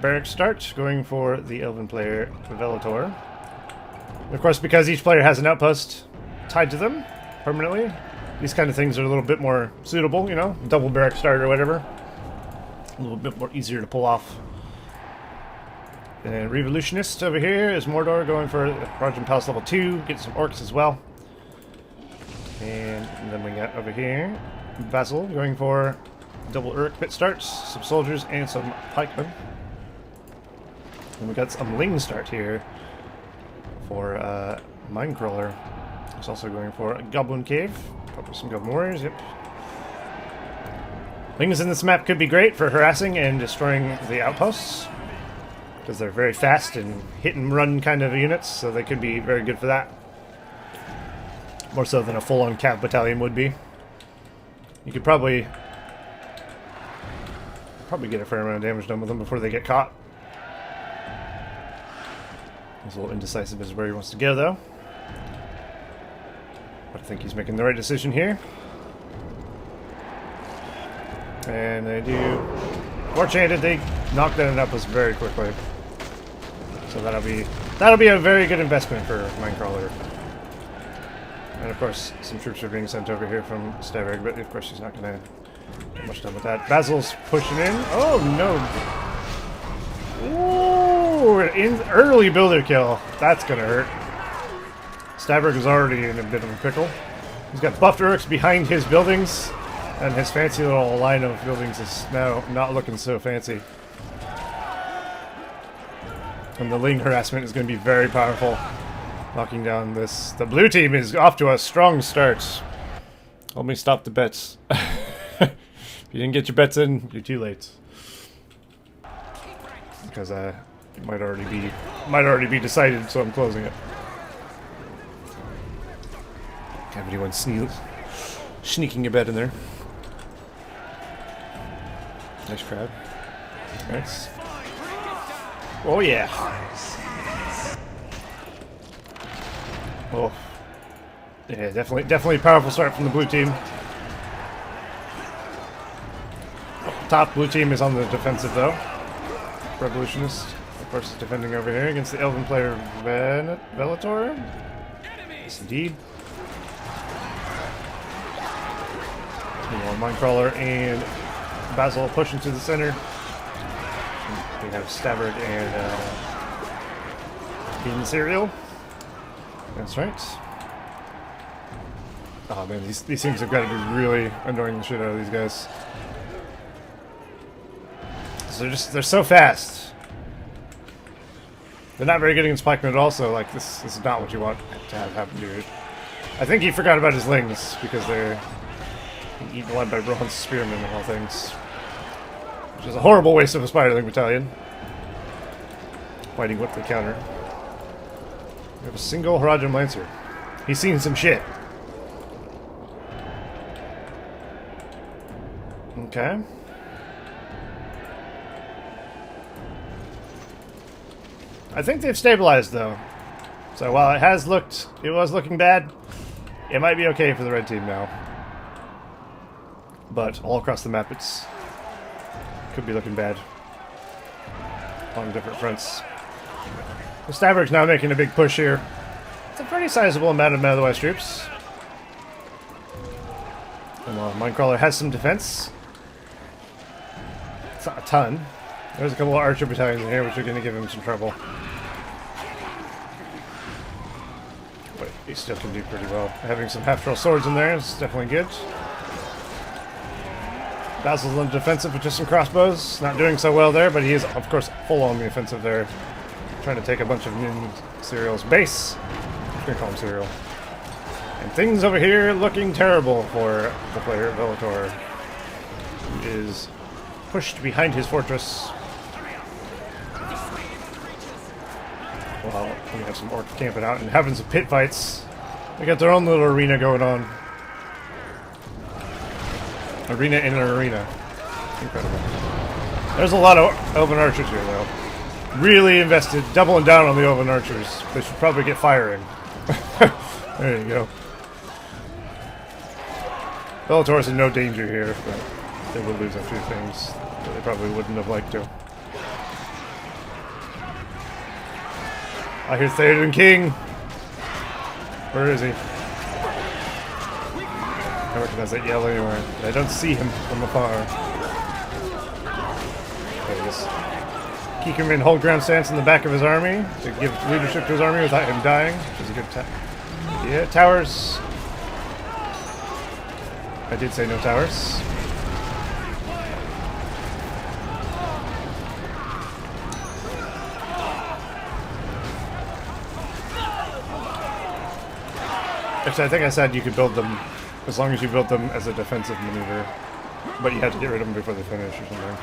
barrack start going for the elven player, Vellator. Of course, because each player has an outpost tied to them permanently, these kind of things are a little bit more suitable, you know? Double barrack start or whatever. A little bit more easier to pull off. And Revolutionist over here is Mordor going for Roger Palace level 2, get some orcs as well. And then we got over here Basil going for double Uruk pit starts, some soldiers and some pikemen. And we got some Ling start here for Minecrawler. He's also going for a Goblin Cave. Probably some Goblin Warriors, yep. Lings in this map could be great for harassing and destroying the outposts, because they're very fast and hit and run kind of units, so they could be very good for that. More so than a full-on cav battalion would be. You could probably get a fair amount of damage done with them before they get caught. He's a little indecisive as to where he wants to go, though. But I think he's making the right decision here. And they do. Fortunate they knocked that outpost very quickly. So that'll be a very good investment for Minecrawler. And of course, some troops are being sent over here from Staberg, but of course he's not going to get much done with that. Basil's pushing in. Oh no! Ooh, an early builder kill. That's going to hurt. Staberg is already in a bit of a pickle. He's got buffed Uruks behind his buildings, and his fancy little line of buildings is now not looking so fancy. And the Ling harassment is going to be very powerful. Knocking down this. The blue team is off to a strong start. Let me stop the bets. If you didn't get your bets in, you're too late. Because it might already be decided, so I'm closing it. Have anyone sneaking a bet in there? Nice crowd. Nice. Oh yeah. Oh. Yeah, definitely a powerful start from the blue team. Top blue team is on the defensive though. Revolutionist, of course, is defending over here against the elven player Vellator. Yes, indeed. Minecrawler and Basil pushing to the center. We have Stabbard and Bean Cereal. That's right. Oh man, these things have got to be really annoying the shit out of these guys. So they're so fast. They're not very good against pikemen at all, so like this is not what you want to have happen to you. I think he forgot about his lings because they're eaten alive by bronze spearmen and all things. Which is a horrible waste of a spiderling battalion. Fighting with the counter. We have a single Haradrim Lancer. He's seen some shit. Okay. I think they've stabilized though. So while it was looking bad, it might be okay for the red team now. But all across the map it's could be looking bad. On different fronts. The Stavrik's now making a big push here. It's a pretty sizable amount of Otherwise troops. And Minecrawler has some defense. It's not a ton. There's a couple of archer battalions in here which are going to give him some trouble. But he still can do pretty well. Having some half-troll swords in there is definitely good. Basil's on the defensive with just some crossbows. Not doing so well there, but he is, of course, full on the offensive there. Trying to take a bunch of Min Cereal's base. I'm going to call him Cereal. And things over here looking terrible for the player, Vellator. Who is pushed behind his fortress. Well, we have some orcs camping out and having some pit fights. They got their own little arena going on. Arena in an arena. Incredible. There's a lot of elven archers here, though. Really invested, doubling down on the elven archers. They should probably get firing. There you go. Bellator's in no danger here, but they will lose a few things that they probably wouldn't have liked to. I hear Theoden King. Where is he? I recognize that yell anywhere. But I don't see him from afar. There he is. Keekerman hold ground stance in the back of his army to give leadership to his army without him dying, which is a good yeah, towers. I did say no towers. Actually, I think I said you could build them as long as you built them as a defensive maneuver, but you had to get rid of them before they finish or something.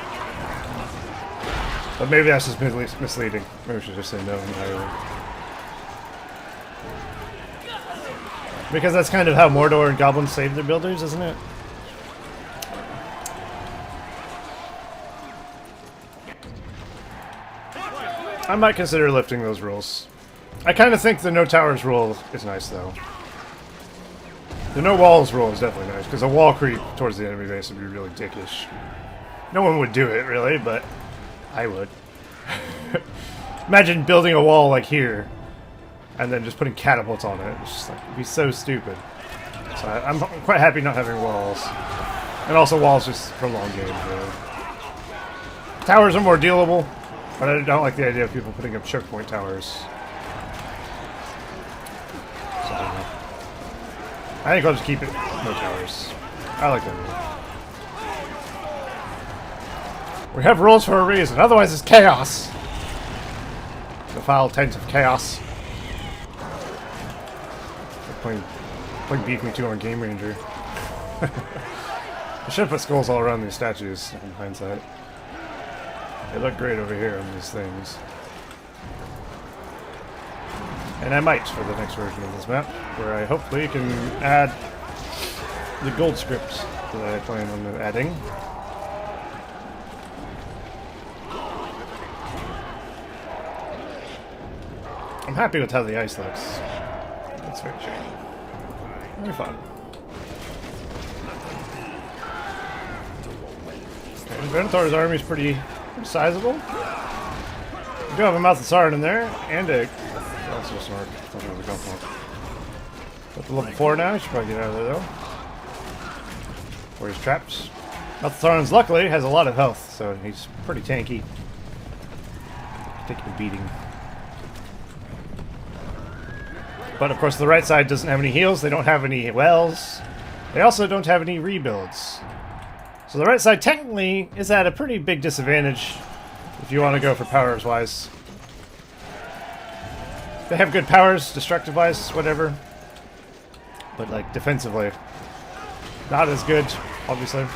But maybe that's just misleading. Maybe we should just say no entirely. Because that's kind of how Mordor and goblins save their builders, isn't it? I might consider lifting those rules. I kind of think the no towers rule is nice, though. The no walls rule is definitely nice, because a wall creep towards the enemy base would be really dickish. No one would do it, really, but I would. Imagine building a wall like here, and then just putting catapults on it. It's just like, it'd be so stupid. So I'm quite happy not having walls. And also walls just prolong games, really. Towers are more dealable, but I don't like the idea of people putting up choke point towers. I think I'll just keep it no towers. I like that rule. We have rules for a reason, otherwise it's chaos. The foul tent of chaos. Like playing Beat Me 2 on Game Ranger. I should have put skulls all around these statues in hindsight. They look great over here on these things. And I might for the next version of this map, where I hopefully can add the gold script that I plan on adding. I'm happy with how the ice looks. That's very shiny. Very fun. Okay, Venator's army is pretty sizable. We do have a Mouth of Sauron in there, and a... Oh, that's just an orc. I thought it was a gunpowder. Up to level 4 now, you should probably get out of there though. Where he's trapped. Mouth of Sauron's luckily has a lot of health, so he's pretty tanky. Taking a beating. But of course the right side doesn't have any heals, they don't have any wells. They also don't have any rebuilds. So the right side technically is at a pretty big disadvantage if you want to go for powers wise. They have good powers, destructive wise, whatever. But like defensively, not as good, obviously.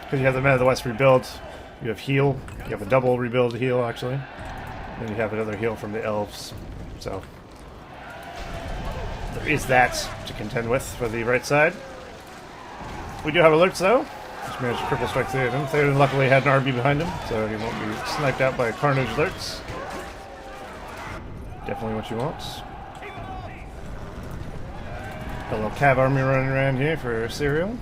Because you have the Men of the West rebuild, you have heal, you have a double rebuild heal actually. And you have another heal from the elves. So there is that to contend with for the right side. We do have alerts though. Just managed to cripple strike Theoden. Theoden luckily had an army behind him, so he won't be sniped out by Carnage alerts. Definitely what you want. Got a little cav army running around here for Serial.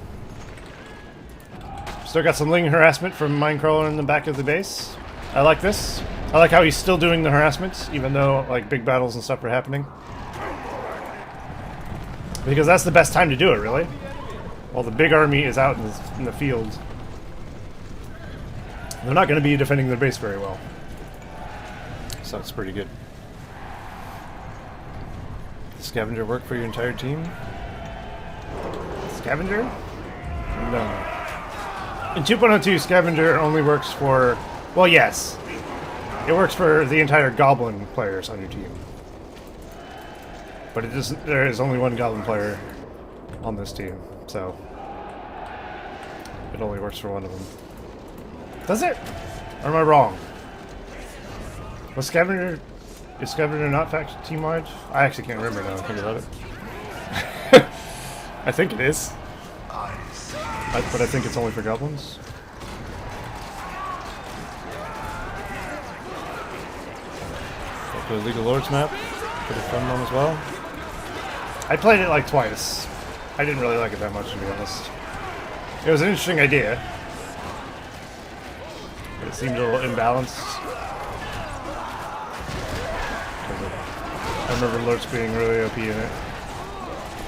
Still got some Ling harassment from Minecrawler in the back of the base. I like this. I like how he's still doing the harassment, even though like big battles and stuff are happening. Because that's the best time to do it, really. While the big army is out in the field. They're not going to be defending their base very well. So it's pretty good. Does Scavenger work for your entire team? Scavenger? No. In 2.02, Scavenger only works for... Well, yes. It works for the entire Goblin players on your team. But there is only one Goblin player on this team, so... It only works for one of them. Does it? Or am I wrong? Was Scavenger... Is Scavenger not faction team-wide? I actually can't remember now. I think about it. I think it is. But I think it's only for goblins. The League of Lords map. Pretty fun one as well. I played it like twice. I didn't really like it that much, to be honest. It was an interesting idea. But it seemed a little imbalanced. I remember Lords being really OP in it.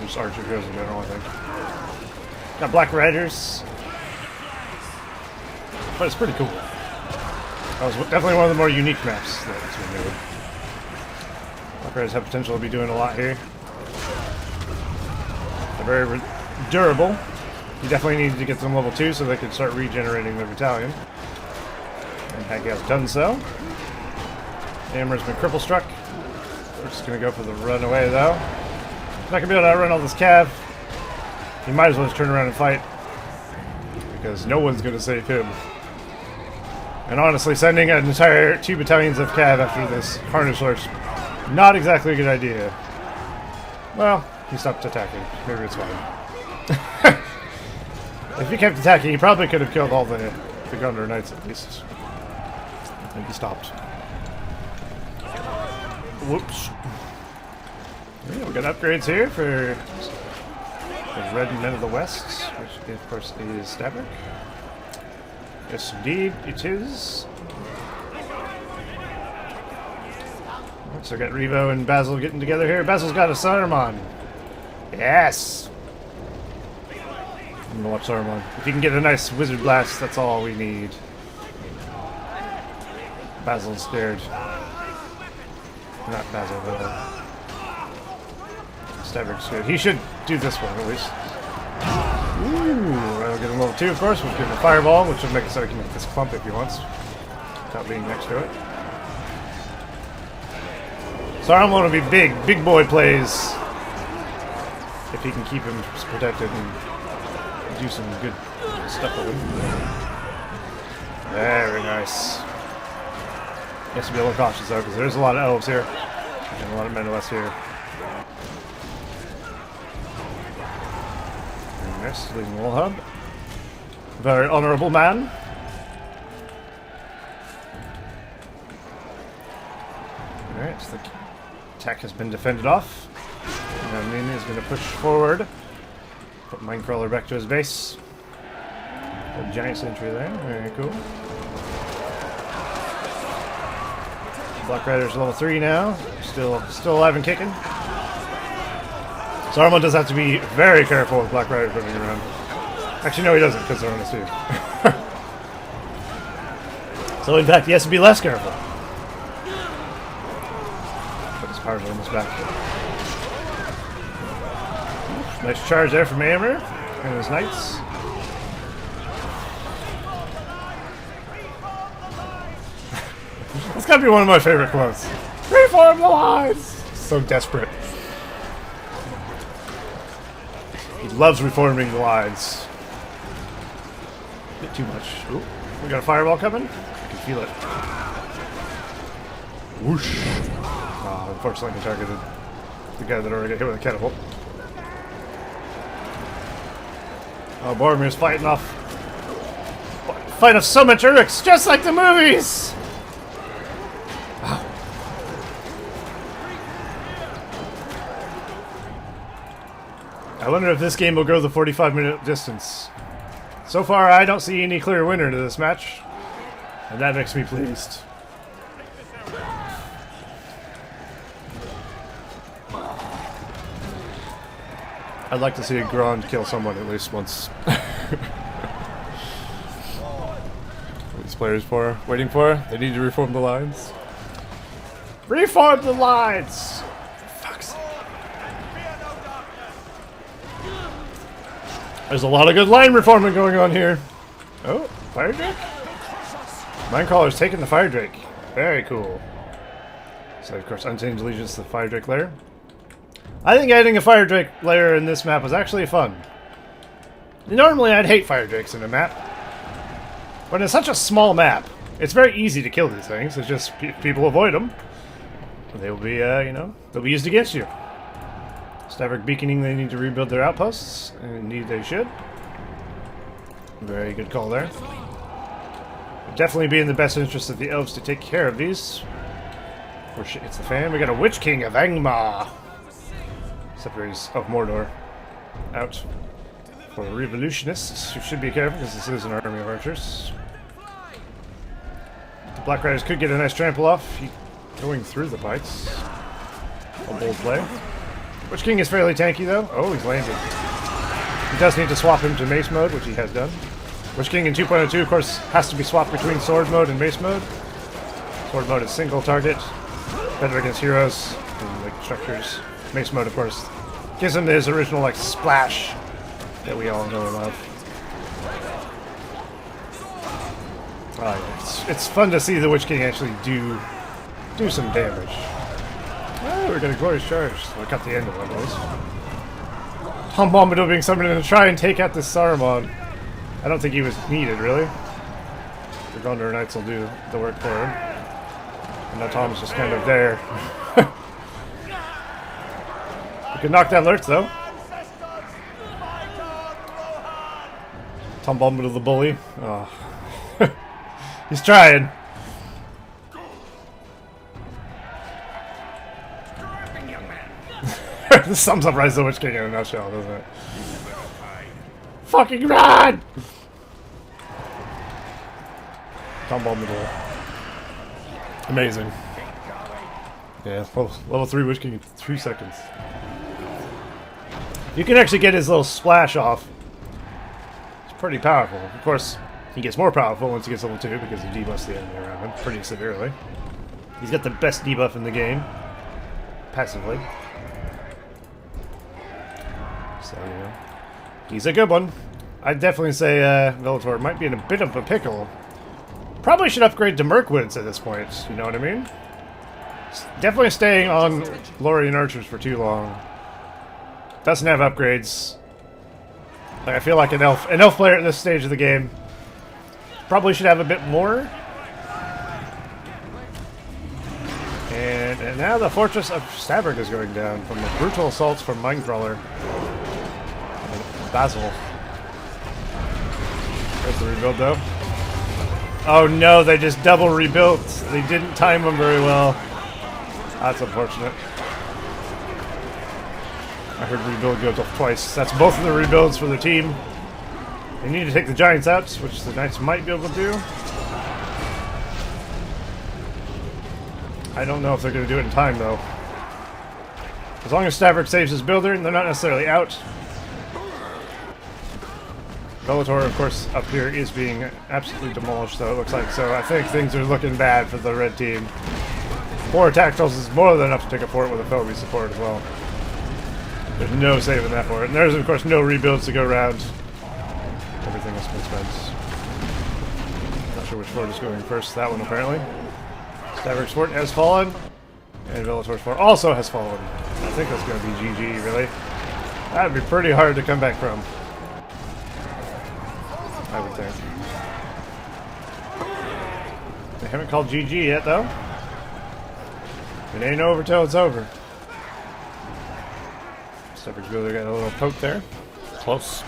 Just Archer Heroes in general, I think. Got Black Riders. But it's pretty cool. That was definitely one of the more unique maps that's been made. Black Riders have potential to be doing a lot here. They're very durable. You definitely needed to get them level 2 so they could start regenerating their battalion. And Hag has done so. Hammer's been cripple struck. We're just going to go for the runaway though. He's not going to be able to outrun all this cav. He might as well just turn around and fight. Because no one's going to save him. And honestly, sending an entire 2 battalions of cav after this Carnage Lord's not exactly a good idea. Well, he stopped attacking. Maybe it's fine. If he kept attacking, he probably could have killed all the Gondor Knights at least. I think he stopped. Whoops. Yeah, we got upgrades here for the Red Men of the West, which of course is Stavrik. Yes, indeed, it is. So we got Revo and Basil getting together here. Basil's got a Saruman. Yes! I'm gonna watch Saruman. If you can get a nice Wizard Blast, that's all we need. Basil's scared. Not Basil, but Stavrik's good. He should do this one at least. Ooh, we'll get him level 2, of course. We'll give him a Fireball, which will make it so he can make this clump if he wants, without being next to it. Saruman will be big boy plays. If he can keep him protected and do some good stuff with him. Very nice. He has to be a little cautious though, because there's a lot of elves here. And a lot of men less here. Very nice, leading the little hub. Very honorable man. Alright, so the attack has been defended off. Now Nina is going to push forward Put Minecrawler back to his base. A giant sentry there. Very cool. Black Rider's level 3 now. Still alive and kicking. Saruman does have to be very careful with Black Rider running around. Actually, no, he doesn't, because they're on his too. So, in fact, he has to be less careful. Put his powers on his back. Nice charge there from Amber and his knights. That's gotta be one of my favorite quotes. Reform the lines! So desperate. He loves reforming the lines. Bit too much. Ooh, we got a fireball coming. I can feel it. Whoosh. Oh, unfortunately, I targeted the guy that already got hit with a catapult. Oh, Boromir's fighting off. Fight of so much Urux, just like the movies! Wow. I wonder if this game will go the 45-minute distance. So far, I don't see any clear winner to this match, and that makes me pleased. I'd like to see a Grand kill someone at least once. What these players for? Waiting for? They need to reform the lines. Reform the lines! Fuck's sake. There's a lot of good line reforming going on here. Oh, Fire Drake? Minecrawler's taking the Fire Drake. Very cool. So, of course, Untamed Allegiance to the Fire Drake lair. I think adding a Fire Drake lair in this map was actually fun. Normally, I'd hate Fire Drakes in a map. But it's such a small map, it's very easy to kill these things. It's just people avoid them. They will be, you know, they'll be used against you. Stavrik beaconing, they need to rebuild their outposts. And indeed they should. Very good call there. It'd definitely be in the best interest of the elves to take care of these. Before shit hits the fan. We got a Witch King of Angmar. Separates of Mordor. Out. For revolutionists, who should be careful because this is an army of archers. The Black Riders could get a nice trample off. Going through the bites. A bold play. Witch King is fairly tanky though. Oh, he's landed. He does need to swap him to mace mode, which he has done. Witch King in 2.02, of course, has to be swapped between sword mode and mace mode. Sword mode is single target. Better against heroes and like structures. Mace mode, of course, gives him his original like splash that we all know and love. It's fun to see the Witch King actually do some damage. Oh, we're getting a glorious charge. So we cut the end of one of those. Bombadil being summoned in to try and take out this Saruman. I don't think he was needed, really. The Gondor Knights will do the work for him. And now Tom's just kind of there. We could knock down Lurtz, though. Tom Bombadil the bully. Oh. He's trying. This sums up Rise of the Witch King in a nutshell, doesn't it? Fucking run! Tom Bombadil. Amazing. Yeah, level 3 Witch King in 3 seconds. You can actually get his little splash off. It's pretty powerful. Of course, he gets more powerful once he gets level 2 because he debuffs the enemy around him pretty severely. He's got the best debuff in the game. Passively. So, you know. He's a good one. I'd definitely say Vellator might be in a bit of a pickle. Probably should upgrade to Mirkwoods at this point, you know what I mean? Definitely staying on Lorien Archers for too long. Doesn't have upgrades. Like, I feel like an elf player at this stage of the game probably should have a bit more. And now the Fortress of Stavrik is going down from the brutal assaults from Minecrawler. Basil. There's the rebuild though. Oh no, they just double rebuilt. They didn't time them very well. That's unfortunate. I heard rebuild goes off twice. That's both of the rebuilds for the team. They need to take the Giants out, which the Knights might be able to do. I don't know if they're going to do it in time, though. As long as Stavrik saves his builder, they're not necessarily out. Bellator, of course, up here is being absolutely demolished, though, it looks like. So I think things are looking bad for the red team. 4 tactiles is more than enough to take a fort with a Phobie support as well. There's no saving that fort. And there's, of course, no rebuilds to go around. Everything has been spent. Not sure which fort is going first. That one, apparently. Stavrik's fort has fallen. And Bellator's fort also has fallen. I think that's going to be GG, really. That would be pretty hard to come back from. I would think. They haven't called GG yet, though. It ain't over till it's over. Stavrik's builder got a little poke there. Close.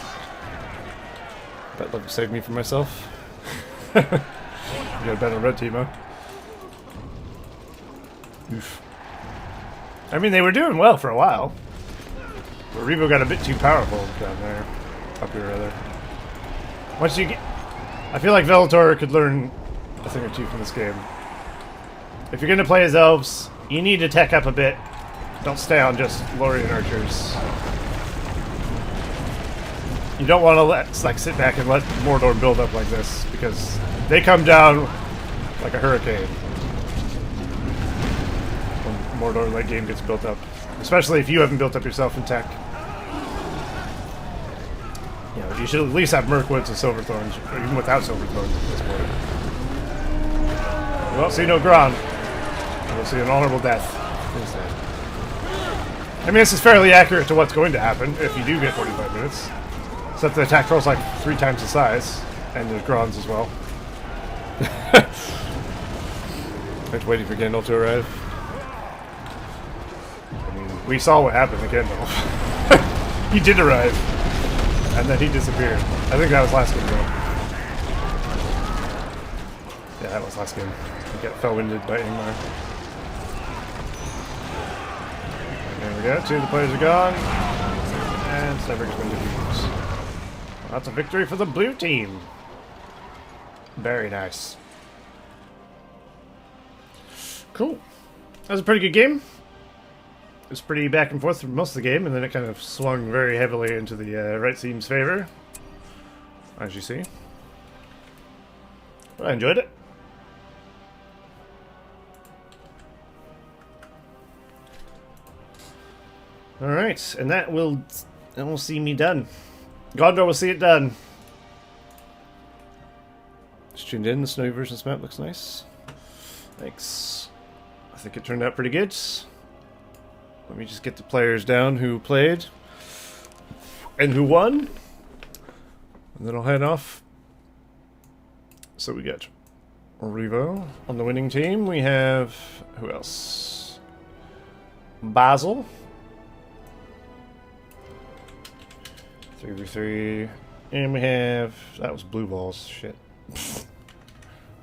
Bet love to save me from myself. You got a better red team, huh? Oof. I mean, they were doing well for a while. But Revo got a bit too powerful down there. Up here, rather. Once you get... I feel like Bellator could learn a thing or two from this game. If you're going to play as elves, you need to tech up a bit. Don't stay on just Lorien archers. You don't want to sit back and let Mordor build up like this, because they come down like a hurricane when Mordor late game gets built up. Especially if you haven't built up yourself in tech. You know, you should at least have Mirkwoods and Silverthorns, or even without Silverthorns at this point. You won't see no Gron. You'll see an honorable death instead. I mean, this is fairly accurate to what's going to happen if you do get 45 minutes. Except the attack roll's like 3 times the size, and there's Grons as well. I'm waiting for Gandalf to arrive. I mean, we saw what happened to Gandalf. He did arrive. And then he disappeared. I think that was last game, though. Yeah, that was last game. He got fell-winded by Ingmar. And there we go. 2 of the players are gone. And Stavrik's been defeated. Well, that's a victory for the blue team. Very nice. Cool. That was a pretty good game. It was pretty back and forth for most of the game, and then it kind of swung very heavily into the right team's favor, as you see. But I enjoyed it. Alright, and that will see me done. Gondor will see it done. Just tuned in, the snowy version's map looks nice. Thanks. I think it turned out pretty good. Let me just get the players down who played and who won, and then I'll head off. So we got Revo on the winning team. We have, who else? Basil. 3v3. And we have, that was blue balls. Shit.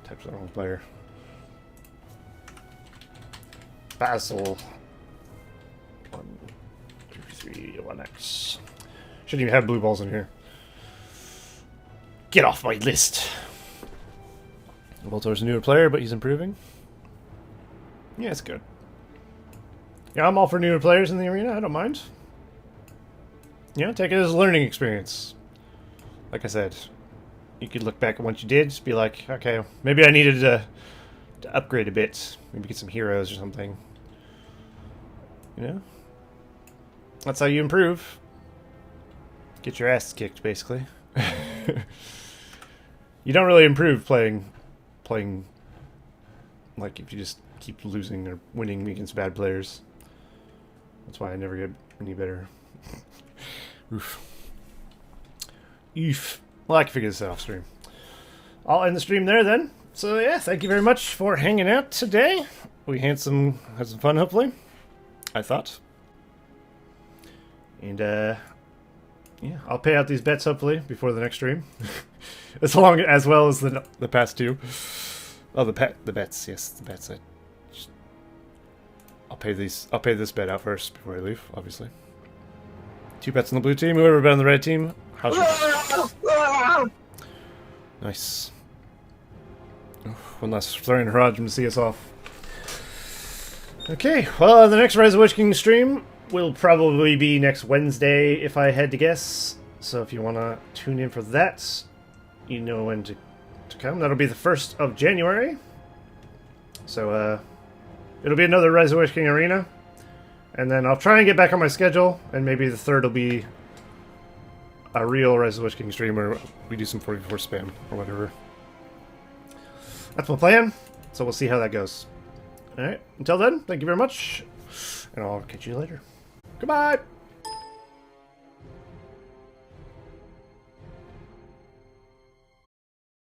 Types the wrong player. Basil. 1, 2, 3, 1x. Shouldn't even have blue balls in here. Get off my list. Voltor's a newer player, but he's improving. Yeah, it's good. Yeah, I'm all for newer players in the arena. I don't mind. Yeah, take it as a learning experience. Like I said, you could look back at what you did, just be like, okay, maybe I needed to upgrade a bit. Maybe get some heroes or something. You know? That's how you improve. Get your ass kicked, basically. You don't really improve playing like if you just keep losing or winning against bad players. That's why I never get any better. Oof. Oof. Well, I can figure this out off stream. I'll end the stream there then. So yeah, thank you very much for hanging out today. We had some fun, hopefully. I thought. And yeah, I'll pay out these bets hopefully before the next stream, as well as the past two. Oh, the bets, yes, the bets. I'll pay this bet out first before I leave, obviously. 2 pets on the blue team. Whoever been on the red team. How's your... Nice. One last throwing Harajim to see us off. Okay, well, the next Rise of Witch King stream will probably be next Wednesday, if I had to guess. So if you want to tune in for that, you know when to come. That'll be the 1st of January. So, it'll be another Rise of Witch King arena. And then I'll try and get back on my schedule, and maybe the 3rd will be a real Rise of Witch King stream where we do some 44 spam or whatever. That's my plan, so we'll see how that goes. Alright, until then, thank you very much, and I'll catch you later. Goodbye!